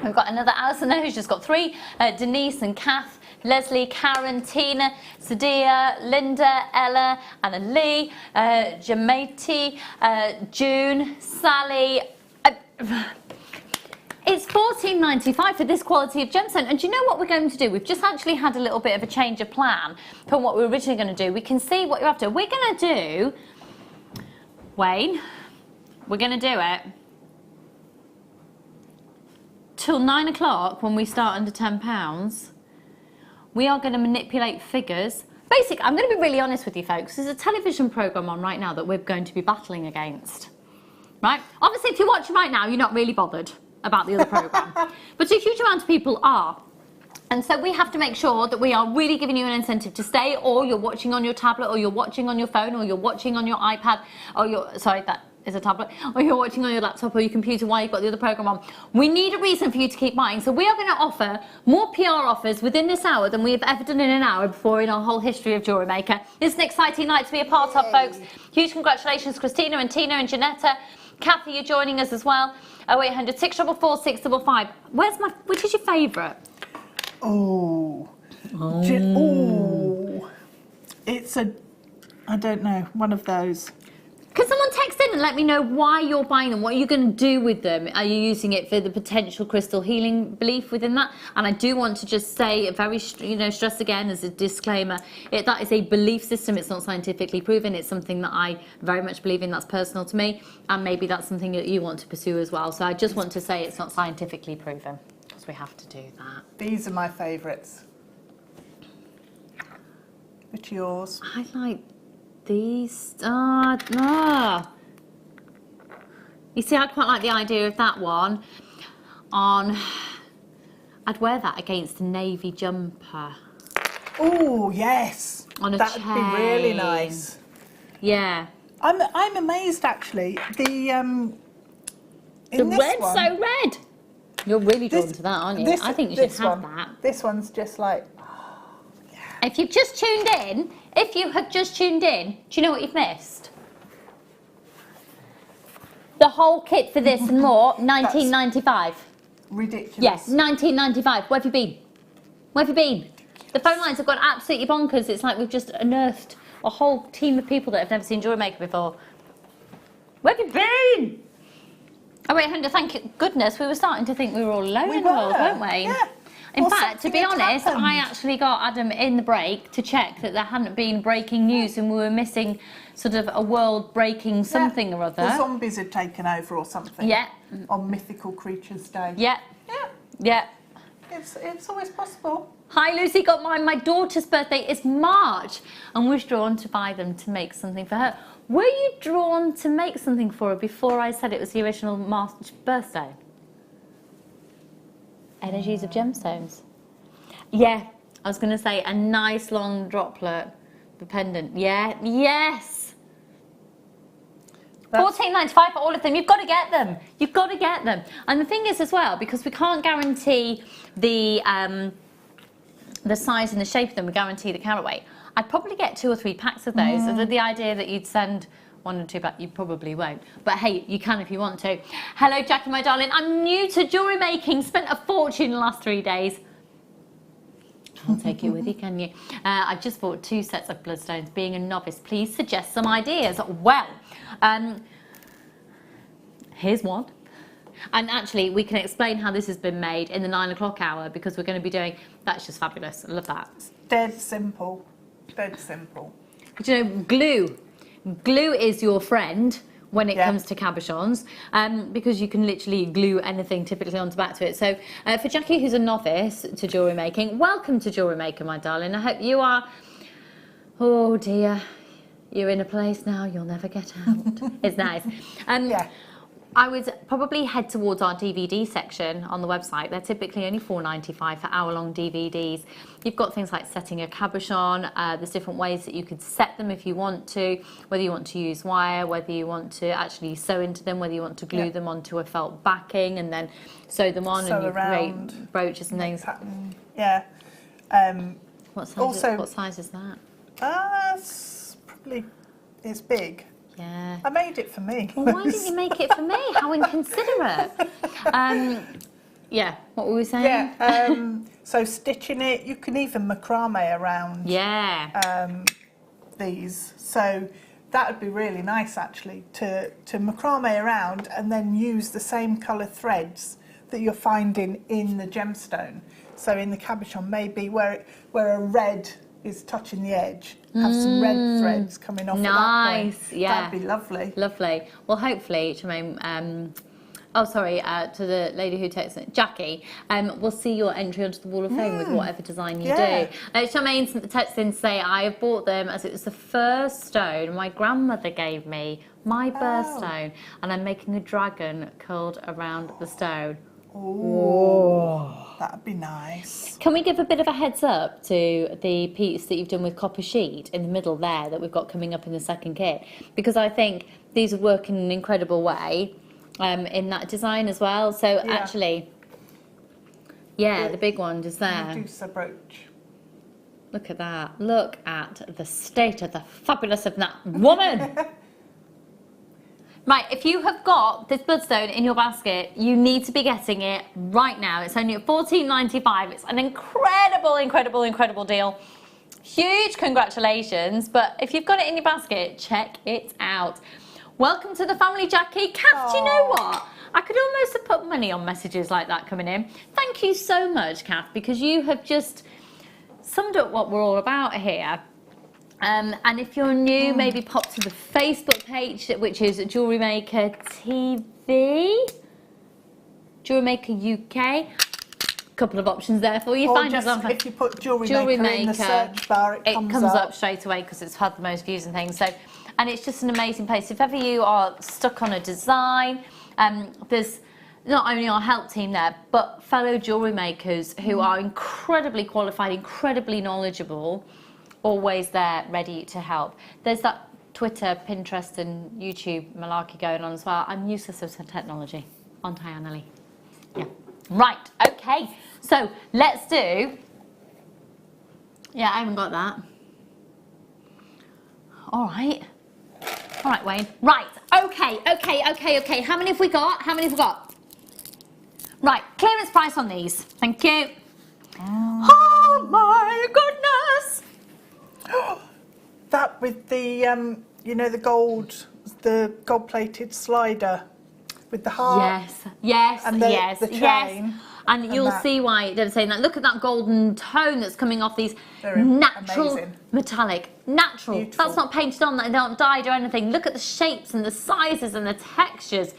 We've got another Alison there who's just got 3. Denise and Kath, Leslie, Karen, Tina, Sadia, Linda, Ella, Anna Lee, Jamati, June, Sally. It's £14.95 for this quality of gemstone. And do you know what we're going to do? We've just actually had a little bit of a change of plan from what we were originally going to do. We can see what you're after. We're going to do, Wayne, we're going to do it till 9 o'clock when we start under £10. We are going to manipulate figures. Basically, I'm going to be really honest with you folks. There's a television programme on right now that we're going to be battling against. Right? Obviously, if you're watching right now, you're not really bothered about the other programme. But a huge amount of people are. And so we have to make sure that we are really giving you an incentive to stay, or you're watching on your tablet, or you're watching on your phone, or you're watching on your iPad, or sorry, that is a tablet, or you're watching on your laptop or your computer while you've got the other programme on. We need a reason for you to keep buying. So we are going to offer more PR offers within this hour than we have ever done in an hour before in our whole history of Jewellery Maker. It's an exciting night to be a part of, folks. Huge congratulations, Christina and Tina and Janetta. Kathy, you're joining us as well. 0800 644 655. Which is your favourite? It's I don't know, one of those. Because someone texted in and let me know why you're buying them. What are you going to do with them? Are you using it for the potential crystal healing belief within that? And I do want to just say, very, stress again as a disclaimer, that is a belief system. It's not scientifically proven. It's something that I very much believe in. That's personal to me, and maybe that's something that you want to pursue as well. So I just want to say it's not scientifically proven, because we have to do that. These are my favourites. Which are yours? I like these. You see, I quite like the idea of that one. I'd wear that against a navy jumper. Oh yes, that'd be really nice. Yeah. I'm amazed actually. The red's so red. You're really drawn to that, aren't you? I think you should have that. This one's just like. If you've just tuned in, do you know what you've missed? The whole kit for this and more, 1995. Ridiculous. Yes, 1995. Where have you been? Where have you been? The phone lines have gone absolutely bonkers. It's like we've just unearthed a whole team of people that have never seen JewelleryMaker before. Where have you been? Oh wait, Hunter, thank goodness, we were starting to think we were all alone in the world, weren't we? Yeah. In fact, to be honest, I actually got Adam in the break to check that there hadn't been breaking news and we were missing sort of a world-breaking something or other. The zombies had taken over or something. Yeah. On Mythical Creatures Day. Yeah. Yeah. Yeah. It's always possible. Hi, Lucy, got mine. My daughter's birthday is March and was drawn to buy them to make something for her. Were you drawn to make something for her before I said it was the original March birthday? Energies of gemstones. Yeah, I was going to say a nice long droplet, the pendant. Yeah, yes. $14.95 for all of them. You've got to get them. You've got to get them. And the thing is as well, because we can't guarantee the size and the shape of them, we guarantee the carat weight. I'd probably get 2 or 3 packs of those. So the idea that you'd send 1 or 2 back, you probably won't. But hey, you can if you want to. Hello, Jackie, my darling. I'm new to jewellery making. Spent a fortune in the last 3 days. Can't take it with you, can you? I've just bought 2 sets of bloodstones. Being a novice, please suggest some ideas. Well, here's one. And actually, we can explain how this has been made in the 9 o'clock hour, because we're going to be doing... That's just fabulous. I love that. It's dead simple. Dead simple. But you know, glue. Glue is your friend when it comes to cabochons, because you can literally glue anything typically onto back to it. So for Jackie, who's a novice to jewellery making, welcome to JewelleryMaker, my darling. I hope you are... Oh dear, you're in a place now you'll never get out. It's nice. I would probably head towards our DVD section on the website. They're typically only $4.95 for hour-long DVDs. You've got things like setting a cabochon. There's different ways that you could set them if you want to, whether you want to use wire, whether you want to actually sew into them, whether you want to glue them onto a felt backing and then sew them on, and you create brooches and things. Pattern. Yeah. What size is that? It's big. Yeah. I made it for me. Well, why didn't you make it for me? How inconsiderate. Yeah, what were we saying? Yeah, so stitching it, you can even macrame around these. So that would be really nice actually, to macrame around and then use the same colour threads that you're finding in the gemstone. So in the cabochon, maybe where a red is touching the edge, have some red threads coming off at that point. Yeah. That'd be lovely. Lovely. Well, hopefully, Jermaine, to the lady who texted, Jackie, we'll see your entry onto the Wall of Fame with whatever design you do. Jermaine sent the text in to say, I have bought them as it was the first stone my grandmother gave me, my birthstone, and I'm making a dragon curled around the stone. Oh, that'd be nice. Can we give a bit of a heads up to the piece that you've done with copper sheet in the middle there that we've got coming up in the second kit? Because I think these would work in an incredible way in that design as well. So actually, the big one just there. Medusa brooch. Look at that. Look at the state of the fabulous of that woman. Right, if you have got this bloodstone in your basket, you need to be getting it right now. It's only at $14.95. It's an incredible, incredible, incredible deal. Huge congratulations, but if you've got it in your basket, check it out. Welcome to the family, Jackie. Kath, do you know what? I could almost have put money on messages like that coming in. Thank you so much, Kath, because you have just summed up what we're all about here. And if you're new, maybe pop to the Facebook page, which is JewelleryMaker TV, JewelleryMaker UK. Couple of options there for you. Or Find just us on if you put JewelleryMaker in the search bar, it comes up straight away because it's had the most views and things. So, and it's just an amazing place. If ever you are stuck on a design, there's not only our help team there, but fellow jewellery makers who are incredibly qualified, incredibly knowledgeable, always there, ready to help. There's that Twitter, Pinterest, and YouTube malarkey going on as well. I'm useless with technology, aren't I, Annalie? Yeah. Right. Okay. So let's do. Yeah, I haven't got that. All right. All right, Wayne. Right. Okay. How many have we got? Right. Clearance price on these. Thank you. Oh my goodness. That with the you know, the gold-plated slider with the heart. Yes. And the chain. And you'll see why they're saying that. Look at that golden tone that's coming off these natural, amazing. Metallic, natural. Beautiful. That's not painted on, they're not dyed or anything. Look at the shapes and the sizes and the textures.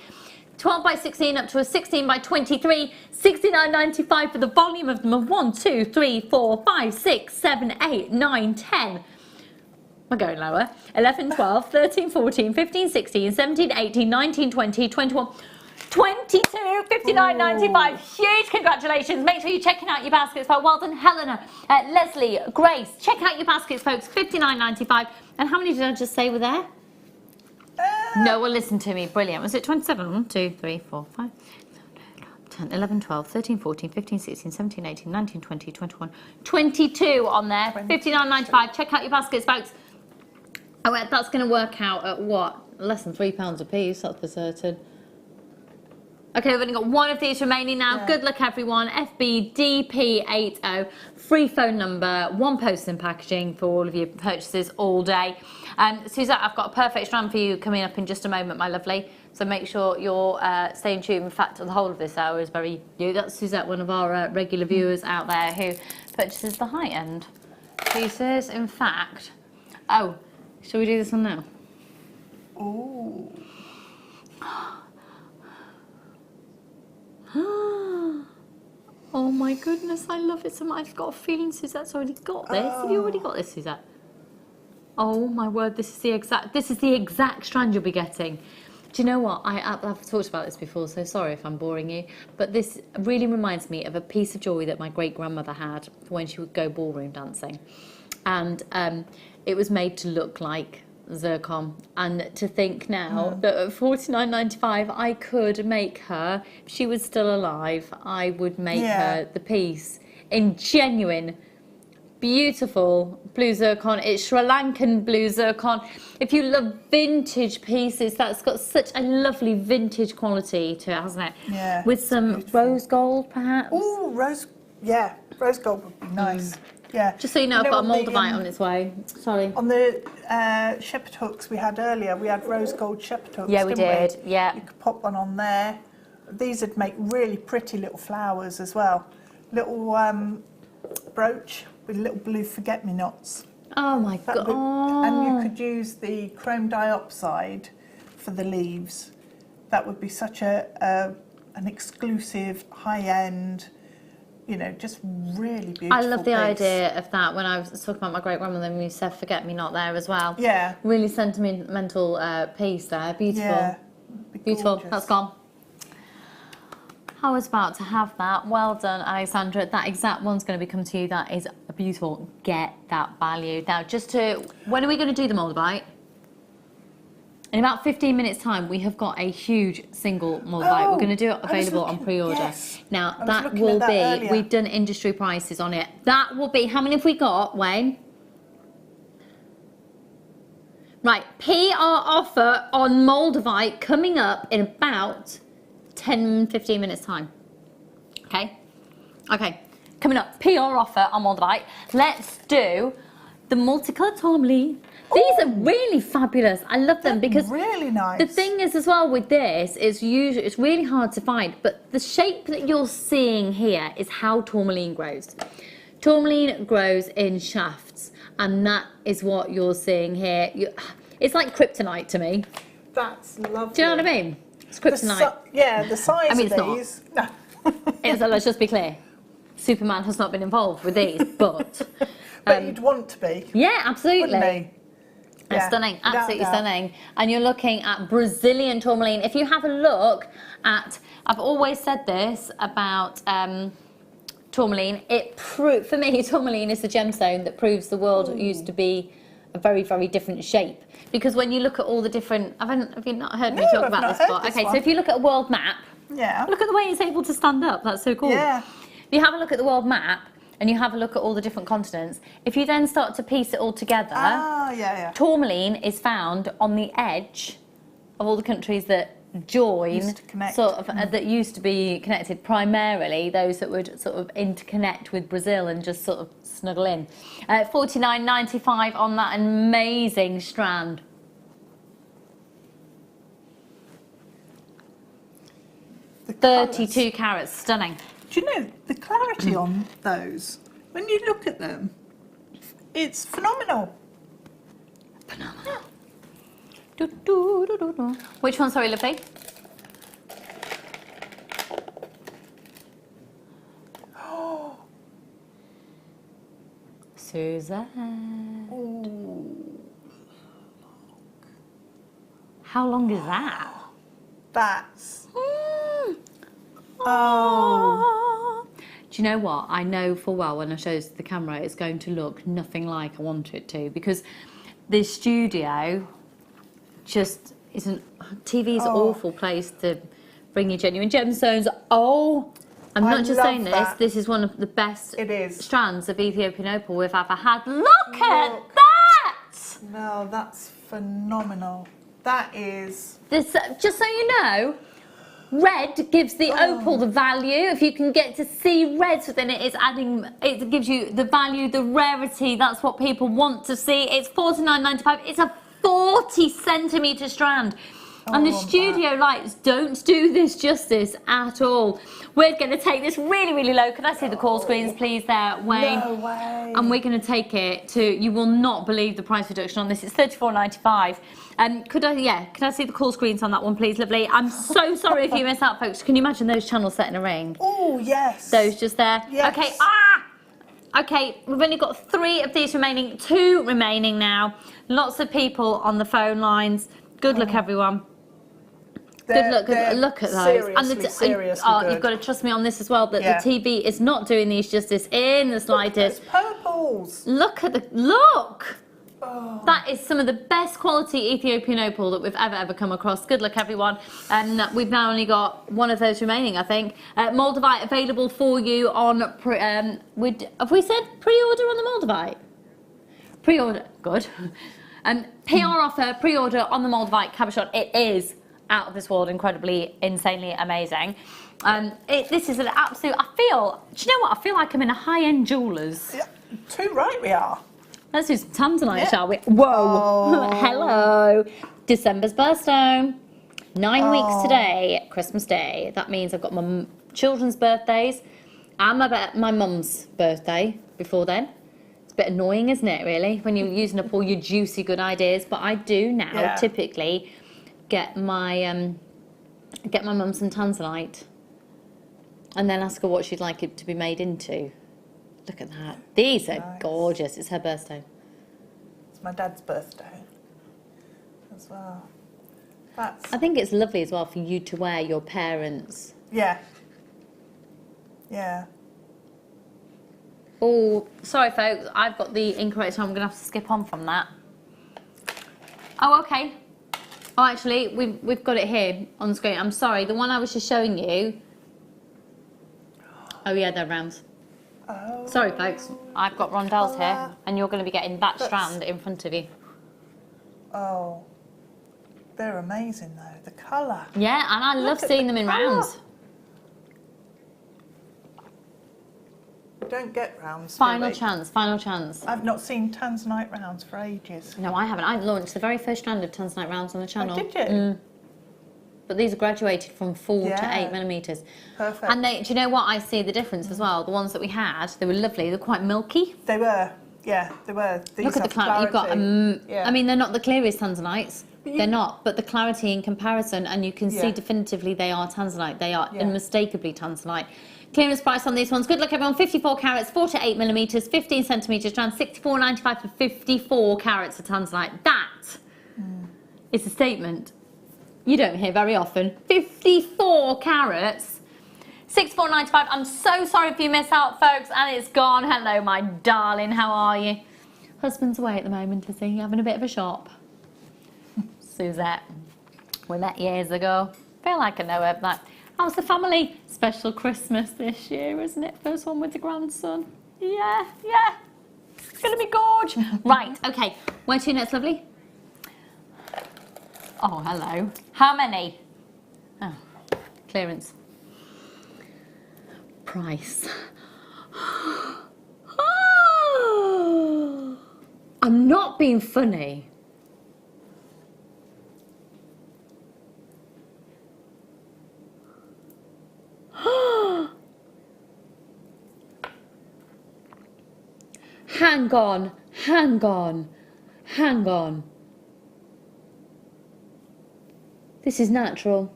12 by 16 up to a 16 by 23, $69.95 for the volume of them of 1, 2, 3, 4, 5, 6, 7, 8, 9, 10. We're going lower. 11, 12, 13, 14, 15, 16, 17, 18, 19, 20, 21, 22, $59.95. Huge congratulations. Make sure you're checking out your baskets. Well done, Helena, Leslie, Grace. Check out your baskets, folks. $59.95. And how many did I just say were there? No one listened to me. Brilliant. Was it 27? 1, 2, 3, 4, 5, 10, 11, 12, 13, 14, 15, 16, 17, 18, 19, 20, 21, 22 on there. $59.95. Check out your baskets, folks. Oh, that's going to work out at what? Less than £3 a piece, that's for certain. Okay, we've only got one of these remaining now. Yeah. Good luck, everyone. FBDP80. Free phone number, one post and packaging for all of your purchases all day. Suzette, I've got a perfect strand for you coming up in just a moment, my lovely. So make sure you're staying tuned. In fact, the whole of this hour is very new. That's Suzette, one of our regular viewers out there who purchases the high-end pieces. In fact, shall we do this one now? Ooh. Oh my goodness, I love it so much. I've got a feeling Suzette's already got this. Have you already got this, Suzette? Oh my word, this is the exact strand you'll be getting. Do you know what? I've talked about this before, so sorry if I'm boring you, but this really reminds me of a piece of jewellery that my great-grandmother had when she would go ballroom dancing. And it was made to look like zircon, and to think now that at $49.95 I could make her, if she was still alive, I would make her the piece in genuine beautiful blue zircon. It's Sri Lankan blue zircon. If you love vintage pieces, that's got such a lovely vintage quality to it, hasn't it? Yeah. With some rose gold perhaps. Oh, rose gold would be nice. Yeah. Just so you know, I've got a Moldavite on its way. Sorry. On the shepherd hooks we had earlier, we had rose gold shepherd hooks. Yeah, we did. Yeah. You could pop one on there. These would make really pretty little flowers as well. Little brooch with little blue forget-me-nots. Oh my God. And you could use the chrome dioxide for the leaves. That would be such an exclusive, high-end, you know, just really beautiful. I love the idea of that. When I was talking about my great-grandmother, and you said forget-me-not there as well. Yeah. Really sentimental piece there. Beautiful. Yeah. Beautiful. Gorgeous. That's gone. I was about to have that. Well done, Alexandra. That exact one's going to be coming to you. That is beautiful. Get that value. Now, when are we going to do the Moldavite? In about 15 minutes' time, we have got a huge single Moldavite. We're going to do it available on pre-order. Yes. Now, that will be, earlier. We've done industry prices on it. That will be, how many have we got, Wayne? Right, PR offer on Moldavite coming up in about 10-15 minutes time. Okay, coming up, PR offer on Moldavite. Let's do the multicolour tourmaline. These are really fabulous. I love them because really nice. The thing is as well with this is usually it's really hard to find, but the shape that you're seeing here is how tourmaline grows. Tourmaline grows in shafts, and that is what you're seeing here. It's like kryptonite to me. That's lovely. Do you know what I mean? It's kryptonite. The size I mean, of these. No. Let's just be clear. Superman has not been involved with these, but... But you'd want to be. Yeah, absolutely. Wouldn't he? It's stunning, absolutely stunning. And you're looking at Brazilian tourmaline. If you have a look at, I've always said this about tourmaline, for me, tourmaline is the gemstone that proves the world used to be a very, very different shape. Because when you look at all the different, have you not heard me talk about this before? Okay, so if you look at a world map, look at the way it's able to stand up, that's so cool. Yeah. If you have a look at the world map, and you have a look at all the different continents, if you then start to piece it all together, tourmaline is found on the edge of all the countries that join, that used to be connected, primarily those that would sort of interconnect with Brazil and just sort of snuggle in. $49.95 on that amazing strand. The 32 carats, stunning. Do you know, the clarity on those, when you look at them, it's phenomenal. Phenomenal. Which one, sorry, lovely? Oh. Suzanne. How long is that? That's... Oh. Do you know what? I know full well when I show the camera it's going to look nothing like I want it to, because this studio just isn't... TV is an awful place to bring you genuine gemstones. I'm not just saying this is one of the best strands of Ethiopian opal we've ever had. Look at that! No, that's phenomenal. That is... This, just so you know, red gives the opal the value. If you can get to see red within it, it gives you the value, the rarity. That's what people want to see. It's $49.95. It's a 40-centimetre strand. And the studio lights don't do this justice at all. We're going to take this really, really low. Can I see the call screens, please, there, Wayne? No way. And we're going to take it to, you will not believe the price reduction on this. It's $34.95. Can I see the call screens on that one, please, lovely? I'm so sorry if you missed out, folks. Can you imagine those channels set in a ring? Oh, yes. Those just there? Yes. Okay, Okay, we've only got 3 of these remaining, 2 remaining now. Lots of people on the phone lines. Good luck, everyone. Good luck at those. Seriously you've got to trust me on this as well, that the TV is not doing these justice in the slightest. Look at those purples. Look at the look. Oh. That is some of the best quality Ethiopian opal that we've ever come across. Good luck, everyone. And we've now only got 1 of those remaining, I think. Moldavite available for you on. Have we said pre-order on the Moldavite? Pre-order, good. PR offer, pre-order on the Moldavite cabochon. It is out of this world, incredibly, insanely amazing. This is an absolute, do you know what? I feel like I'm in a high-end jewellers. Yeah, too right we are. Let's do some Tanzanite, shall we? Whoa! Hello! December's birthstone. 9 weeks today, Christmas Day. That means I've got my children's birthdays and my mum's birthday before then. It's a bit annoying, isn't it, really, when you're using up all your juicy good ideas? But I do now typically get my mum some Tanzanite and then ask her what she'd like it to be made into. Look at that. These are gorgeous. It's her birthday. It's my dad's birthday as well. I think it's lovely as well for you to wear your parents. Yeah. Yeah. Oh, sorry folks, I've got the incorrect time. I'm going to have to skip on from that. Oh, okay. Oh, actually, we've got it here on the screen. I'm sorry, the one I was just showing you. Oh yeah, they're rounds. Oh, sorry folks, I've got rondelles here and you're going to be getting that strand in front of you. Oh, they're amazing though, the colour. Yeah, and I love seeing them in rounds. Don't get rounds. Final do we? chance, final chance. I've not seen Tanzanite rounds for ages. No, I haven't. I launched the very first strand of Tanzanite rounds on the channel. Oh, did you? But these are graduated from 4 to Yeah. 8mm. Perfect. And do you know what? I see the difference as well. The ones that we had, they were lovely. They're quite milky. They were. Yeah, they were. These Look at the have clarity. You've got, Yeah. I mean, they're not the clearest Tanzanites. They're not. But the clarity in comparison, and you can see Yeah. definitively they are Tanzanite. They are Yeah. unmistakably Tanzanite. Clearance price on these ones. Good luck, everyone. 54 carats, 4 to 8mm, 15cm strand, 64.95 for 54 carats of Tanzanite. That is a statement you don't hear very often. 54 carats, 64.95. I'm so sorry if you missed out, folks, and it's gone. Hello, my darling. How are you? Husband's away at the moment, is he? Having a bit of a shop. Suzette, we met years ago. Feel like I know her. Like, how's the family? Special Christmas this year, isn't it? First one with the grandson. Yeah. It's gonna be gorge. Right, okay. Where to next, lovely? Oh, hello. How many? Oh, clearance. Price. I'm not being funny. Hang on. This is natural.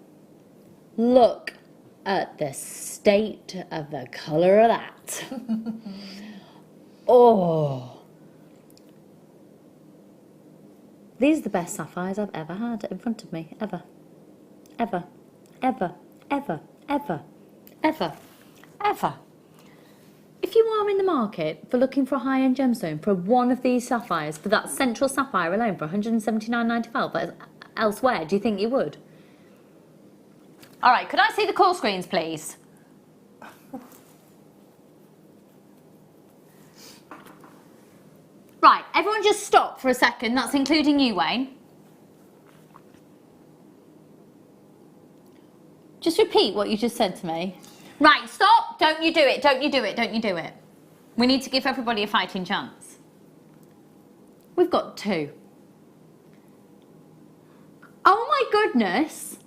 Look at the state of the colour of that. Oh. These are the best sapphires I've ever had in front of me. Ever. If you are in the market for looking for a high-end gemstone for one of these sapphires, for that central sapphire alone for £179.95, but elsewhere, do you think you would? All right, could I see the call screens, please? Right, everyone just stop for a second. That's including you, Wayne. Just repeat what you just said to me. Right, stop. Don't you do it. Don't you do it. We need to give everybody a fighting chance. We've got 2. Oh my goodness.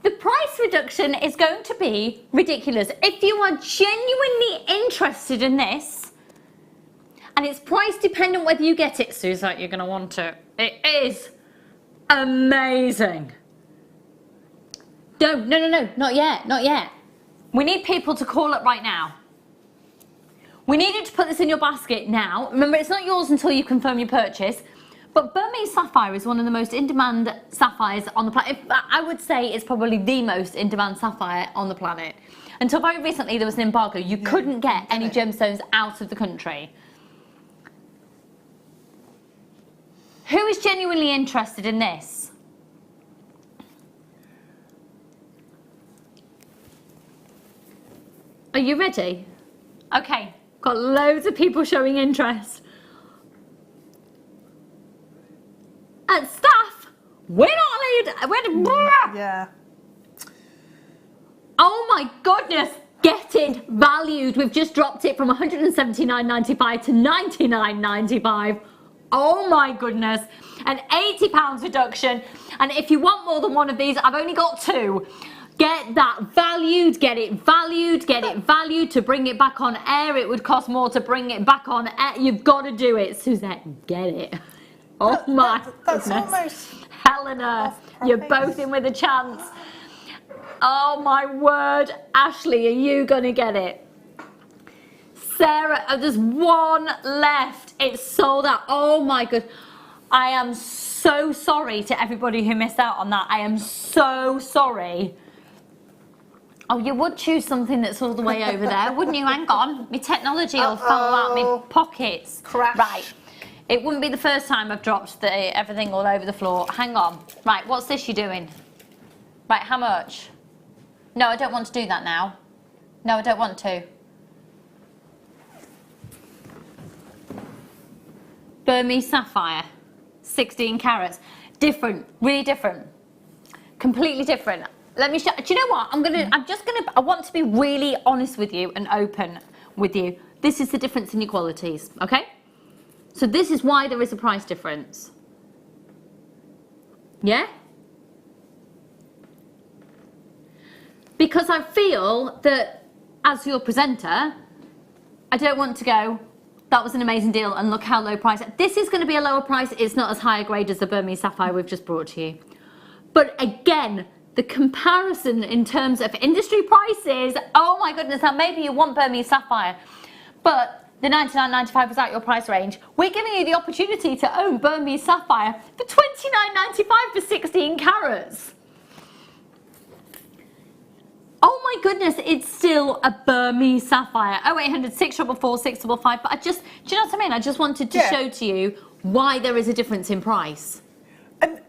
The price reduction is going to be ridiculous. If you are genuinely interested in this, and it's price dependent whether you get it, Suzette, you're going to want it. It is amazing. No, not yet. We need people to call up right now. We need you to put this in your basket now. Remember, it's not yours until you confirm your purchase. But Burmese sapphire is one of the most in-demand sapphires on the planet. I would say it's probably the most in-demand sapphire on the planet. Until very recently, there was an embargo. You couldn't get any gemstones out of the country. Who is genuinely interested in this? Are you ready? Okay, got loads of people showing interest. And staff, we're not allowed. Yeah. Oh my goodness, get it valued. We've just dropped it from £179.95 to £99.95. Oh my goodness, an £80 reduction. And if you want more than one of these, I've only got 2. Get that valued, get it valued to bring it back on air. It would cost more to bring it back on air. You've got to do it, Suzette, get it. Oh my That's goodness. almost Helena, you're both in with a chance. Oh my word, Ashley, are you gonna get it? Sarah, there's one left. It's sold out. Oh my god. I am so sorry to everybody who missed out on that. I am so sorry. Oh, you would choose something that's all the way over there, wouldn't you? Hang on. My technology will fall out my pockets. Crash. Right. It wouldn't be the first time I've dropped everything all over the floor. Hang on. Right, what's this you're doing? Right, how much? No, I don't want to do that now. No, I don't want to. Burmese sapphire, 16 carats. Different, really different. Completely different. Let me show. Do you know what? I want to be really honest with you and open with you. This is the difference in your qualities, okay? So this is why there is a price difference. Yeah? Because I feel that as your presenter, I don't want to go, that was an amazing deal and look how low price. This is going to be a lower price. It's not as high a grade as the Burmese Sapphire we've just brought to you. But again, the comparison in terms of industry prices, oh my goodness, now maybe you want Burmese Sapphire, but the $99.95 was out your price range. We're giving you the opportunity to own Burmese Sapphire for $29.95 for 16 carats. Oh my goodness, it's still a Burmese Sapphire. 0800 644 655. But do you know what I mean? I just wanted to show to you why there is a difference in price. And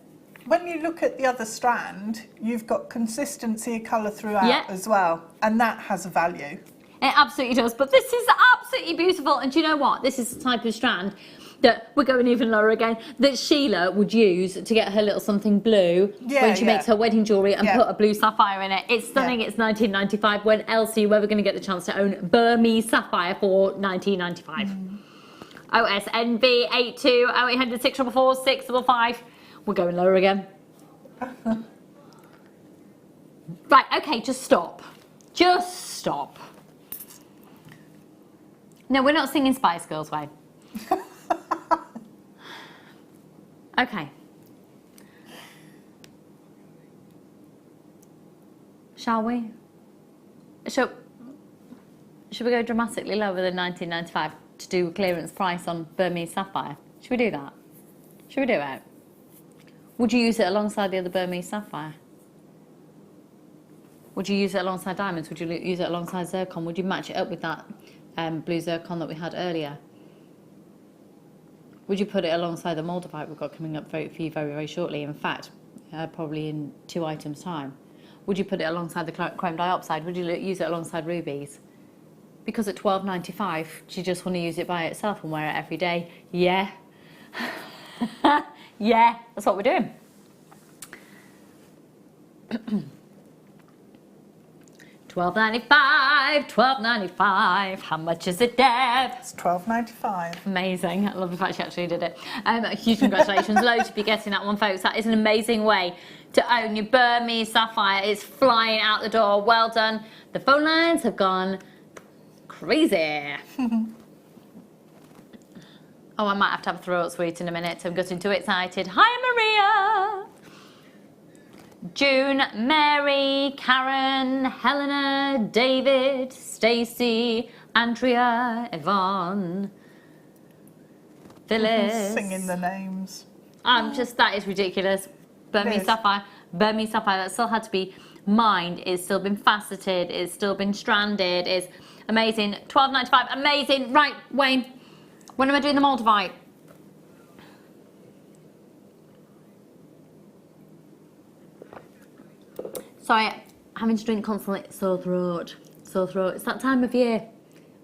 when you look at the other strand, you've got consistency of colour throughout as well. And that has a value. It absolutely does. But this is absolutely beautiful. And do you know what? This is the type of strand that we're going even lower again, that Sheila would use to get her little something blue when she makes her wedding jewellery and put a blue sapphire in it. It's stunning. It's $19.95. When else are you ever going to get the chance to own Burmese Sapphire for $19.95? OSNV 82 0800 644 655. We're going lower again. Right, okay, just stop. Just stop. No, we're not singing Spice Girls way. Okay. Shall we? Should we go dramatically lower than $19.95 to do a clearance price on Burmese Sapphire? Should we do that? Should we do it? Would you use it alongside the other Burmese Sapphire? Would you use it alongside diamonds? Would you use it alongside zircon? Would you match it up with that blue zircon that we had earlier? Would you put it alongside the moldavite we've got coming up for you very, very shortly? In fact, probably in 2 items' time. Would you put it alongside the chrome dioxide? Would you use it alongside rubies? Because at $12.95, do you just want to use it by itself and wear it every day? Yeah. Yeah, that's what we're doing. $12.95, $12.95. How much is it, Deb? It's $12.95. Amazing. I love the fact she actually did it. Huge congratulations. Loads to be getting that one, folks. That is an amazing way to own your Burmese Sapphire. It's flying out the door. Well done. The phone lines have gone crazy. Oh, I might have to have a throat sweet in a minute. I'm getting too excited. Hi, Maria. June, Mary, Karen, Helena, David, Stacey, Andrea, Yvonne, Phyllis. Singing the names. That is ridiculous. Burmese Sapphire, that still had to be mined. It's still been faceted. It's still been stranded. It's amazing. $12.95, amazing. Right, Wayne, when am I doing the moldavite? Sorry, having to drink constantly. Sore throat. It's that time of year.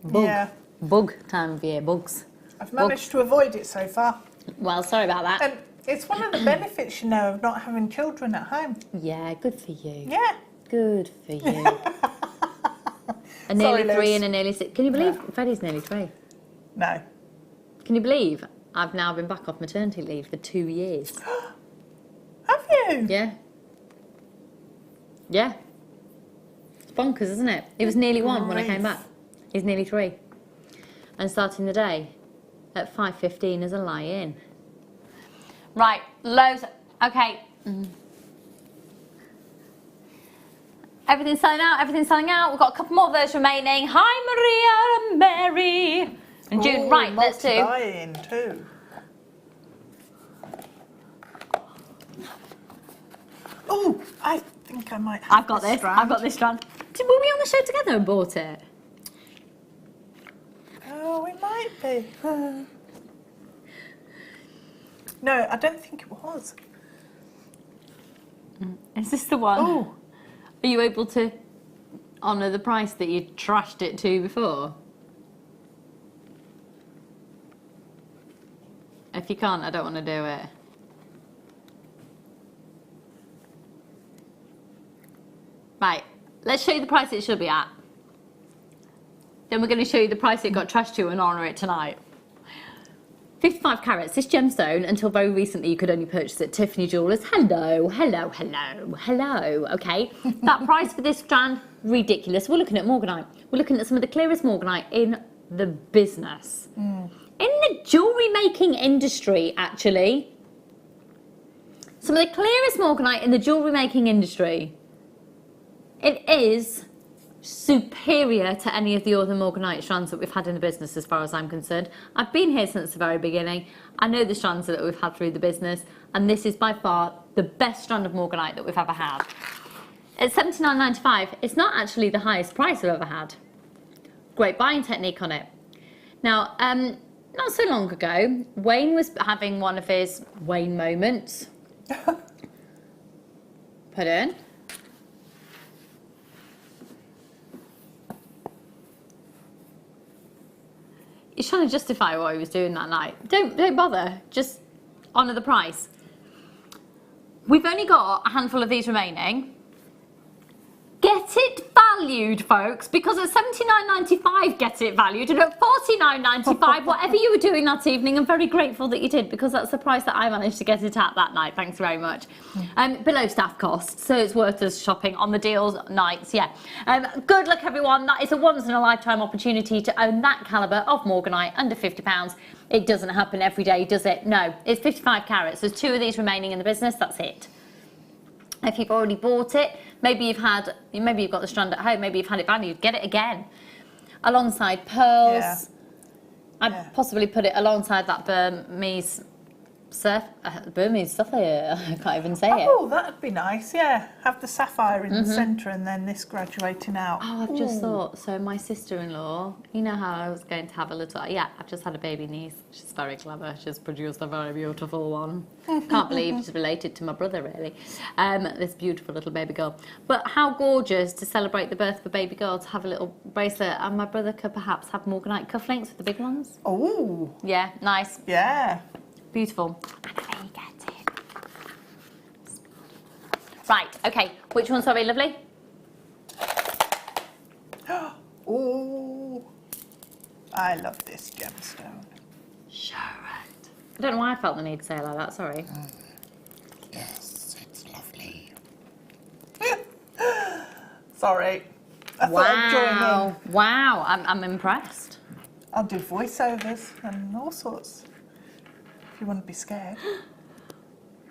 Bug time of year. Bugs. I've managed to avoid it so far. Well, sorry about that. And it's one of the benefits, you know, of not having children at home. Yeah, good for you. Yeah. Good for you. A nearly 3 and a nearly 6. Can you believe Freddie's nearly 3? No. Can you believe I've now been back off maternity leave for 2 years? Have you? Yeah. Yeah. It's bonkers, isn't it? It was nearly 1 when I came back. He's nearly 3. And starting the day at 5:15 as a lie-in. Right, loads. Okay. Everything's selling out. We've got a couple more of those remaining. Hi, Maria and Mary. And June. Right, let's do. Buying too. Oh, I think I might have I've got this. I've got this strand. Were we on the show together and bought it? Oh, we might be. No, I don't think it was. Is this the one? Oh. Are you able to honour the price that you trashed it to before? If you can't, I don't want to do it. Let's show you the price it should be at. Then we're going to show you the price it got trashed to and honour it tonight. 55 carats. This gemstone, until very recently, you could only purchase it at Tiffany Jewellers. Hello, hello, hello, hello. Okay, that price for this strand, ridiculous. We're looking at morganite. We're looking at some of the clearest morganite in the business. In the jewellery making industry, actually. Some of the clearest morganite in the jewellery making industry. It is superior to any of the other morganite strands that we've had in the business as far as I'm concerned. I've been here since the very beginning. I know the strands that we've had through the business, and this is by far the best strand of morganite that we've ever had. At $79.95, it's not actually the highest price I've ever had. Great buying technique on it. Now, not so long ago, Wayne was having one of his Wayne moments. Put in. He's trying to justify what he was doing that night. Don't bother. Just honour the price. We've only got a handful of these remaining. Get it valued, folks, because at $79.95, get it valued, and at $49.95, whatever you were doing that evening, I'm very grateful that you did, because that's the price that I managed to get it at that night. Thanks very much. Below staff costs, so it's worth us shopping on the deals nights, yeah. Good luck, everyone. That is a once-in-a-lifetime opportunity to own that calibre of morganite under £50. It doesn't happen every day, does it? No, it's 55 carats. There's 2 of these remaining in the business, that's it. If you've already bought it, maybe you've got the strand at home, maybe you've had it valued, get it again. Alongside pearls. Yeah. I'd possibly put it alongside that Burmese sapphire. I can't even say it. Oh, that'd be nice, yeah. Have the sapphire in the centre and then this graduating out. Oh, I've just thought, so my sister-in-law, you know how I was going to have a little, yeah, I've just had a baby niece. She's very clever. She's produced a very beautiful one. Can't believe she's related to my brother, really. This beautiful little baby girl. But how gorgeous to celebrate the birth of a baby girl to have a little bracelet, and my brother could perhaps have morganite cufflinks with the big ones. Oh. Yeah, nice. Yeah. Beautiful. And there you get it. Right, okay. Which one, sorry, lovely? Oh, I love this gemstone. Sure. I don't know why I felt the need to say it like that, sorry. Yes, it's lovely. Sorry. I thought I'd join in. Wow, I'm impressed. I'll do voiceovers and all sorts. If you want to be scared.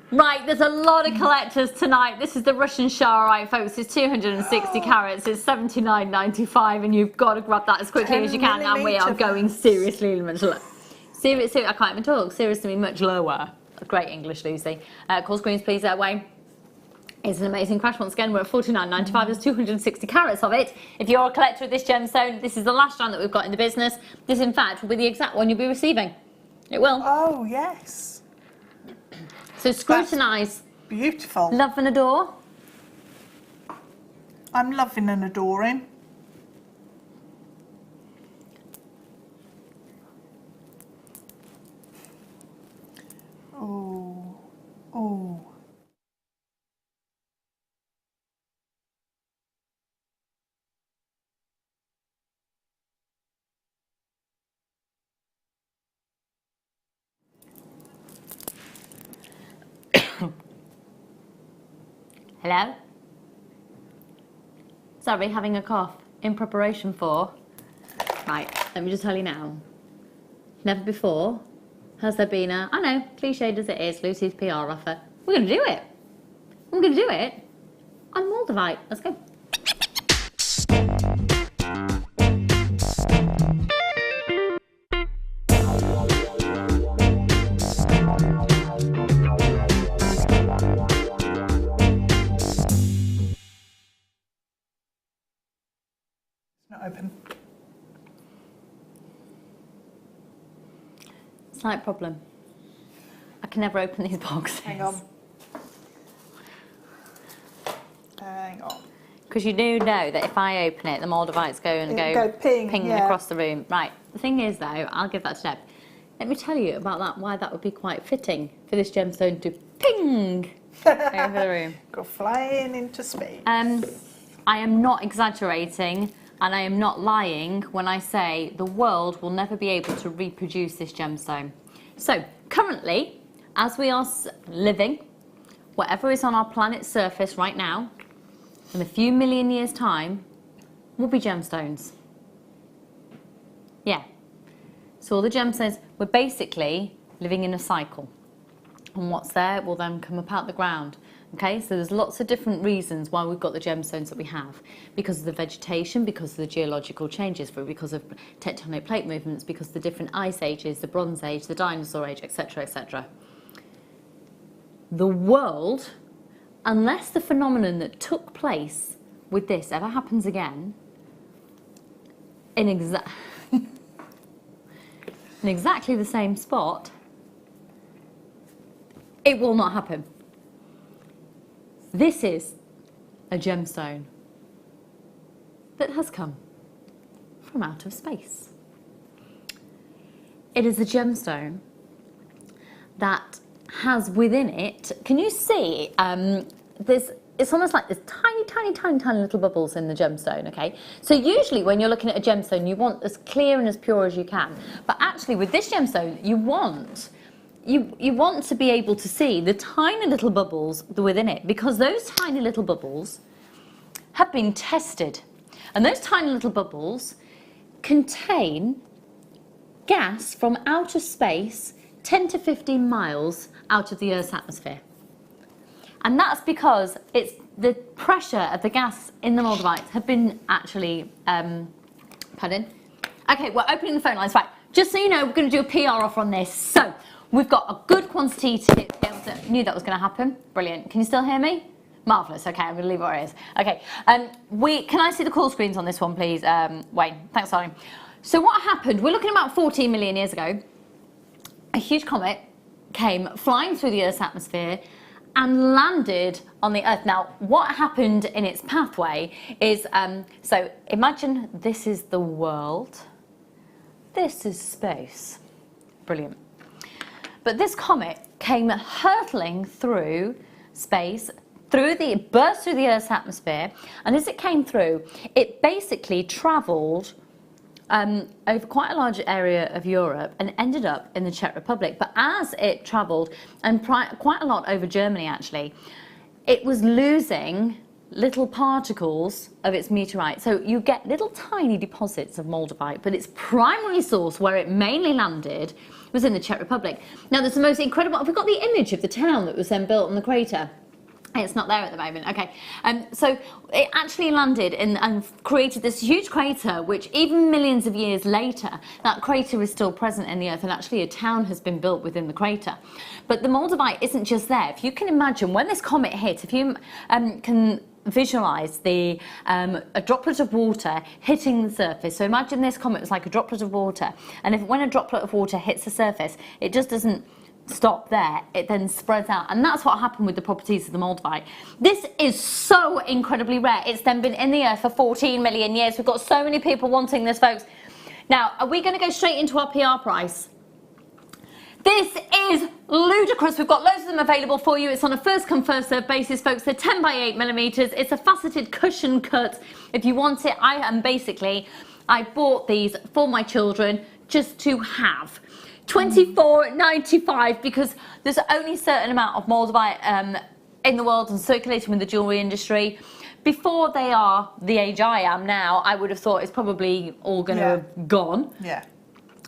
Right, there's a lot of collectors tonight. This is the Russian Charoite, folks. It's 260 carats. It's $79.95, and you've got to grab that as quickly as you can. And we are going seriously much lower. Seriously, I can't even talk. Seriously, much lower. Great English, Lucy. Call screens, please, Wayne. It's an amazing crash. Once again, we're at $49.95. There's 260 carats of it. If you're a collector of this gemstone, this is the last strand that we've got in the business. This, in fact, will be the exact one you'll be receiving. It will. Oh, yes. So scrutinise. Beautiful. Love and adore. I'm loving and adoring. Oh, oh. Hello? Sorry, having a cough. In preparation for... Right, let me just tell you now. Never before has there been a... I know, cliched as it is, Lucy's PR offer. We're going to do it. We're going to do it on Moldavite. Let's go. Open. Slight problem. I can never open these boxes. Hang on. Hang on. Because you do know that if I open it, the Moldavite's go pinging across the room. Right. The thing is, though, I'll give that to Deb. Let me tell you about that. Why that would be quite fitting for this gemstone to ping over the room. Go flying into space. I am not exaggerating and I am not lying when I say the world will never be able to reproduce this gemstone. So currently, as we are living, whatever is on our planet's surface right now, in a few million years' time, will be gemstones. Yeah. So all the gemstones, we're basically living in a cycle. And what's there will then come up out the ground. Okay, so there's lots of different reasons why we've got the gemstones that we have. Because of the vegetation, because of the geological changes, because of tectonic plate movements, because of the different ice ages, the Bronze Age, the Dinosaur Age, etc., etc. The world, unless the phenomenon that took place with this ever happens again, in exactly the same spot, it will not happen. This is a gemstone that has come from out of space. It is a gemstone that has within it, can you see, it's almost like there's tiny little bubbles in the gemstone, okay? So usually when you're looking at a gemstone, you want as clear and as pure as you can. But actually with this gemstone, you want to be able to see the tiny little bubbles within it, because those tiny little bubbles have been tested. And those tiny little bubbles contain gas from outer space 10 to 15 miles out of the Earth's atmosphere. And that's because it's the pressure of the gas in the moldavite have been actually, pardon? Okay, we're opening the phone lines. Right, just so you know, we're going to do a PR offer on this. So, we've got a good quantity to be able to, knew that was going to happen. Brilliant. Can you still hear me? Marvellous. Okay, I'm going to leave it where it is. Okay, can I see the call screens on this one, please? Wayne, thanks, darling. So what happened, we're looking about 14 million years ago. A huge comet came flying through the Earth's atmosphere and landed on the Earth. Now, what happened in its pathway is, so imagine this is the world, this is space. Brilliant. But this comet came hurtling through space, burst through the Earth's atmosphere, and as it came through, it basically travelled over quite a large area of Europe and ended up in the Czech Republic. But as it travelled, and quite a lot over Germany actually, it was losing little particles of its meteorite. So you get little tiny deposits of moldavite, but its primary source, where it mainly landed, was in the Czech Republic. Now there's the most incredible, have we got the image of the town that was then built on the crater? It's not there at the moment, okay. So it actually landed and created this huge crater, which even millions of years later, that crater is still present in the Earth, and actually a town has been built within the crater. But the moldavite isn't just there. If you can imagine, when this comet hit, if you can visualize a droplet of water hitting the surface. So imagine this comet was like a droplet of water, and when a droplet of water hits the surface, it just doesn't stop there, it then spreads out, and that's what happened with the properties of the moldavite. This is so incredibly rare. It's then been in the Earth for 14 million years. We've got so many people wanting this, folks. Now, are we going to go straight into our PR price? This is ludicrous. We've got loads of them available for you. It's on a first come first serve basis, folks. They're 10 by 8 millimeters. It's a faceted cushion cut. If you want it, I bought these for my children just to have. $24.95, because there's only a certain amount of moldavite in the world and circulating with the jewellery industry. Before they are the age I am now, I would have thought it's probably all going to have gone. Yeah.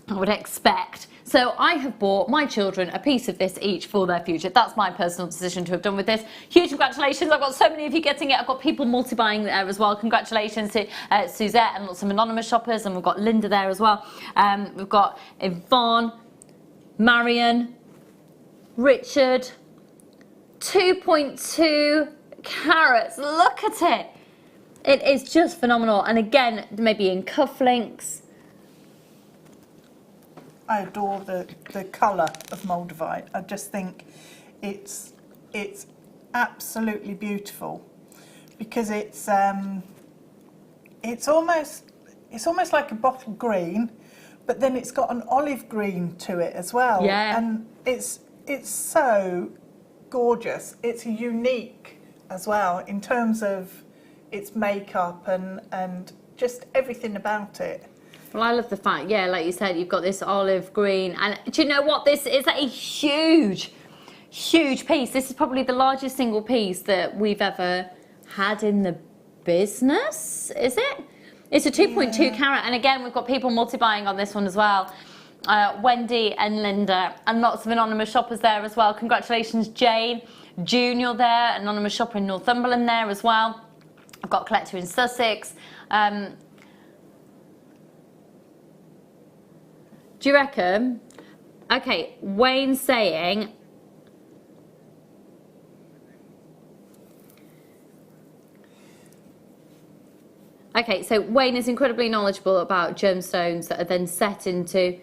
I would expect. So I have bought my children a piece of this each for their future. That's my personal decision to have done with this. Huge congratulations. I've got so many of you getting it. I've got people multi-buying there as well. Congratulations to Suzette and lots of anonymous shoppers. And we've got Linda there as well. We've got Yvonne, Marion, Richard, 2.2 carats. Look at it. It is just phenomenal. And again, maybe in cufflinks. I adore the colour of moldavite. I just think it's absolutely beautiful, because it's almost like a bottle green, but then it's got an olive green to it as well. Yeah. And it's so gorgeous. It's unique as well in terms of its makeup and just everything about it. Well, I love the fact, yeah, like you said, you've got this olive green, and do you know what? This is a huge, huge piece. This is probably the largest single piece that we've ever had in the business, is it? It's a 2.2 carat, and again, we've got people multi-buying on this one as well. Wendy and Linda, and lots of anonymous shoppers there as well. Congratulations, Jane. June, you're there. Anonymous shopper in Northumberland there as well. I've got a collector in Sussex. Do you reckon? Okay, Wayne's saying... Okay, so Wayne is incredibly knowledgeable about gemstones that are then set into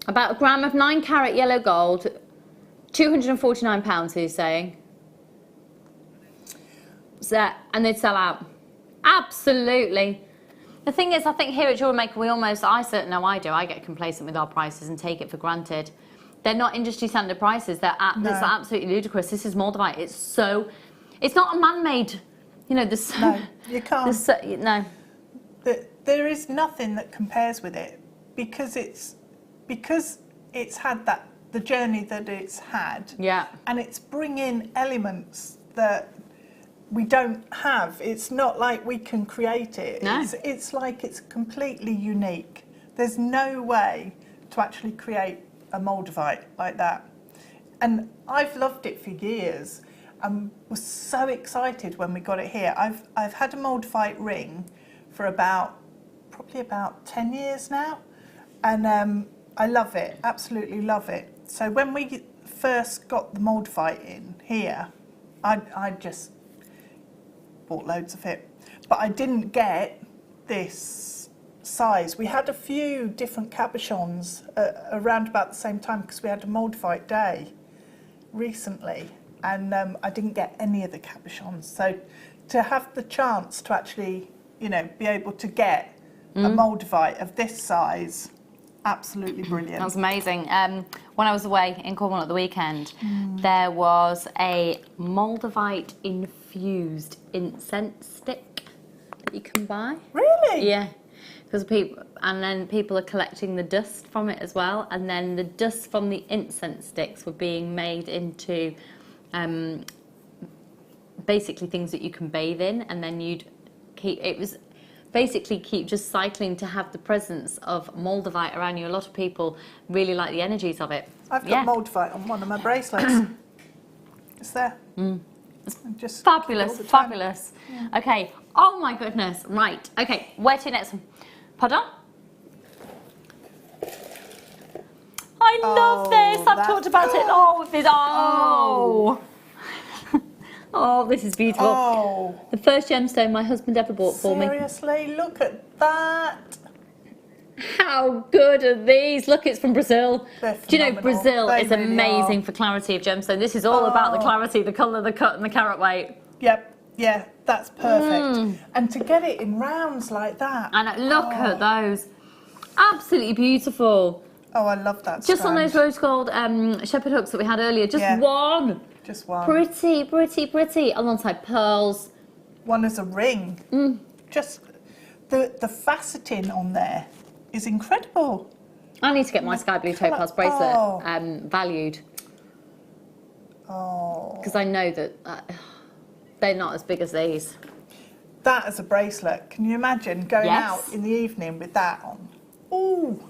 about a gram of 9 carat yellow gold, £249, he's saying. So, and they'd sell out. Absolutely. The thing is, I think here at JewelleryMaker, I certainly know I do, I get complacent with our prices and take it for granted. They're not industry standard prices, they're it's absolutely ludicrous. This is Moldavite, it's not a man-made, you know, no, you can't. No. There is nothing that compares with it because it's had the journey that it's had. Yeah. And it's bringing elements that we don't have. It's not like we can create it. No. It's like it's completely unique. There's no way to actually create a Moldavite like that. And I've loved it for years and was so excited when we got it here. I've had a Moldavite ring for probably about 10 years now. And I love it, absolutely love it. So when we first got the Moldavite in here, I just bought loads of it. But I didn't get this size. We had a few different cabochons around about the same time because we had a Moldavite day recently, and I didn't get any of the cabochons. So to have the chance to actually, you know, be able to get a Moldavite of this size, absolutely brilliant. That was amazing. When I was away in Cornwall at the weekend, there was a Moldavite infused incense stick that you can buy. Really? Yeah. Because people are collecting the dust from it as well, and then the dust from the incense sticks were being made into basically things that you can bathe in, and then you'd keep just cycling to have the presence of Moldavite around you. A lot of people really like the energies of it. I've got Moldavite on one of my bracelets. It's there. Just fabulous, fabulous. Yeah. Okay. Oh my goodness. Right. Okay. Where to next one? Pardon? I love this. I've talked about it. Oh, this. Oh. Oh, this is beautiful. Oh. The first gemstone my husband ever bought for me. Seriously, look at that. How good are these? Look, it's from Brazil. They're Do you know phenomenal. Brazil They is really amazing are. for clarity of gemstone. This is all about the clarity, the colour, the cut and the carat weight. Yep, yeah, that's perfect. And to get it in rounds like that. And look at those. Absolutely beautiful. Oh, I love that Just strand. on those rose gold shepherd hooks that we had earlier. Just one. Just one. Pretty, pretty, pretty. Alongside pearls. One as a ring. Just the faceting on there is incredible. I need to get my sky blue topaz bracelet valued. Oh. Because I know that they're not as big as these. That as a bracelet. Can you imagine going Yes. out in the evening with that on? Ooh.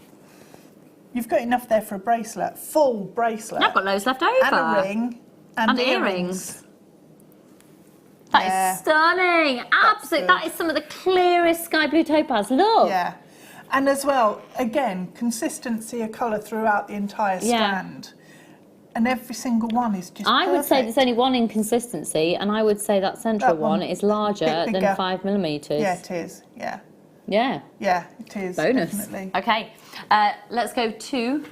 You've got enough there for a bracelet. Full bracelet. I've got loads left over. And a ring. And earrings. That is stunning. Absolutely. That is some of the clearest sky blue topaz. Look. Yeah. And as well, again, consistency of colour throughout the entire strand. And every single one is just I would say perfect. there's only one inconsistency, and I would say that central one is larger than 5mm. Yeah, it is. Yeah. Yeah. Yeah, it is. Bonus. Definitely. Okay. Let's go to...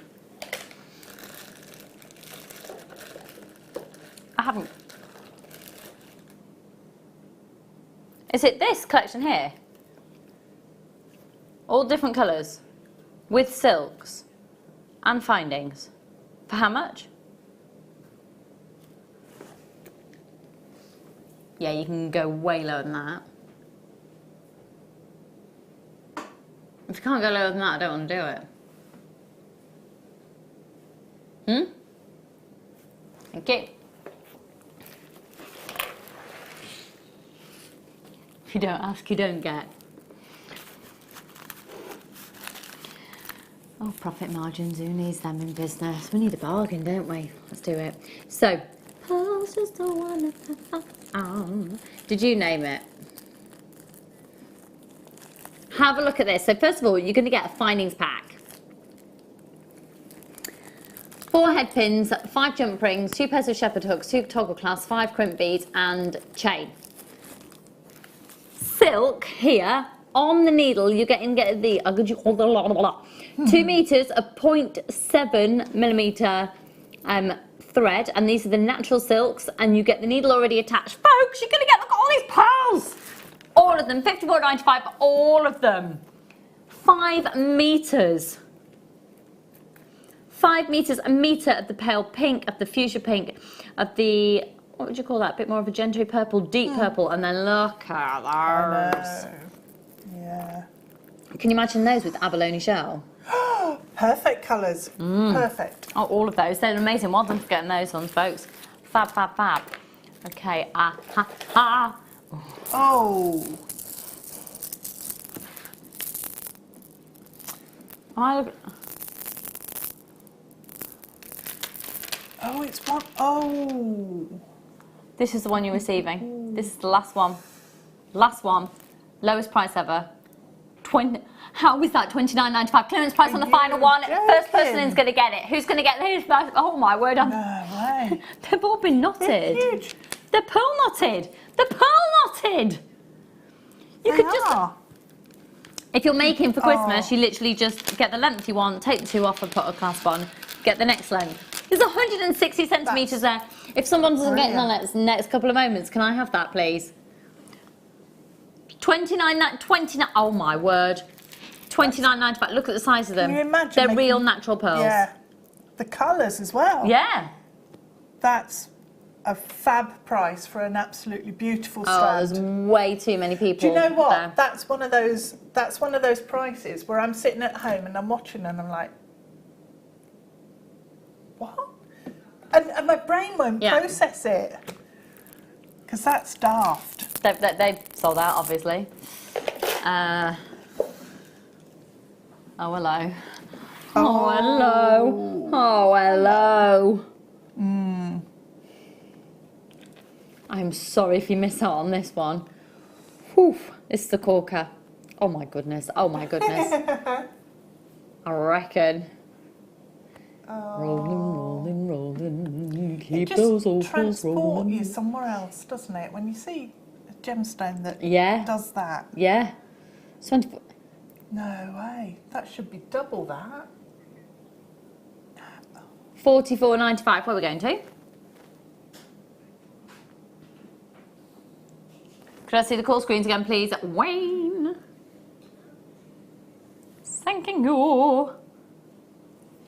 I haven't... Is it this collection here? All different colours, with silks and findings. For how much? Yeah, you can go way lower than that. If you can't go lower than that, I don't want to do it. Thank you. If you don't ask, you don't get. Oh, profit margins, who needs them in business? We need a bargain, don't we? Let's do it. So, Pearl's just the one Did you name it? Have a look at this. So first of all, you're going to get a findings pack. 4 head pins, 5 jump rings, 2 pairs of shepherd hooks, 2 toggle clasps, 5 crimp beads and chain. Silk here on the needle, you're getting the 2 meters of 0.7 millimeter thread, and these are the natural silks, and you get the needle already attached. Folks, you're gonna get, look at all these pearls, all of them, £54.95, all of them. 5 meters. 5 meters, a meter of the pale pink, of the fuchsia pink, of the, what would you call that? A bit more of a gentry purple, deep purple, and then look at those. Yeah. Can you imagine those with abalone shell? Perfect colours. Perfect. Oh, all of those. They're amazing. Well done for getting those ones, folks. Fab, fab, fab. Okay. Oh. Oh, it's one. Oh. This is the one you're receiving. This is the last one. Last one. Lowest price ever. How is that £29.95? Clearance price on the final one. Joking? First person in's going to get it. Who's going to get this? Oh my word. No way. They've all been knotted. They're huge. They're pearl knotted. They're pearl knotted. You could just... If you're making for Christmas, you literally just get the length you want, take the 2 off and put a clasp on, get the next length. There's 160 centimetres there. If someone doesn't get in the next couple of moments, can I have that, please? 29, oh my word. 29.95. Look at the size of them. Can you imagine? They're real natural pearls. Yeah. The colours as well. Yeah. That's a fab price for an absolutely beautiful Oh, stand. there's way too many people. Do you know what? There. That's one of those prices where I'm sitting at home and I'm watching and I'm like, what? And my brain won't process it. Because that's daft. They've sold out, obviously. Oh, hello. Oh, hello. Oh, hello. I'm sorry if you miss out on this one. Whew, it's the corker. Oh my goodness. Oh my goodness. I reckon. Rolling, rolling, rolling. Keep those opals transport rolling. you somewhere else, doesn't it? When you see a gemstone that does that. Yeah. 24. No way. That should be double that. 44.95. Where are we going to? Could I see the call screens again, please? Wayne. Thanking you.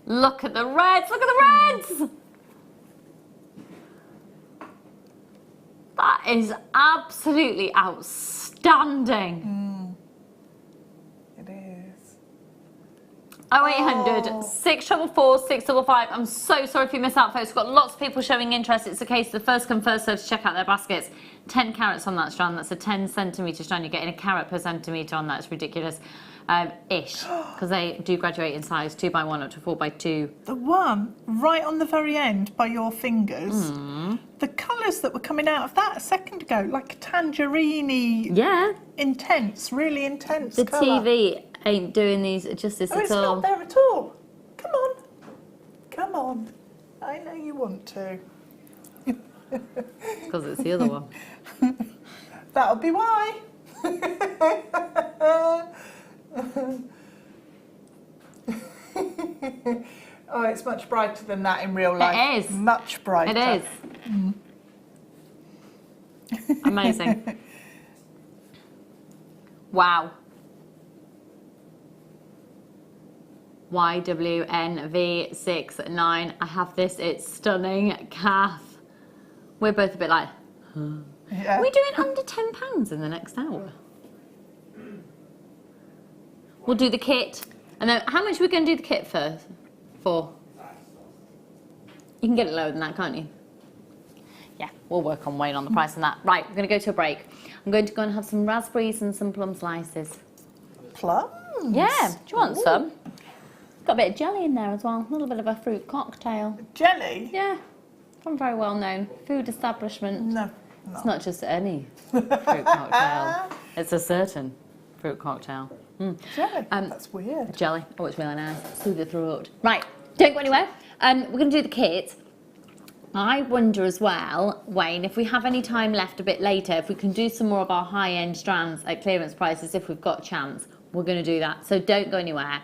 Look at the reds. Look at the reds. That is absolutely outstanding. It is. 0800 644 655. I'm so sorry if you missed out, folks. We've got lots of people showing interest. It's a case of the first come, first served to check out their baskets. 10 carats on that strand. That's a 10 centimetre strand. You're getting a carat per centimetre on that. It's ridiculous. Ish. Because they do graduate in size 2x1 up to 4x2. The one right on the very end by your fingers, the colours that were coming out of that a second ago, like a tangerine-y, intense, really intense The colour. TV ain't doing these justice Oh, at it's all. not there at all. Come on. Come on. I know you want to. Because it's the other one. That'll be why. Oh, it's much brighter than that in real life. It is. Much brighter. It is. Amazing. Wow. YWNV69. I have this. It's stunning. Kath. We're both a bit like, huh. Yeah. Are we doing under £10 in the next hour? We'll do the kit. And then how much are we going to do the kit first? For? You can get it lower than that, can't you? Yeah, we'll work on weighing on the price on that. Right, we're going to go to a break. I'm going to go and have some raspberries and some plum slices. Plums? Yeah, do you want some? Got a bit of jelly in there as well. A little bit of a fruit cocktail. Jelly? Yeah, from a very well-known food establishment. No. It's not just any fruit cocktail. It's a certain fruit cocktail. Jelly? That's weird. Jelly. Oh, it's really nice. Soothe the throat. Right, don't go anywhere. We're going to do the kit. I wonder as well, Wayne, if we have any time left a bit later, if we can do some more of our high-end strands at clearance prices, if we've got a chance, we're going to do that. So don't go anywhere.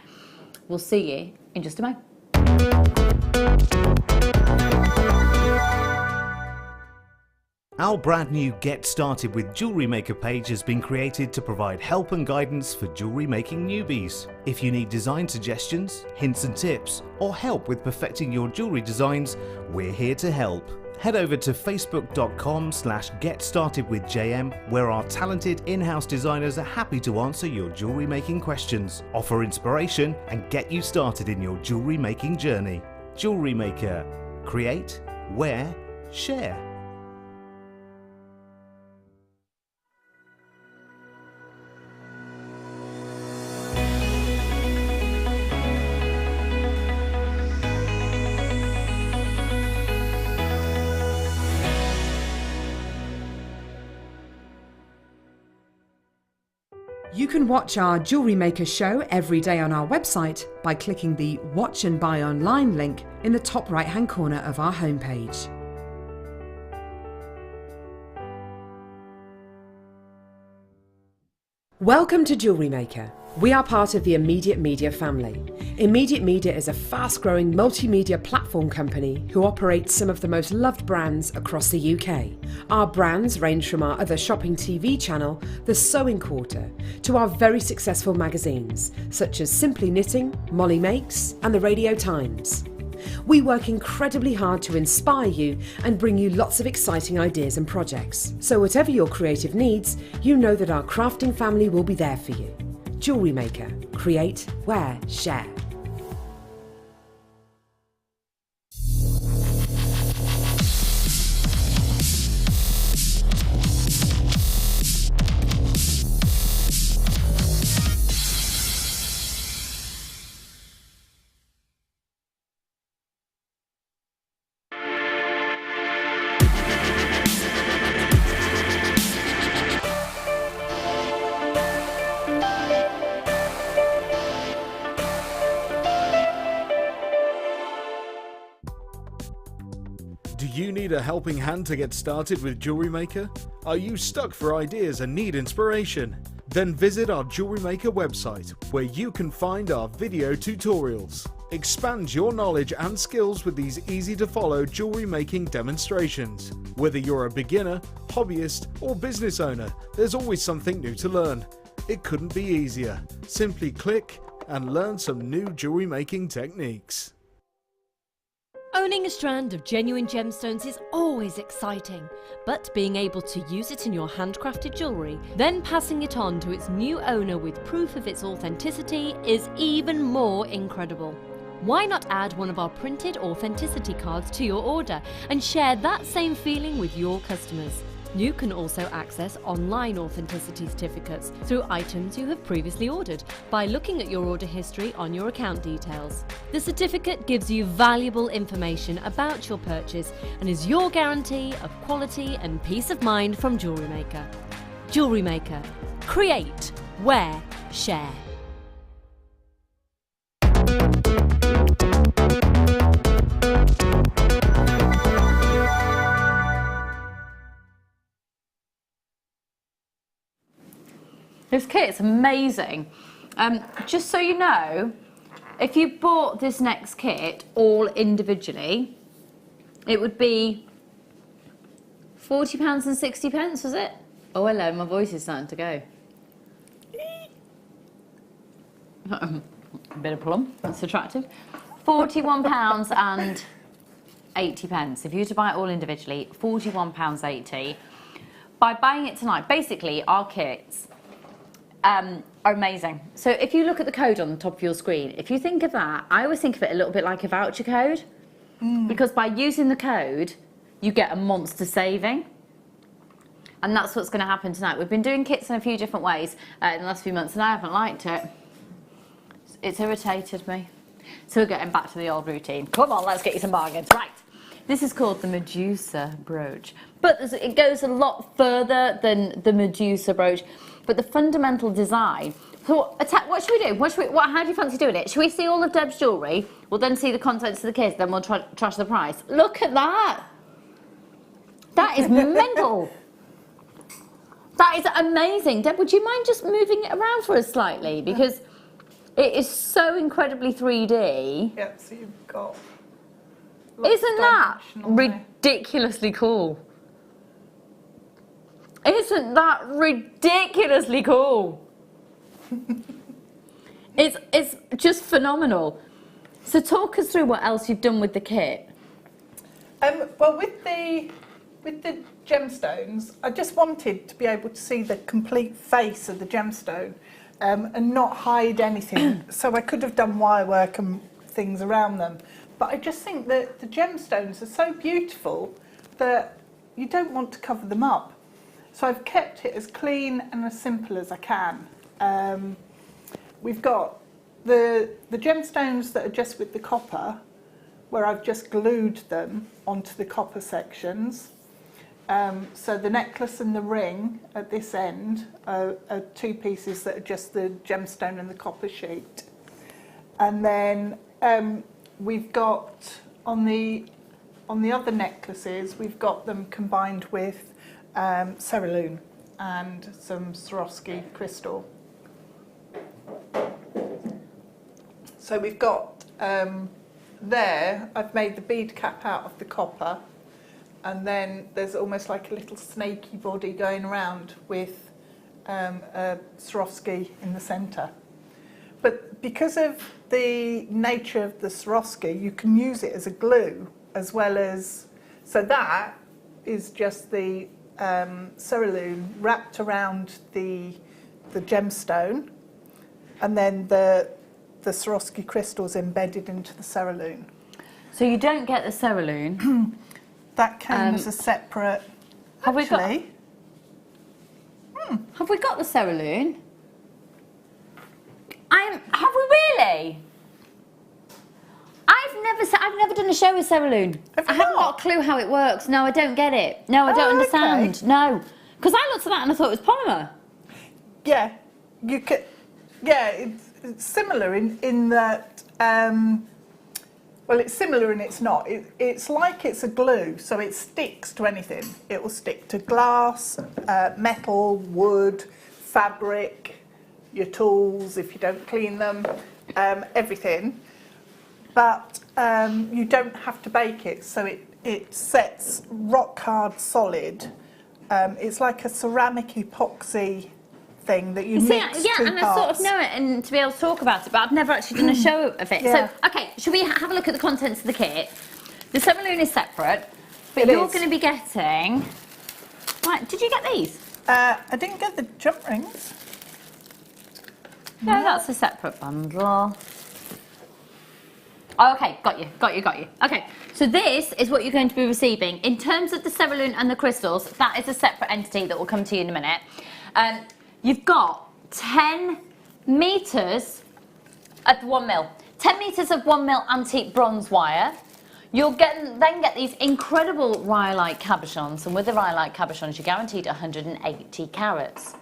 We'll see you in just a moment. Our brand new Get Started with Jewellery Maker page has been created to provide help and guidance for jewellery making newbies. If you need design suggestions, hints and tips, or help with perfecting your jewellery designs, we're here to help. Head over to facebook.com/getstartedwithjm, where our talented in-house designers are happy to answer your jewellery making questions, offer inspiration, and get you started in your jewellery making journey. Jewellery Maker. Create, wear, share. You can watch our Jewellery Maker show every day on our website by clicking the Watch and Buy Online link in the top right-hand corner of our homepage. Welcome to Jewellery Maker. We are part of the Immediate Media family. Immediate Media is a fast-growing multimedia platform company who operates some of the most loved brands across the UK. Our brands range from our other shopping TV channel, The Sewing Quarter, to our very successful magazines, such as Simply Knitting, Molly Makes, and The Radio Times. We work incredibly hard to inspire you and bring you lots of exciting ideas and projects. So whatever your creative needs, you know that our crafting family will be there for you. Jewellery Maker. Create, wear, share. Do you need a helping hand to get started with Jewellery Maker? Are you stuck for ideas and need inspiration? Then visit our Jewellery Maker website, where you can find our video tutorials. Expand your knowledge and skills with these easy-to-follow jewellery making demonstrations. Whether you're a beginner, hobbyist, or business owner, there's always something new to learn. It couldn't be easier. Simply click and learn some new jewellery making techniques. Owning a strand of genuine gemstones is always exciting, but being able to use it in your handcrafted jewellery, then passing it on to its new owner with proof of its authenticity is even more incredible. Why not add one of our printed authenticity cards to your order and share that same feeling with your customers? You can also access online authenticity certificates through items you have previously ordered by looking at your order history on your account details. The certificate gives you valuable information about your purchase and is your guarantee of quality and peace of mind from Jewellery Maker. Jewellery Maker. Create, wear, share. This kit's amazing. Just so you know, if you bought this next kit all individually, it would be £40.60, was it? Oh hello, my voice is starting to go. A bit of plum, that's attractive. £41.80. If you were to buy it all individually, £41.80. by buying it tonight, basically our kits are amazing. So if you look at the code on the top of your screen, if you think of that, I always think of it a little bit like a voucher code, because by using the code, you get a monster saving. And that's what's going to happen tonight. We've been doing kits in a few different ways in the last few months, and I haven't liked it. It's irritated me. So we're getting back to the old routine. Come on, let's get you some bargains. Right. This is called the Medusa brooch. But it goes a lot further than the Medusa brooch. But the fundamental design. So what should we do? How do you fancy doing it? Should we see all of Deb's jewellery? We'll then see the contents of the case, then we'll trash the price. Look at that. That is mental. That is amazing. Deb, would you mind just moving it around for us slightly? Because it is so incredibly 3D. Yep, so you've got... Isn't that ridiculously cool? Isn't that ridiculously cool? It's just phenomenal. So talk us through what else you've done with the kit. Well, with the gemstones, I just wanted to be able to see the complete face of the gemstone and not hide anything. So I could have done wire work and things around them. But I just think that the gemstones are so beautiful that you don't want to cover them up. So I've kept it as clean and as simple as I can. We've got the gemstones that are just with the copper, where I've just glued them onto the copper sections. So the necklace and the ring at this end are two pieces that are just the gemstone and the copper sheet. And then we've got on the other necklaces, we've got them combined with cerulean and some Swarovski crystal. So we've got there, I've made the bead cap out of the copper, and then there's almost like a little snaky body going around with a Swarovski in the centre. But because of the nature of the Swarovski, you can use it as a glue as well as... So that is just the cerulean wrapped around the gemstone, and then the Swarovski crystals embedded into the cerulean. So you don't get the cerulean. That came as a separate... Have we got the cerulean? Have we really? I've never done a show with cerulean. I haven't got a clue how it works. No, I don't get it. No, I don't understand. Okay. No, because I looked at that and I thought it was polymer. Yeah, you could. Yeah, it's similar in that. Well, it's similar and it's not. It's like it's a glue, so it sticks to anything. It will stick to glass, metal, wood, fabric, your tools if you don't clean them, everything. But you don't have to bake it, so it sets rock hard solid. It's like a ceramic epoxy thing that you mix two and parts. I sort of know it and to be able to talk about it, but I've never actually done a show of it. Yeah. So, okay, should we have a look at the contents of the kit? The cerulean is separate, but you're going to be getting... Right, did you get these? I didn't get the jump rings. No, that's a separate bundle. Oh, okay, got you. Okay, so this is what you're going to be receiving. In terms of the cerulean and the crystals, that is a separate entity that will come to you in a minute. You've got 10 metres of 1 mil. 10 metres of 1 mil antique bronze wire. You'll then get these incredible rhyolite cabochons, and with the rhyolite cabochons, you're guaranteed 180 carats.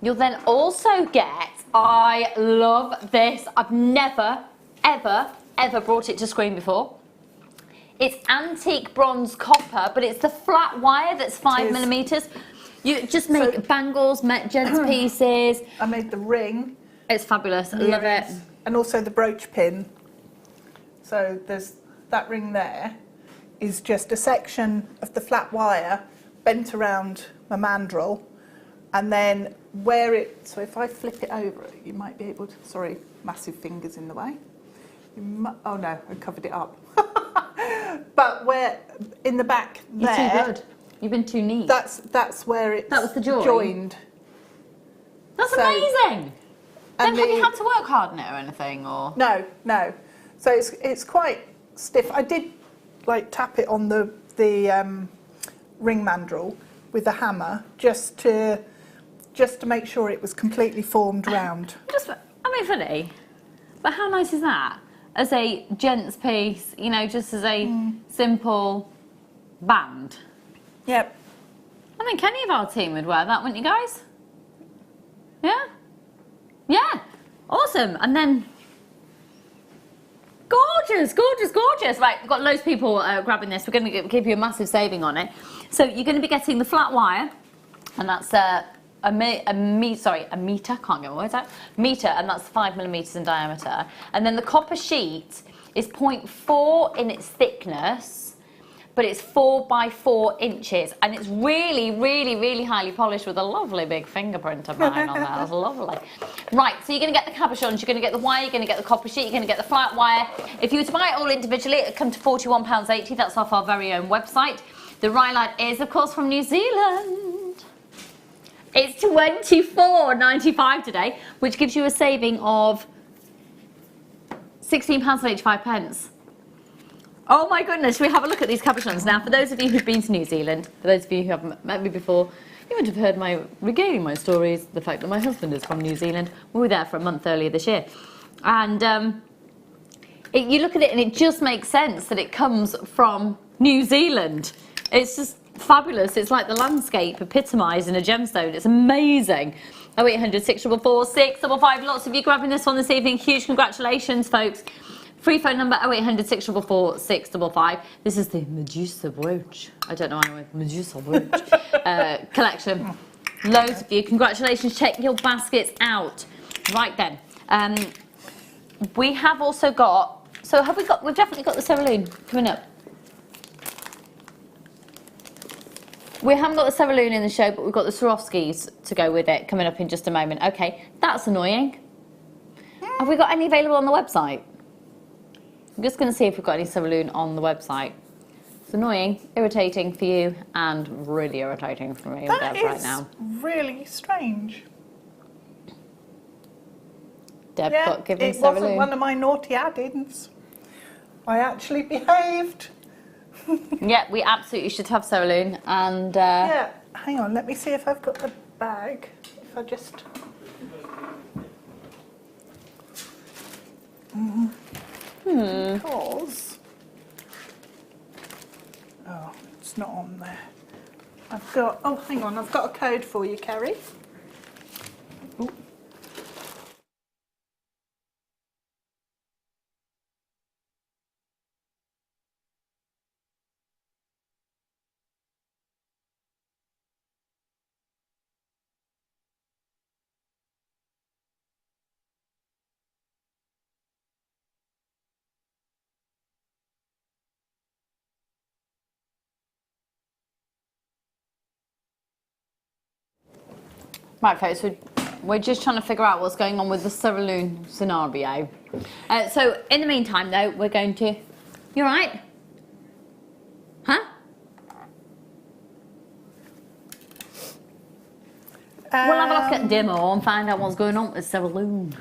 You'll then also get, I love this, I've never, ever brought it to screen before. It's antique bronze copper, but it's the flat wire that's 5 millimetres. You just make bangles, gents pieces. I made the ring. It's fabulous, I love it. And also the brooch pin. So there's that ring there is just a section of the flat wire bent around my mandrel, and then where it, so if I flip it over, you might be able to, sorry, massive fingers in the way. Oh no, I covered it up. But where, in the back there, You've been too neat. That's where it's That was the jewellery? joined. That's So- amazing. And Then have you had to work hard on it or anything, or? No. So it's quite stiff. I did like tap it on the ring mandrel with a hammer just to make sure it was completely formed round. Funny, but how nice is that? As a gents piece, you know, just as a simple band. Yep. I think any of our team would wear that, wouldn't you guys? Yeah? Yeah. Awesome. And then, gorgeous, gorgeous, gorgeous. Right, we've got loads of people grabbing this. We're going to give you a massive saving on it. So you're going to be getting the flat wire, and that's a meter, can't get my words out, meter, and that's 5mm in diameter. And then the copper sheet is 0.4 in its thickness, but it's 4 by 4 inches, and it's really, really, really highly polished with a lovely big fingerprint of mine on there. That's lovely. Right, so you're going to get the cabochons, you're going to get the wire, you're going to get the copper sheet, you're going to get the flat wire. If you were to buy it all individually, it would come to £41.80. That's off our very own website. The Rhyolite is, of course, from New Zealand. It's £24.95 today, which gives you a saving of £16.85. Oh my goodness, should we have a look at these cabochons? Now, for those of you who've been to New Zealand, for those of you who haven't met me before, you would have heard my regaling my stories, the fact that my husband is from New Zealand. We were there for a month earlier this year. And you look at it and it just makes sense that it comes from New Zealand. It's just fabulous. It's like the landscape epitomised in a gemstone. It's amazing. 0800 644 655. Lots of you grabbing this one this evening. Huge congratulations, folks. Free phone number 0800 644 655. This is the Medusa brooch. I don't know why I went Medusa brooch collection. Loads of you. Congratulations. Check your baskets out. Right then. We have also got. So have we got? We've definitely got the cerulean coming up. We haven't got the cerulean in the show, but we've got the Swarovskis to go with it coming up in just a moment. Okay, that's annoying. Have we got any available on the website? I'm just going to see if we've got any cerulean on the website. It's annoying, irritating for you, and really irritating for me and Deb right now. Really strange. Deb Yeah, got given it cerulean. wasn't one of my naughty add-ins. I actually behaved. Yeah, we absolutely should have cerulean, and Yeah, hang on, let me see if I've got the bag. If I just... Because... Oh, it's not on there. I've got... Oh, hang on, I've got a code for you, Kerry. Ooh. Right, folks, so we're just trying to figure out what's going on with the cerulean scenario. So, in the meantime, though, we're going to... You all right? Huh? We'll have a look at demo and find out what's going on with cerulean.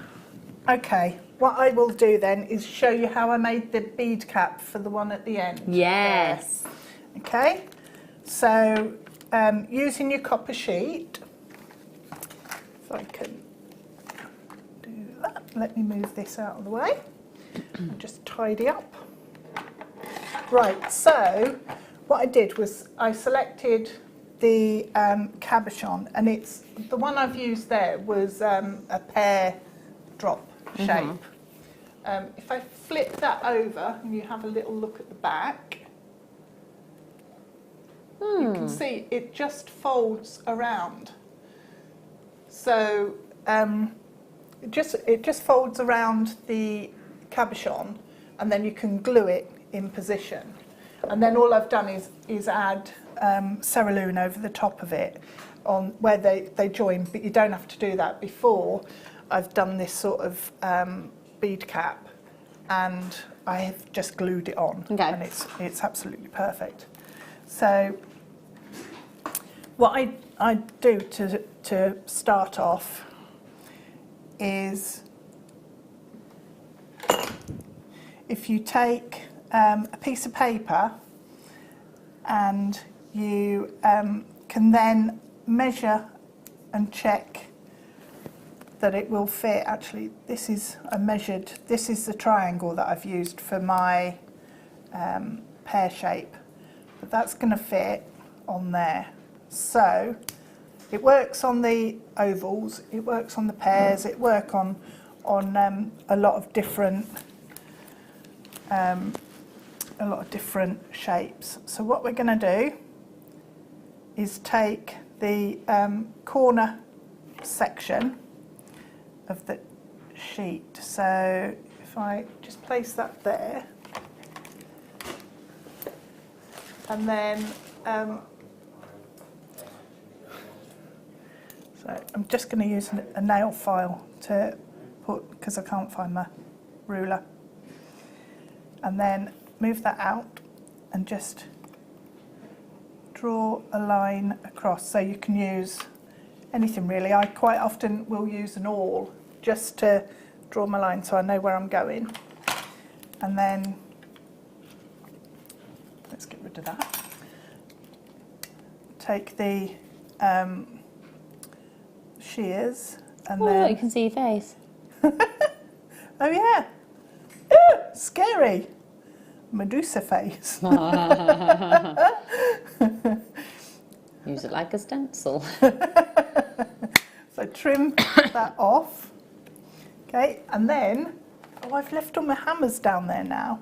Okay, what I will do then is show you how I made the bead cap for the one at the end. Yes. There. Okay, so using your copper sheet, if I can do that, let me move this out of the way and just tidy up. Right, so what I did was I selected the cabochon, and it's the one I've used there was a pear drop shape. If I flip that over and you have a little look at the back, you can see it just folds around. So it just folds around the cabochon, and then you can glue it in position. And then all I've done is add cerulean over the top of it on where they join, but you don't have to do that before. I've done this sort of bead cap, and I have just glued it on, and it's absolutely perfect. So What I do to start off is, if you take a piece of paper and you can then measure and check that it will fit. Actually, this is this is the triangle that I've used for my pear shape, but that's going to fit on there. So it works on the ovals, it works on the pears, it works on a lot of different shapes. So what we're going to do is take the corner section of the sheet. So if I just place that there, and then so I'm just going to use a nail file to put, because I can't find my ruler, and then move that out and just draw a line across. So you can use anything really. I quite often will use an awl just to draw my line so I know where I'm going. And then let's get rid of that. Take the shears and Oh, then look, you can see your face. oh yeah, ooh, scary, Medusa face. Use it like a stencil. So trim that off. Okay, and then, oh, I've left all my hammers down there now.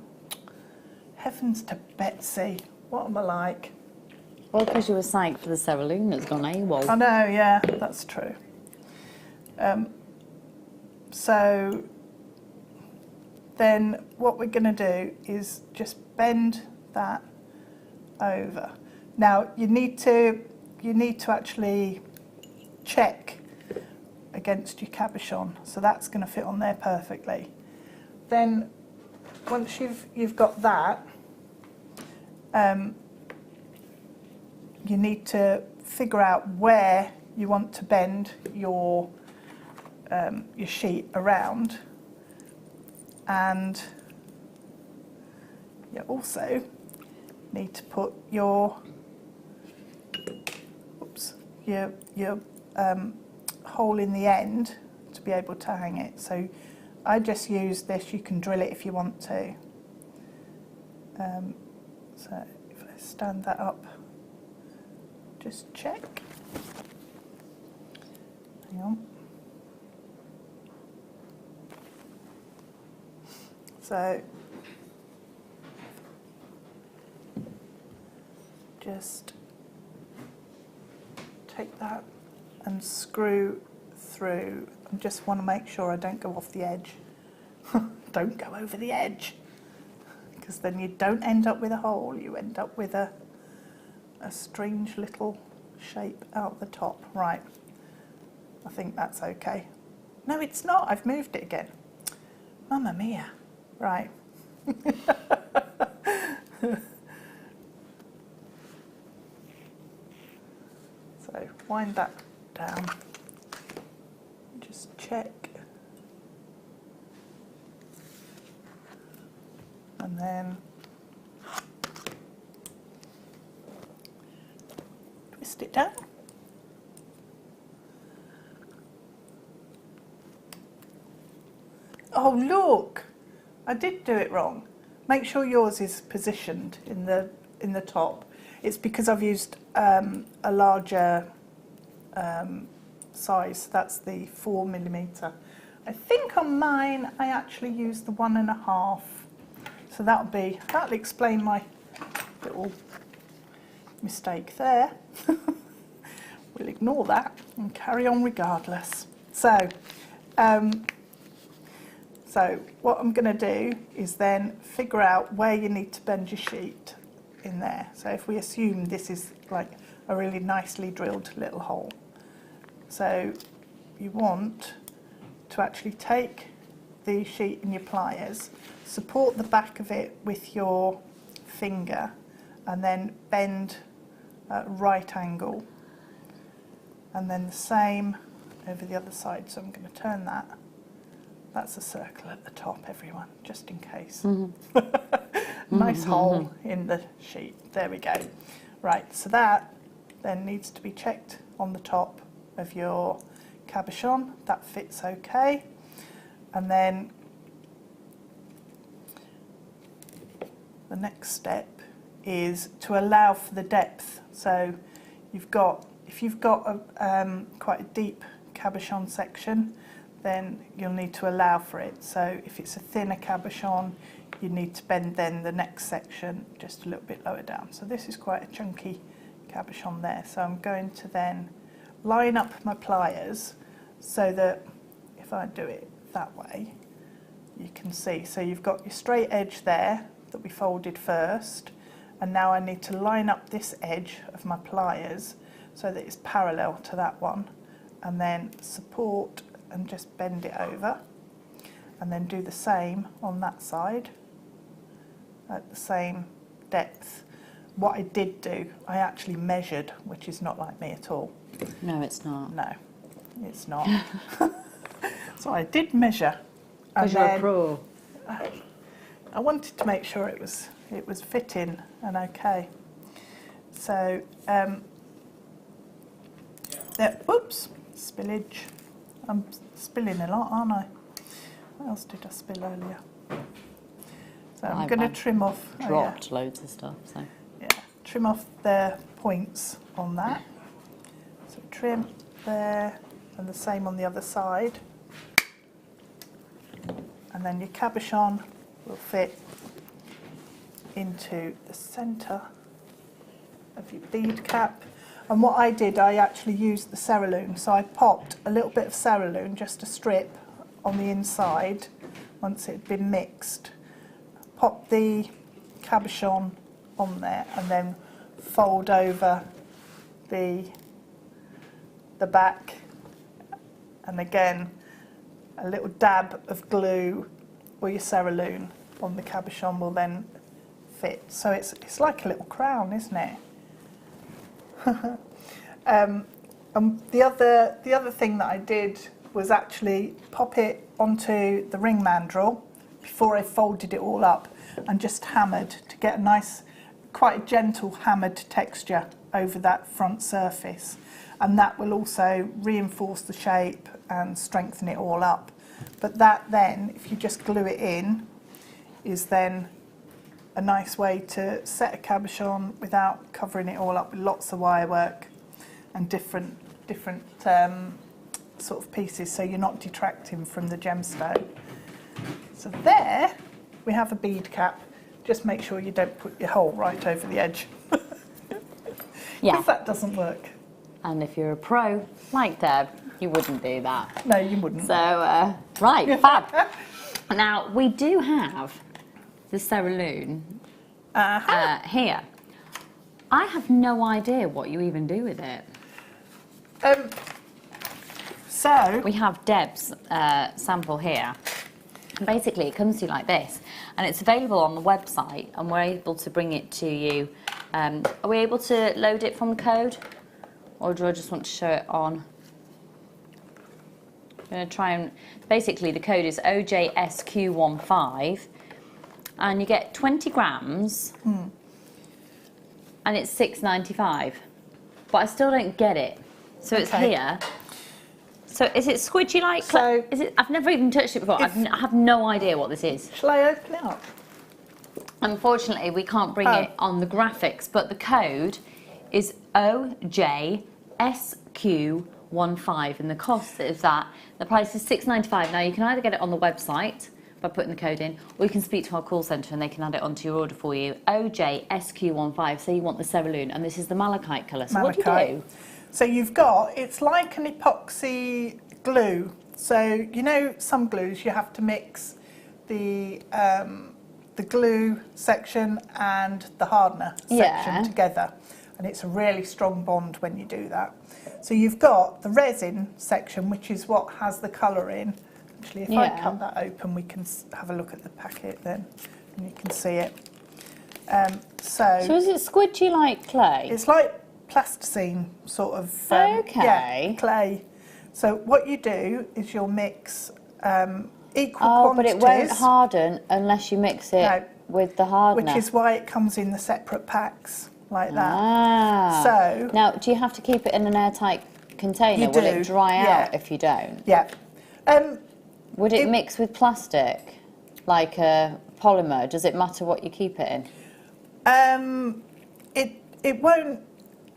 Heavens to Betsy, what am I like? Well, because you were psyched for the Sarah Luna's gone AWOL. I know, yeah, that's true. So then what we're going to do is just bend that over. Now you need to actually check against your cabochon, so that's going to fit on there perfectly. Then once you've got that, you need to figure out where you want to bend your sheet around, and you also need to put your hole in the end to be able to hang it. So I just use this. You can drill it if you want to. So if I stand that up, just check. Hang on. So just take that and screw through. I just want to make sure I don't go off the edge. Don't go over the edge, because then you don't end up with a hole, you end up with a strange little shape out the top. Right, I think that's okay. No, it's not, I've moved it again. Mamma mia. Right. So wind that down, just check, and then twist it down. Oh look, I did do it wrong. Make sure yours is positioned in the top. It's because I've used a larger size. That's the 4mm. I think on mine I actually used the 1.5. So that'll explain my little mistake there. We'll ignore that and carry on regardless. So what I'm going to do is then figure out where you need to bend your sheet in there. So if we assume this is like a really nicely drilled little hole, so you want to actually take the sheet in your pliers, support the back of it with your finger, and then bend at right angle And then the same over the other side. So I'm going to turn that. That's a circle at the top, everyone, just in case. Nice hole in the sheet. There we go. Right, so that then needs to be checked on the top of your cabochon. That fits okay. And then the next step is to allow for the depth. So if you've got a, quite a deep cabochon section, then you'll need to allow for it. So if it's a thinner cabochon, you need to bend then the next section just a little bit lower down. So this is quite a chunky cabochon there. So I'm going to then line up my pliers so that if I do it that way, you can see. So you've got your straight edge there that we folded first, and now I need to line up this edge of my pliers so that it's parallel to that one, and then support and just bend it over, and then do the same on that side at the same depth. What I did do, I actually measured, which is not like me at all. No, it's not. No, it's not. So I did measure. Because you're a pro. I wanted to make sure it was fitting and okay. So, whoops, spillage. I'm spilling a lot, aren't I? What else did I spill earlier? So I'm going to trim off. Dropped loads of stuff. So yeah, trim off the points on that. So trim there, and the same on the other side. And then your cabochon will fit into the centre of your bead cap. And what I did, I actually used the cerulean. So I popped a little bit of cerulean, just a strip on the inside, once it had been mixed. Pop the cabochon on there and then fold over the back. And again, a little dab of glue or your cerulean on the cabochon will then fit. So it's like a little crown, isn't it? The other thing that I did was actually pop it onto the ring mandrel before I folded it all up and just hammered to get a nice, quite a gentle hammered texture over that front surface. And that will also reinforce the shape and strengthen it all up. But that then, if you just glue it in, is then a nice way to set a cabochon without covering it all up with lots of wire work and different sort of pieces, so you're not detracting from the gemstone. So there we have a bead cap. Just make sure you don't put your hole right over the edge. Yeah. Because that doesn't work. And if you're a pro, like Deb, you wouldn't do that. No, you wouldn't. So, right, fab. Now, we do have the cerulean here. I have no idea what you even do with it. So we have Deb's sample here. And basically, it comes to you like this, and it's available on the website, and we're able to bring it to you. Are we able to load it from code, or do I just want to show it on? I'm going to try and... Basically, the code is OJSQ15, and you get 20 grams, and it's $6.95. But I still don't get it. So it's here. So is it squidgy like? So is it? I've never even touched it before. I have no idea what this is. Shall I open it up? Unfortunately, we can't bring it on the graphics, but the code is OJSQ15, and the cost is that. The price is $6.95. Now, you can either get it on the website by putting the code in, or you can speak to our call centre and they can add it onto your order for you. OJSQ15, so you want the cerulean, and this is the malachite colour. So what do you do? So you've got, it's like an epoxy glue. So, you know, some glues you have to mix the glue section and the hardener section together. And it's a really strong bond when you do that. So you've got the resin section, which is what has the colour in. Actually, if I cut that open, we can have a look at the packet then, and you can see it. So is it squidgy like clay? It's like plasticine sort of Okay. clay. So what you do is you'll mix equal Oh, but quantities. it won't harden unless you mix it No. with the hardener. Which is why it comes in the separate packs like that. Ah. So now, do you have to keep it in an airtight container? You Will do, it dry yeah. out if you don't? yeah, Would it mix with plastic, like a polymer? Does it matter what you keep it in?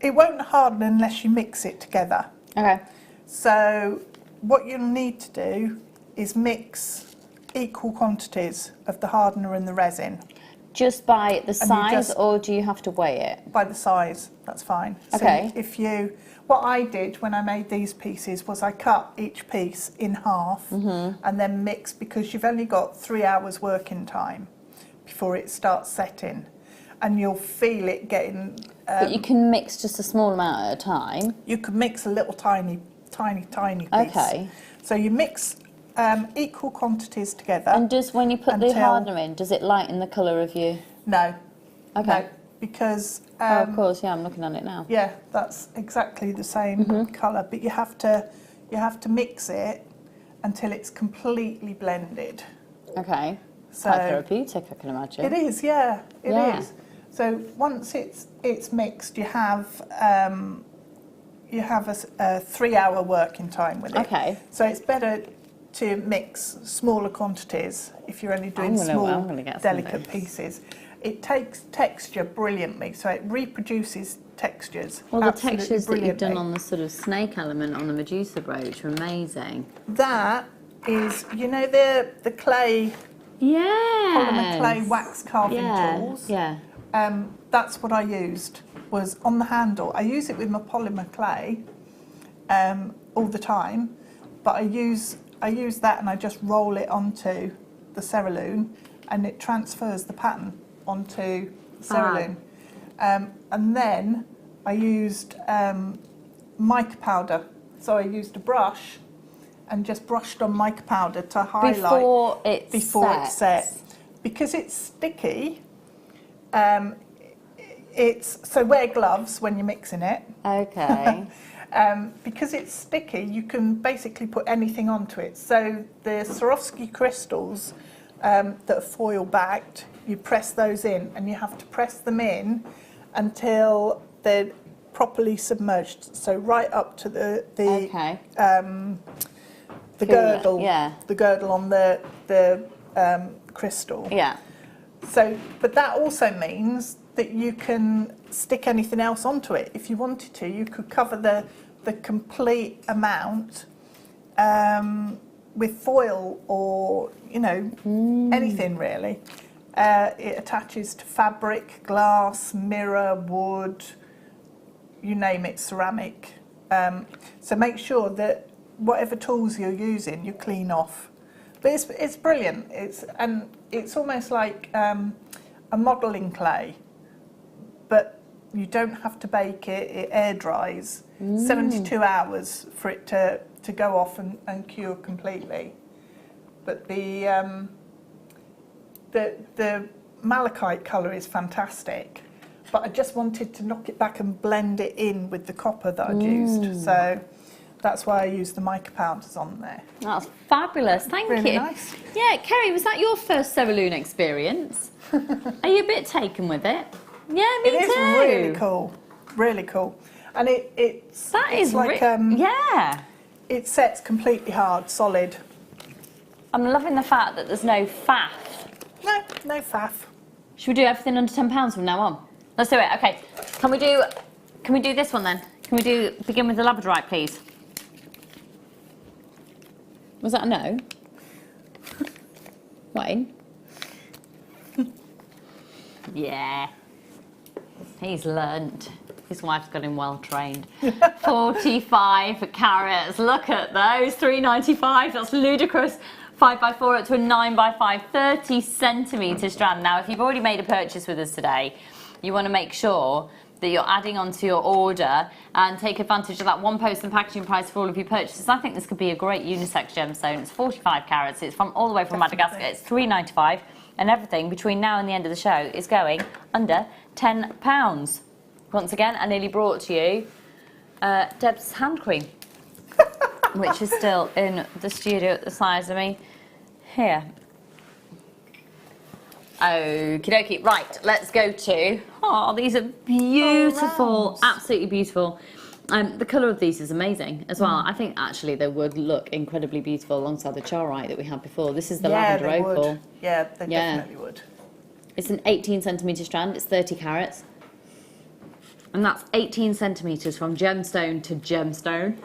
it won't harden unless you mix it together. Okay. So what you'll need to do is mix equal quantities of the hardener and the resin Just by the you size, just- or do you have to weigh it? by the size. That's fine. Okay. So what I did when I made these pieces was I cut each piece in half and then mixed, because you've only got 3 hours working time before it starts setting, and you'll feel it getting. But you can mix just a small amount at a time. You can mix a little tiny piece. Okay. So you mix equal quantities together. And just when you put the until- hardener in, does it lighten the colour of you? No. Okay. No, because Oh, of course, yeah, I'm looking at it now. yeah, that's exactly the same colour. But you have to mix it until it's completely blended. Okay. So Quite therapeutic, I can imagine. it is, yeah, it is. Yeah. So once it's mixed, you have a 3 hour working time with it. Okay. So it's better to mix smaller quantities if you're only doing I'm small, gonna get some of delicate those. pieces. It takes texture brilliantly, so it reproduces textures. Well, the absolutely textures that you've done brilliantly. on the sort of snake element on the Medusa brooch are amazing. That is, the clay, Yeah. polymer clay wax carving tools. Yeah. That's what I used, was on the handle. I use it with my polymer clay all the time, but I use that and I just roll it onto the cerulean, and it transfers the pattern onto the cerulean. And then I used mica powder. So I used a brush and just brushed on mica powder to highlight Before it it's set. Because it's sticky, so wear gloves when you're mixing it. Okay. Because it's sticky, you can basically put anything onto it. So the Swarovski crystals that are foil backed, you press those in, and you have to press them in until they're properly submerged. So right up to the Okay. the girdle, yeah. the girdle on the crystal. Yeah. So, but that also means that you can stick anything else onto it. If you wanted to, you could cover the complete amount with foil or, anything really. It attaches to fabric, glass, mirror, wood, you name it, ceramic. So make sure that whatever tools you're using, you clean off. But it's brilliant. It's almost like a modelling clay, but you don't have to bake it. It air dries. 72 hours for it to go off and cure completely. But the malachite colour is fantastic. But I just wanted to knock it back and blend it in with the copper that I'd used. So that's why I used the mica powders on there. That's fabulous. Thank Really you. nice. Yeah, Kerry, was that your first cerulean experience? Are you a bit taken with it? Yeah, me too. It is really cool. Really cool. And it's like yeah. it sets completely hard, solid. I'm loving the fact that there's no faff. No faff. Should we do everything under £10 from now on? Let's do it. Okay. Can we do this one then? Can we begin with the labradorite, please? Was that a no? Wayne? Yeah. He's learnt. His wife's got him well trained. 45 carats. Look at those. £3.95. That's ludicrous. 5x4 up to a 9x5, 30 centimetre strand. Now, if you've already made a purchase with us today, you want to make sure that you're adding onto your order and take advantage of that one post and packaging price for all of your purchases. I think this could be a great unisex gemstone. It's 45 carats. It's from all the way from Madagascar. It's £3.95, and everything between now and the end of the show is going under £10. once again, I nearly brought to you Deb's hand cream, which is still in the studio at the size of me. Here. Okie dokie. Right, let's go to... Oh, these are beautiful. Absolutely beautiful. The colour of these is amazing as well. I think actually they would look incredibly beautiful alongside the charite that we had before. This is the lavender opal. Would. Yeah, they definitely would. It's an 18 centimetre strand. It's 30 carats. And that's 18 centimetres from gemstone to gemstone.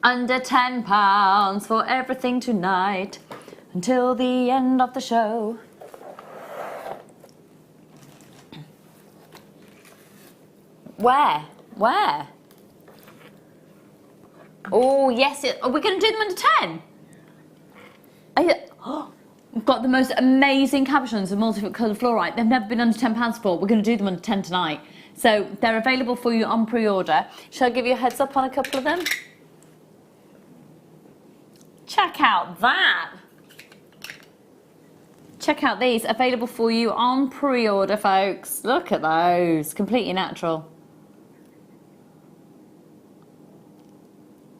Under £10 for everything tonight until the end of the show. Where? Oh, yes. Are we going to do them under 10? We've got the most amazing cabochons of multicoloured fluorite. They've never been under £10 before. We're going to do them under 10 tonight. So they're available for you on pre-order. Shall I give you a heads up on a couple of them? Check out that. Check out these. Available for you on pre-order, folks. Look at those. Completely natural.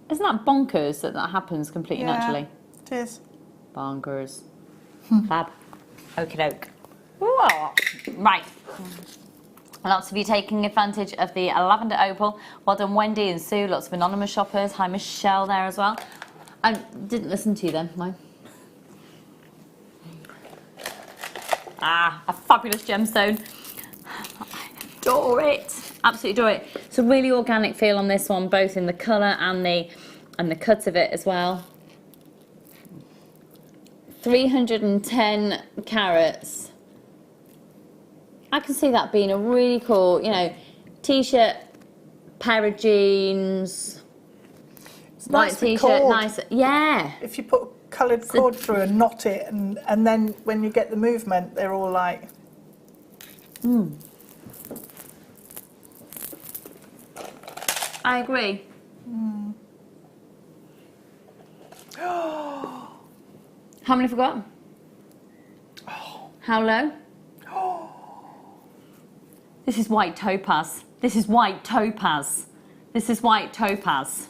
Isn't that bonkers that happens completely naturally? It is. Bonkers. Fab. Okie doke. Right. Lots of you taking advantage of the lavender opal. Well done, Wendy and Sue. Lots of anonymous shoppers. Hi, Michelle there as well. I didn't listen to you then, no. A fabulous gemstone. I adore it. Absolutely adore it. It's a really organic feel on this one, both in the colour and the cut of it as well. 310 carats. I can see that being a really cool, you know, t-shirt, pair of jeans, white t-shirt, nice. Yeah. If you put a coloured cord through and knot it, and then when you get the movement, they're all like. I agree. How many have we got? How low? This is white topaz. This is white topaz. This is white topaz.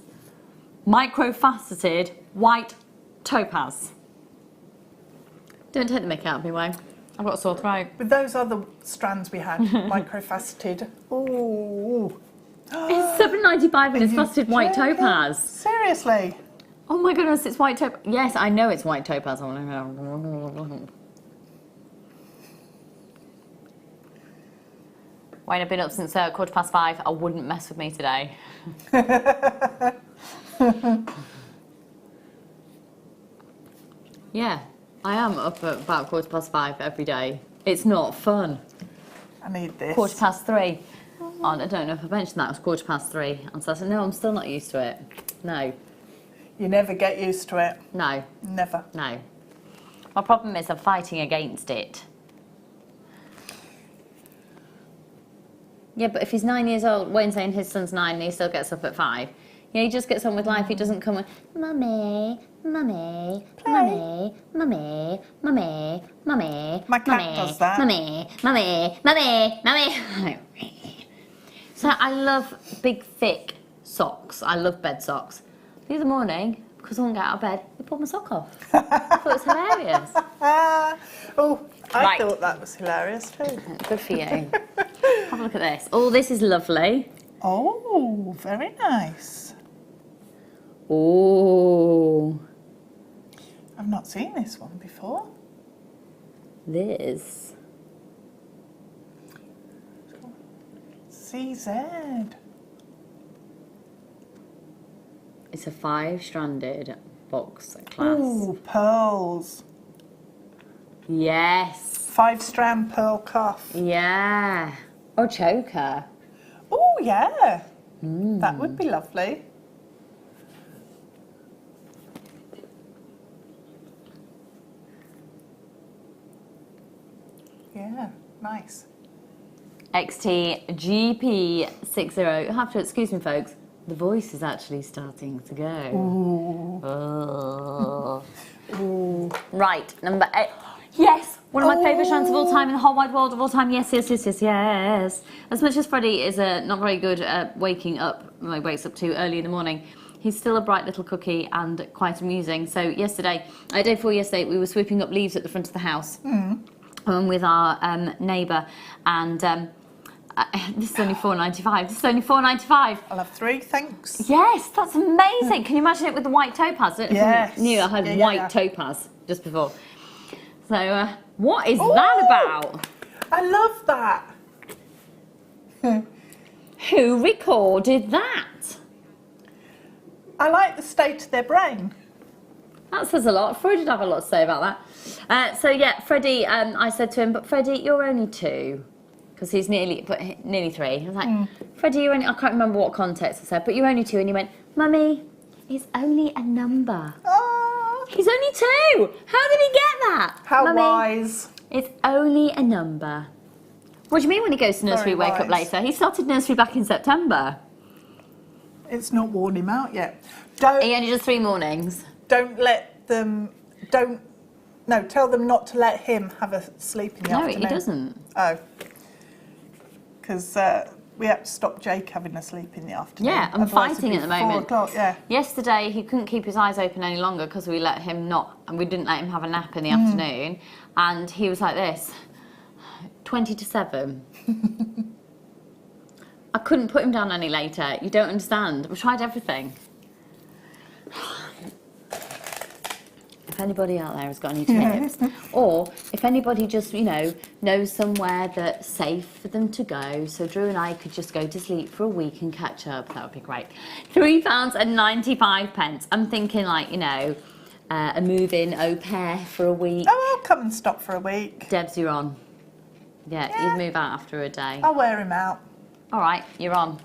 Microfaceted white topaz. Don't take the mick out of me, Wayne. I've got a sore throat. With those other strands we had, microfaceted. Ooh. It's £7.95 and it's faceted white topaz. Seriously? Oh my goodness, it's white topaz. Yes, I know it's white topaz. Wayne, I've been up since 5:15. I wouldn't mess with me today. Yeah, I am up at about 5:15 every day. It's not fun. I need this. 3:15. Oh, I don't know if I mentioned that. It was 3:15 on Saturday. No, I'm still not used to it. No. You never get used to it. No. Never. No. My problem is I'm fighting against it. Yeah, but if he's 9 years old, Wayne's saying his son's 9 and he still gets up at 5. Yeah, he just gets on with life. He doesn't come with, Mummy, Mummy, Mummy, Mummy, Mummy, Mummy. My cat does that. Mummy, Mummy, Mummy, Mummy. So I love big, thick socks. I love bed socks. The other morning, because I wouldn't get out of bed, he pulled my sock off. I thought it was hilarious. I thought that was hilarious too. Good for you. Have a look at this. Oh, this is lovely. Oh, very nice. Oh. I've not seen this one before. This. CZ. It's a 5-stranded box clasp. Ooh, pearls. Yes. 5-strand pearl cuff. Yeah. Or choker. Oh, yeah. That would be lovely. Yeah, nice. XTGP60. You have to excuse me, folks. The voice is actually starting to go. Ooh. Oh. Ooh. Right, number 8. Yes, One of my favourite strands of all time in the whole wide world of all time. Yes, yes, yes, yes, yes. As much as Freddie is not very good at waking up, well, he wakes up too early in the morning, he's still a bright little cookie and quite amusing. So yesterday, day before yesterday, we were sweeping up leaves at the front of the house with our neighbour, and this is only £4.95. This is only £4.95. I'll have 3, thanks. Yes, that's amazing. Can you imagine it with the white topaz? I don't know if you knew I had white topaz just before. So, what is that about? I love that. Who recorded that? I like the state of their brain. That says a lot. Freud did have a lot to say about that. So yeah, Freddie, I said to him, but Freddie, you're only 2. Because he's nearly 3. I was like, Freddie, you're only, I can't remember what context I said, but you're only 2. And he went, Mummy, it's only a number. Oh, He's only 2. How did he get that? how Mummy, wise. it's only a number. What do you mean when he goes to nursery, Very wake up wise. later? He started nursery back in September. It's not worn him out yet. He only does 3 mornings. Don't let them, tell them not to let him have a sleep in the afternoon. No, he doesn't. Oh. Because we had to stop Jake having a sleep in the afternoon. Yeah, I'm Otherwise it'd fighting be at the moment. 4 o'clock, yeah. Yesterday, he couldn't keep his eyes open any longer because we let him and we didn't let him have a nap in the afternoon. And he was like this, 20 to 7. I couldn't put him down any later. You don't understand. We tried everything. If anybody out there has got any tips, or if anybody just, knows somewhere that's safe for them to go, so Drew and I could just go to sleep for a week and catch up, that would be great. £3.95. I'm thinking a move-in au pair for a week. Oh, I'll come and stop for a week. Debs, you're on. Yeah, you'd move out after a day. I'll wear him out. All right, you're on.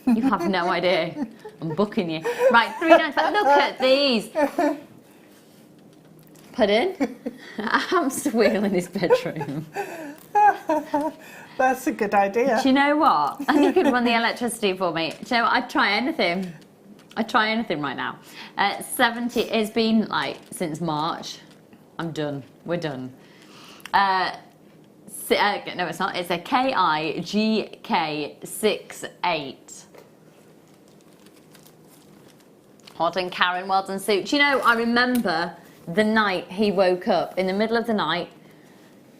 You have no idea. I'm booking you. Right, £3.95. Look at these. Put in a hamster wheel in his bedroom. That's a good idea. Do you know what? And you could run the electricity for me. Do you know what? I'd try anything. I'd try anything right now. 70. It's been since March. I'm done. We're done. No, it's not. It's a KIGK68. Hot and Karen, well done, Sue. Do you know? I remember the night he woke up in the middle of the night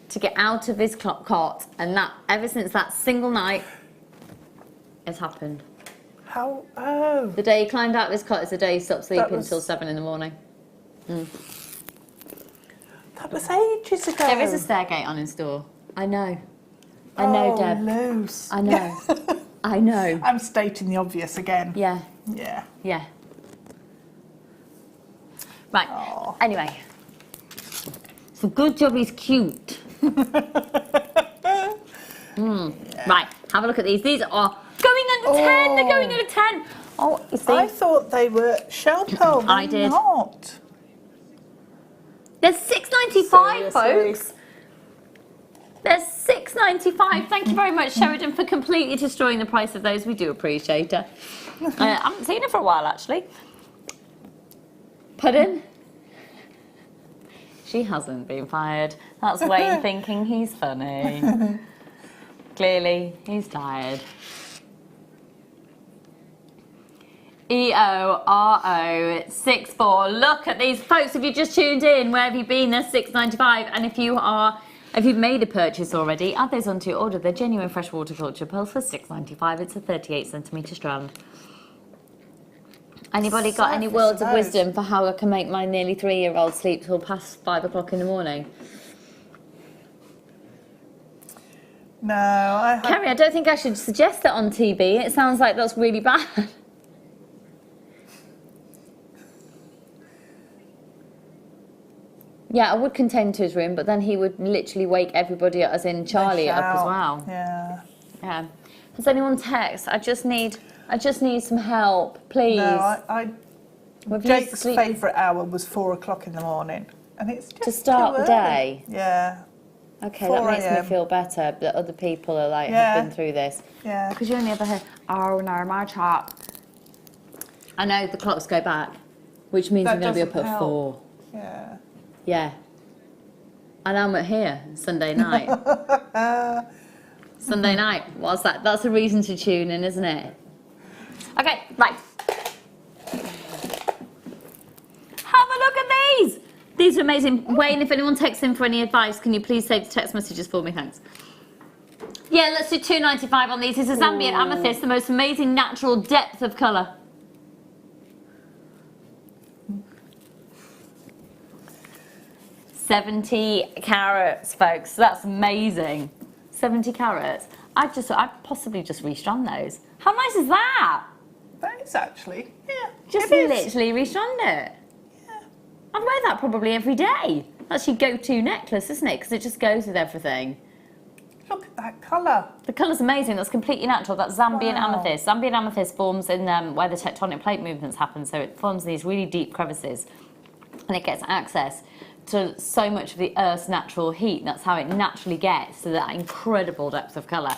to get out of his cot, and that ever since that single night it's happened. How? Oh. The day he climbed out of his cot is the day he stopped sleeping until 7 in the morning. That was ages ago. There is a stairgate on his door. I know. I know, Deb. Loose. I know. I know. I'm stating the obvious again. Yeah. Yeah. Yeah. Right. Aww. Anyway. So good job he's cute. Right. Have a look at these. These are going under 10. They're going under 10. Oh, you see? I thought they were shell pearl. I did. Not. They're $6.95, Seriously? folks. They're $6.95. Thank you very much, Sheridan, for completely destroying the price of those. We do appreciate it. I haven't seen her for a while, actually. Pardon? She hasn't been fired. That's Wayne thinking he's funny. Clearly, he's tired. EORO64. Look at these folks. If you just tuned in, where have you been? They're $6.95. And if you've made a purchase already, add those onto your order. They're genuine fresh horticulture pearls for $6.95. It's a 38cm strand. Anybody got any words of wisdom for how I can make my nearly 3-year-old sleep till past 5 o'clock in the morning? No, I haven't. Carrie, I don't think I should suggest that on TV. It sounds like that's really bad. Yeah, I would contain him to his room, but then he would literally wake everybody up, as in Charlie up as well. Yeah. Yeah. Has anyone text? I just need some help, please. No, We've Jake's used sleep favourite hour was 4 o'clock in the morning, and it's just to start too the early. day. Yeah. Okay, 4 that makes me a.m. feel better that other people are have been through this. Yeah. Because you only ever hear, oh no, my chart. I know the clocks go back, which means That I'm going to be up doesn't at help. 4. Yeah. Yeah. And I'm at here Sunday night. Sunday night. What's that? That's a reason to tune in, isn't it? Okay, right. Have a look at these. These are amazing. Wayne, if anyone texts in for any advice, can you please save the text messages for me? Thanks. Yeah, let's do $2.95 on these. This is Zambian Amethyst, the most amazing natural depth of colour. $70 carats, folks. That's amazing. 70 carats. I'd possibly just restrand those. How nice is that? That is actually, yeah. Just literally restrand it. Yeah. I'd wear that probably every day. That's your go-to necklace, isn't it? Because it just goes with everything. Look at that colour. The colour's amazing. That's completely natural. That's Zambian Amethyst. Zambian Amethyst forms in where the tectonic plate movements happen. So it forms these really deep crevices. And it gets access to so much of the Earth's natural heat. That's how it naturally gets to that incredible depth of colour.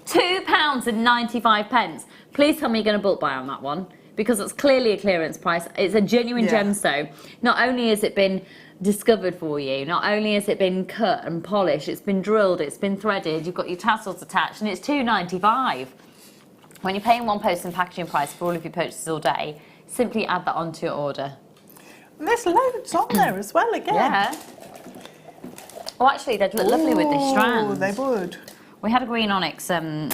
£2.95. Please tell me you're going to bulk buy on that one, because it's clearly a clearance price. It's a genuine gemstone. Not only has it been discovered for you, not only has it been cut and polished, it's been drilled, it's been threaded, you've got your tassels attached, and it's £2.95. When you're paying one post and packaging price for all of your purchases all day, simply add that onto your order. And there's loads on there as well again. Yeah. Oh, actually, they'd look lovely with this strand. Oh, they would. We had a green onyx, a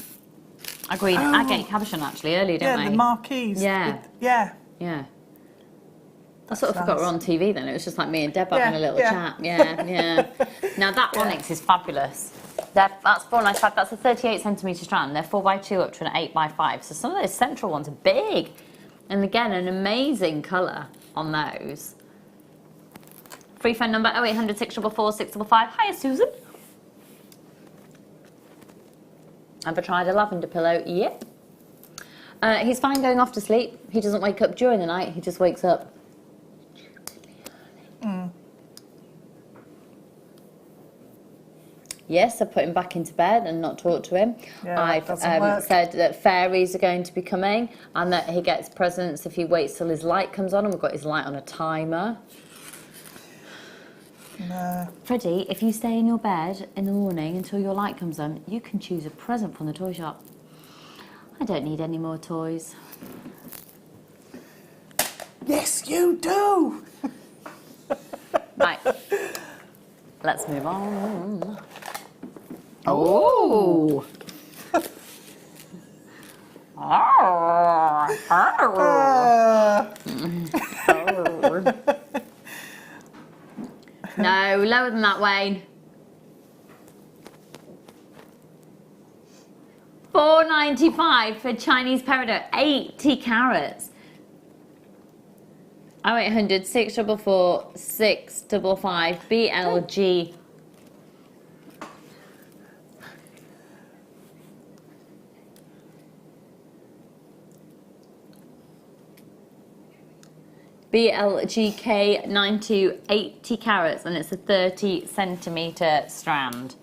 green agate cabochon actually earlier, didn't we? Yeah, the marquees. Yeah. Yeah. Yeah. I sort of forgot we're on TV then. It was just like me and Deb having a little yeah. chat. Yeah, yeah. Now that onyx is fabulous. That's $4.95. That's a 38cm strand. They're 4x2 up to an 8x5. So some of those central ones are big. And again, an amazing colour on those. Free phone number 0800 644 655. Hiya, Susan. Ever tried a lavender pillow? Yep. He's fine going off to sleep. He doesn't wake up during the night. He just wakes up. Yes, I put him back into bed and not talk to him. Yeah, I've said that fairies are going to be coming and that he gets presents if he waits till his light comes on, and we've got his light on a timer. No. Freddie, if you stay in your bed in the morning until your light comes on, you can choose a present from the toy shop. I don't need any more toys. Yes, you do. Right. Let's move on. Oh. No, lower than that, Wayne. $4.95 for Chinese peridot, 80 carats. 0800 644 655 BLG. BLGK 92, 80 carats, and it's a 30cm strand.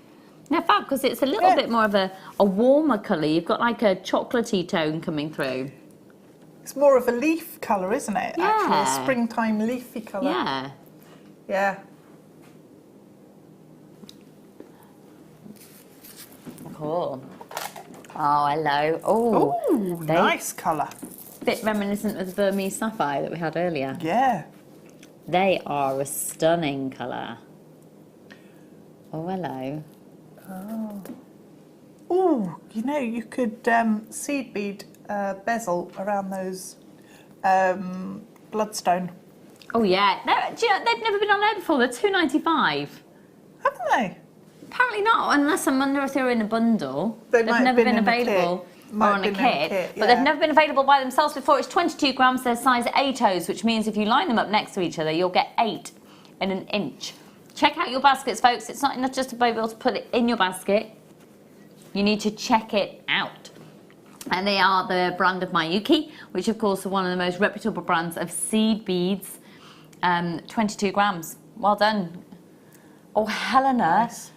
Now, fab, because it's a little bit more of a warmer colour. You've got like a chocolatey tone coming through. It's more of a leaf colour, isn't it? Yeah. Actually, a springtime leafy colour. Yeah. Yeah. Cool. Oh, hello. Oh, ooh, nice colour. Bit reminiscent of the Burmese sapphire that we had earlier. Yeah. They are a stunning colour. Oh, hello. Oh. Ooh, you know, you could seed bead bezel around those bloodstone. Oh, yeah. Do you know, they've never been on there before. They're $2.95. Haven't they? Apparently not, unless I'm wonder if they're in a bundle. They've never been available or on a kit. But they've never been available by themselves before. It's 22 grams, they're size 8Os, which means if you line them up next to each other, you'll get 8 in an inch. Check out your baskets, folks. It's not enough just to be able to put it in your basket. You need to check it out. And they are the brand of Miyuki, which of course are one of the most reputable brands of seed beads. 22 grams. Well done. Oh, Helena. Nice.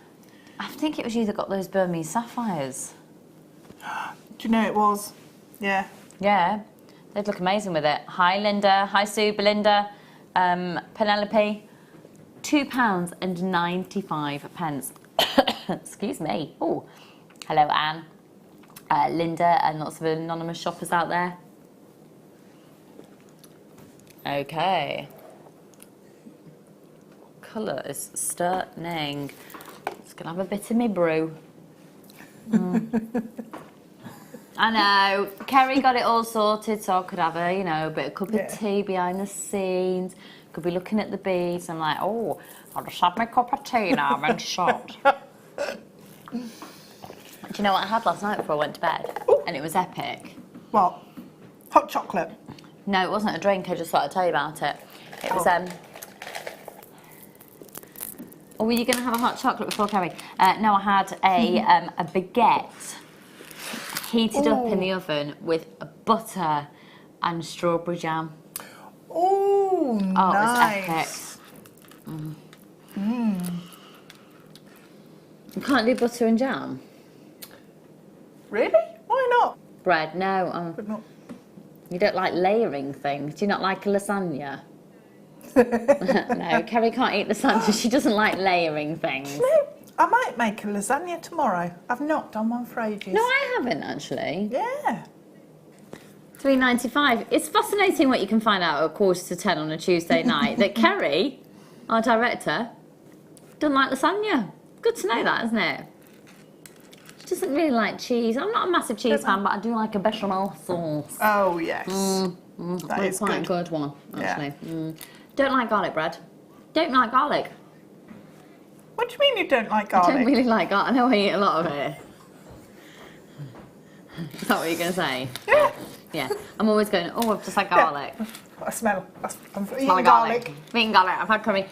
I think it was you that got those Burmese sapphires. Do you know it was? Yeah. Yeah, they'd look amazing with it. Hi, Linda. Hi, Sue, Belinda, Penelope. £2 £2.95. Excuse me. Oh, hello, Anne, Linda, and lots of anonymous shoppers out there. Okay. Colour is stunning. Just gonna have a bit of me brew. I know. Kerry got it all sorted, so I could have a, you know, a bit of cup of tea behind the scenes. Could be looking at the beads. I'm like, oh, I'll just have my cup of tea now. I'm shot. Do you know what I had last night before I went to bed? Ooh. And it was epic. What? Hot chocolate? No, it wasn't a drink. I just thought I'd tell you about it. It was Oh, were you going to have a hot chocolate before, Kerry? No, I had a baguette heated up in the oven with butter and strawberry jam. Oh, nice. It was epic. You can't do butter and jam? Really? Why not? Bread? No. But not. You don't like layering things? Do you not like a lasagna? No, Kerry can't eat lasagna. She doesn't like layering things. No, I might make a lasagna tomorrow. I've not done one for ages. No, I haven't actually. Yeah. £3.95. It's fascinating what you can find out at 9:45 on a Tuesday night. That Kerry, our director, doesn't like lasagna. Good to know that, isn't it? She doesn't really like cheese. I'm not a massive cheese fan, but I do like a bechamel sauce. Oh, yes. That is quite good. a good one, actually. Yeah. Don't like garlic bread. Don't like garlic. What do you mean you don't like I garlic? don't really like garlic. I know I eat a lot of it. Is that what you're going to say? Yeah. Yeah. I'm always going, oh, I've just had garlic. I smell. I'm Smell eating of garlic. I'm eating garlic. I've had curry.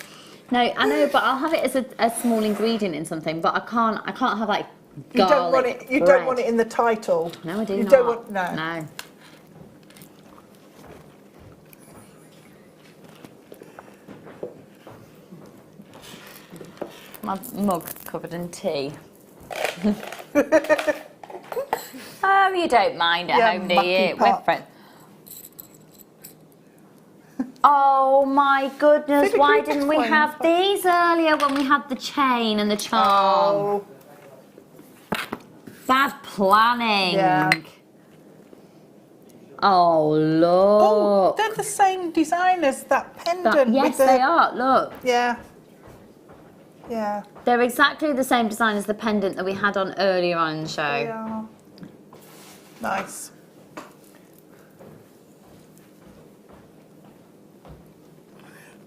No, I know, but I'll have it as a small ingredient in something. But I can't have like garlic. You don't want it in the title. No, I do you not. Don't want, no. No. My mug covered in tea. Oh, you don't mind at home, do you? We're friends. Oh my goodness, why didn't we have these earlier when we had the chain and the charm? Oh. Bad planning. Yeah. Oh, look. Oh, they're the same design as that pendant. Yes, with the, they are, look. Yeah. Yeah. They're exactly the same design as the pendant that we had on earlier on in the show. They are. Nice.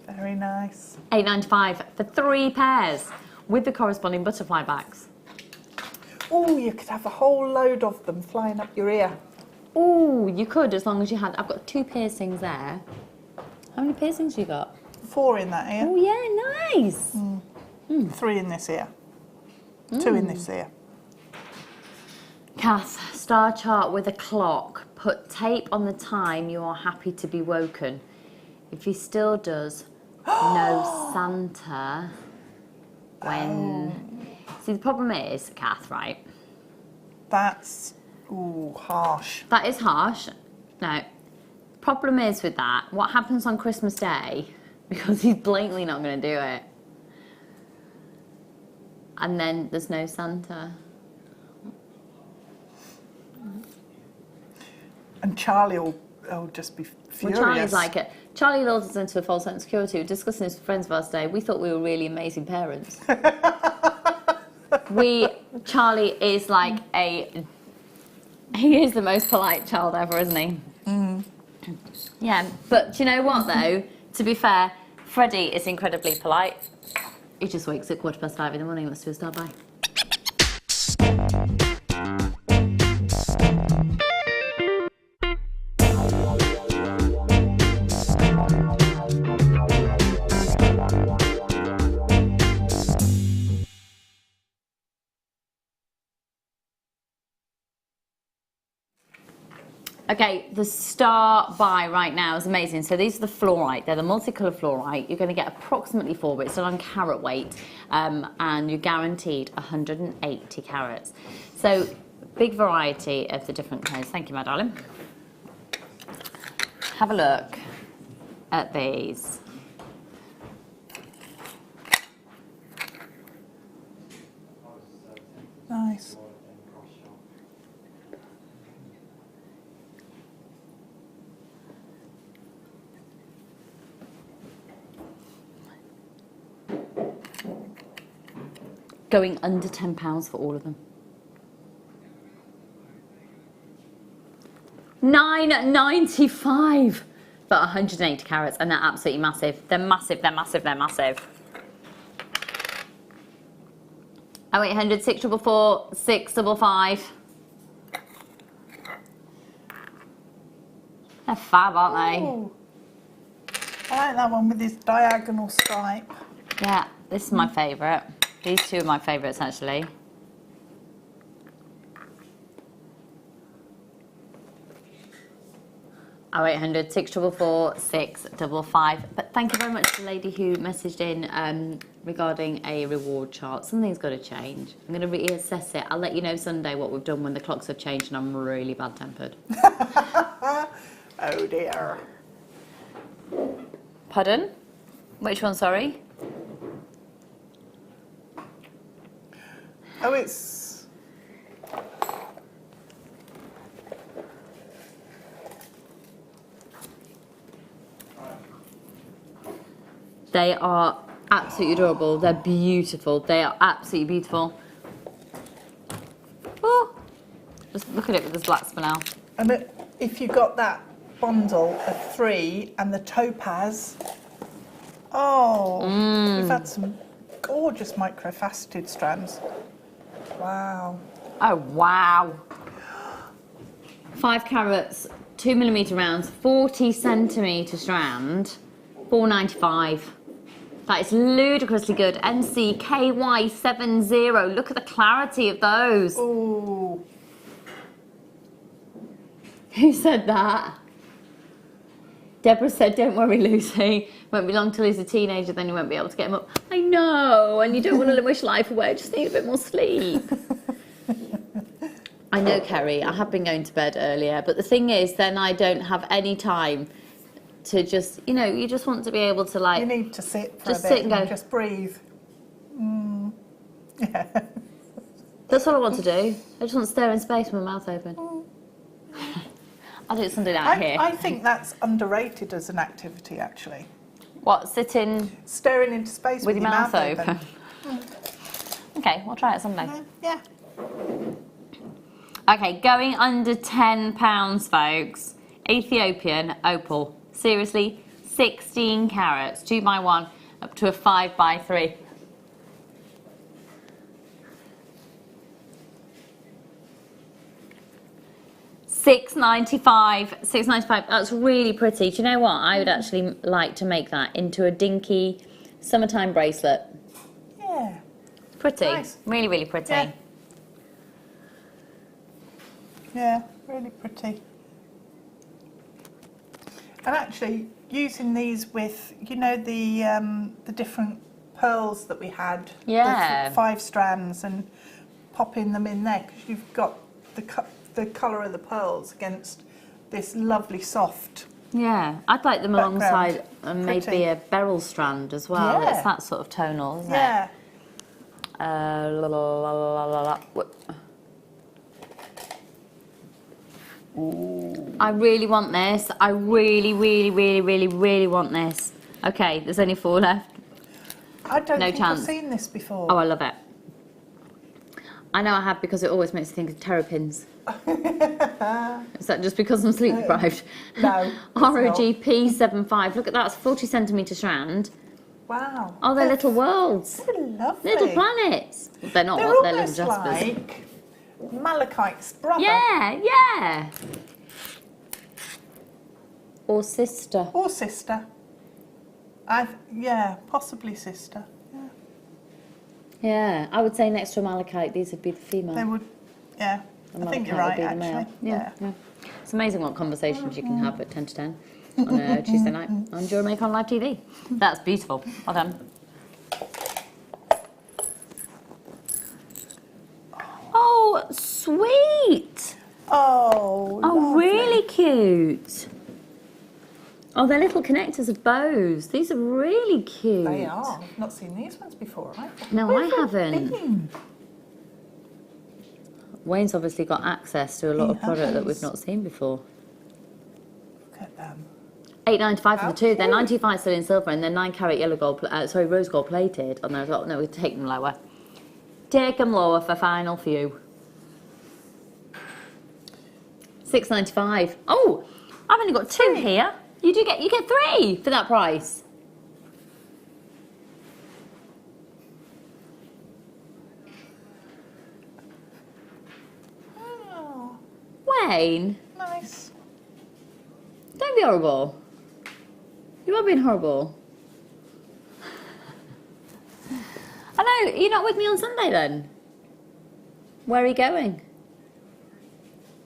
Very nice. £8.95 for 3 pairs with the corresponding butterfly backs. Oh, you could have a whole load of them flying up your ear. Oh, you could as long as you had. I've got 2 piercings there. How many piercings you got? 4 in that ear. Oh yeah, nice. 3 in this ear. 2 in this ear. Kath, star chart with a clock. Put tape on the time you are happy to be woken. If he still does, no Santa. When... See, the problem is, Kath, right? That's, harsh. That is harsh. Now, problem is with that, what happens on Christmas Day, because he's blatantly not going to do it, and then there's no Santa. And Charlie will just be furious. Well, Charlie's like it. Charlie lulls us into a false sense of security. We're discussing this with friends of ours today. We thought we were really amazing parents. Charlie is like he is the most polite child ever, isn't he? Yeah, but do you know what though? To be fair, Freddie is incredibly polite. He just wakes at 5:15 in the morning and wants to do a start by. Okay, the star buy right now is amazing. So these are the fluorite. They're the multicolour fluorite. You're going to get approximately 4, but it's done on carat weight, and you're guaranteed 180 carats. So big variety of the different colours. Thank you, my darling. Have a look at these. Nice. Going under £10 for all of them. £9.95 for 180 carats, and they're absolutely massive. They're massive, they're massive, they're massive. 0800 644 655. They're fab, aren't they? Ooh. I like that one with this diagonal stripe. Yeah, this is my favourite. These two are my favourites, actually. Oh, 0800 644 655. But thank you very much to the lady who messaged in regarding a reward chart. Something's got to change. I'm going to reassess it. I'll let you know Sunday what we've done when the clocks have changed and I'm really bad-tempered. Oh dear. Pardon? Which one, sorry? Oh, it's... They are absolutely adorable. They're beautiful. They are absolutely beautiful. Oh, just look at it with this black spinel. And if you got that bundle of 3 and the topaz, we've had some gorgeous microfaceted strands. Wow. Oh, wow. 5 carats, 2mm rounds, 40 centimetre strand, £4.95. That is ludicrously good. NCKY70. Look at the clarity of those. Ooh. Who said that? Deborah said, don't worry, Lucy. Won't be long till he's a teenager, then you won't be able to get him up. I know, and you don't want to wish life away. Just need a bit more sleep. I know, Kerry. I have been going to bed earlier, but the thing is, then I don't have any time to just, you know, you just want to be able to like... You need to sit for just a bit sit and go, just breathe. Yeah. That's what I want to do. I just want to stare in space with my mouth open. I'll do something out here. I think that's underrated as an activity, actually. What, sitting... Staring into space with your mouth open? Okay, we'll try it someday. Yeah. Okay, going under £10, folks. Ethiopian opal. Seriously, 16 carats, 2x1, up to a 5x3. £6.95. That's really pretty. Do you know what? I would actually like to make that into a dinky summertime bracelet. Yeah. Pretty. Nice. Really, really pretty. Yeah. Yeah, really pretty. And actually, using these with, you know, the different pearls that we had. Yeah. The 5 strands, and popping them in there, because you've got the colour of the pearls against this lovely soft. Yeah, I'd like them background. alongside maybe Pretty. a beryl strand as well. Yeah. It's that sort of tonal, isn't Yeah. it? La, la, la, la, la, la. Ooh. I really want this. I really, really, really, really, really want this. Okay, there's only 4 left. I don't No think chance. I've seen this before. Oh, I love it. I know I have, because it always makes me think of terrapins. Is that just because I'm sleep deprived? No. ROGP75. Look at that. It's 40 centimetre strand. Wow. Oh, they're little worlds. They're lovely. Little planets. They're not. They're They're little almost jaspers. like Malachite's brother. Yeah, yeah. Or sister. Or sister. Yeah, possibly sister. Yeah. Yeah, I would say next to a malachite, these would be the female. They would, yeah. And I think you're malachite right, would be the male. actually. Yeah, yeah. It's amazing what conversations you can have at 10 to 10 on a Tuesday night on JewelleryMaker on live TV. That's beautiful. Well done. Oh, sweet. Oh, Oh, lovely. really cute. Oh, they're little connectors of bows. These are really cute. They are. I've not seen these ones before, right? No, Where I have they haven't. been? Wayne's obviously got access to a lot He of product that we've has. not seen before. Look at them. £8.95 for the two. They're Okay. 95 still in silver, and they're 9-carat yellow gold, rose gold plated. And I thought, no, we'd take them lower. Take them lower for final few. £6.95. Oh, I've only got 2 here. You get 3 for that price. Oh, Wayne, nice. don't be horrible. You are being horrible. I know, you're not with me on Sunday then? Where are you going?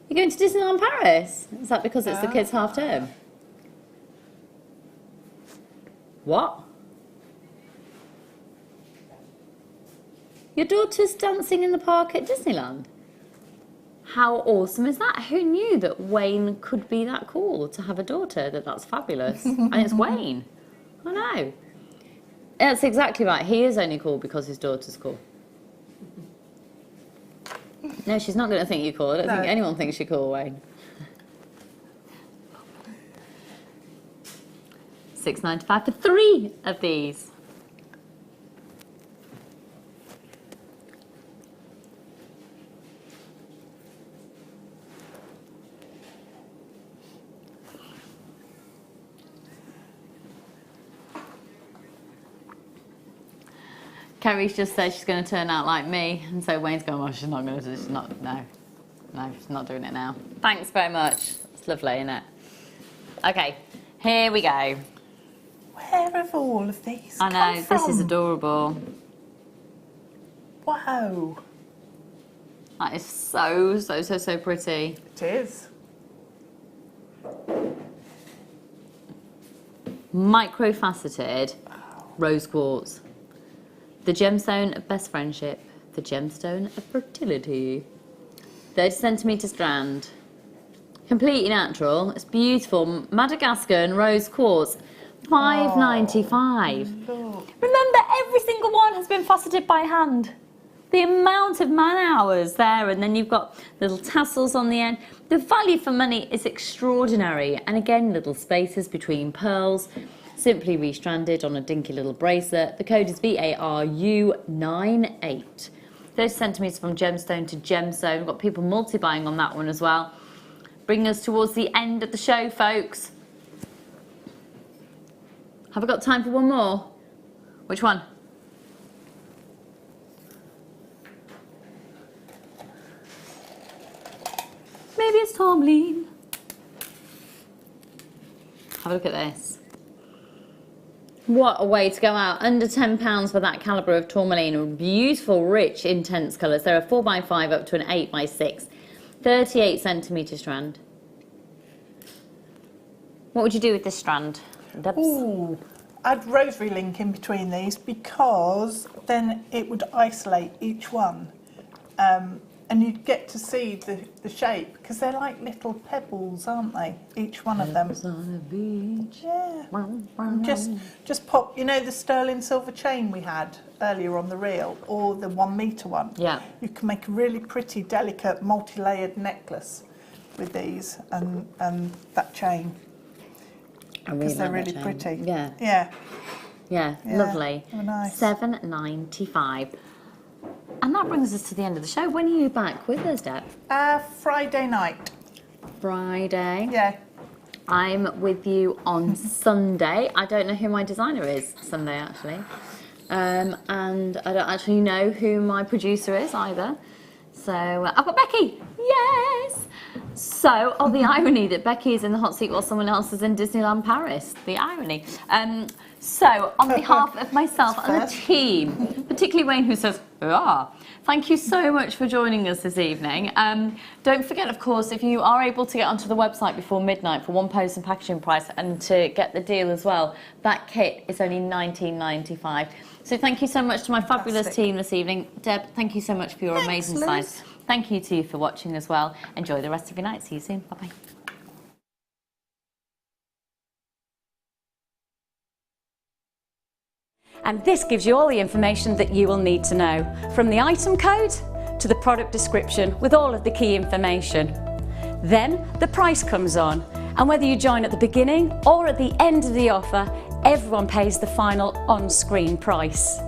You're going to Disneyland Paris? Is that because it's the kids' half term? What? Your daughter's dancing in the park at Disneyland? How awesome is that? Who knew that Wayne could be that cool to have a daughter? That's fabulous. And it's Wayne. I know. That's exactly right. He is only cool because his daughter's cool. No, she's not going to think you're cool. I don't think anyone thinks you're cool, Wayne. £6.95 for 3 of these. Kerry's just said she's going to turn out like me, and so Wayne's going, well, she's not going to, she's not doing it now. Thanks very much. It's lovely, isn't it? Okay, here we go. Where have all of these I know, come this is from? adorable. Wow. That is so pretty. It is. Micro-faceted rose quartz. The gemstone of best friendship. The gemstone of fertility. 30 centimetre strand. Completely natural. It's beautiful. Madagascar and rose quartz. £5.95. Look. Remember, every single one has been faceted by hand. The amount of man hours there, and then you've got little tassels on the end. The value for money is extraordinary. And again, little spaces between pearls. Simply restranded on a dinky little bracelet. The code is VARU98. 30 centimetres from gemstone to gemstone. We've got people multi-buying on that one as well. Bringing us towards the end of the show, folks. Have I got time for one more? Which one? Maybe it's Tomlin. Have a look at this. What a way to go out. Under £10 for that calibre of tourmaline. Beautiful, rich, intense colours. There are 4x5 up to an 8x6. 38 centimetre strand. What would you do with this strand, Debs? Ooh, I'd rosary link in between these because then it would isolate each one. And you'd get to see the shape because they're like little pebbles, aren't they? Each one of them. On a beach. Yeah. Just pop, you know, the sterling silver chain we had earlier on the reel, or the 1 metre one. Yeah. You can make a really pretty, delicate, multi-layered necklace with these and that chain. I really Because they're like really that pretty. chain. Yeah. Yeah. Yeah, Yeah, lovely. they're nice. £7.95. And that brings us to the end of the show. When are you back with us, Deb? Friday night. Friday. Yeah. I'm with you on Sunday. I don't know who my designer is Sunday, actually. And I don't actually know who my producer is either. So I've got Becky. Yes! So, the irony that Becky is in the hot seat while someone else is in Disneyland Paris. The irony. So, on behalf of myself and the team, particularly Wayne, who says, thank you so much for joining us this evening. Don't forget, of course, if you are able to get onto the website before midnight for one post and packaging price and to get the deal as well, that kit is only £19.95. So thank you so much to my fabulous team this evening. Deb, thank you so much for your amazing slides. Thank you to you for watching as well. Enjoy the rest of your night. See you soon. Bye-bye. And this gives you all the information that you will need to know, from the item code to the product description with all of the key information. Then the price comes on, and whether you join at the beginning or at the end of the offer, everyone pays the final on-screen price.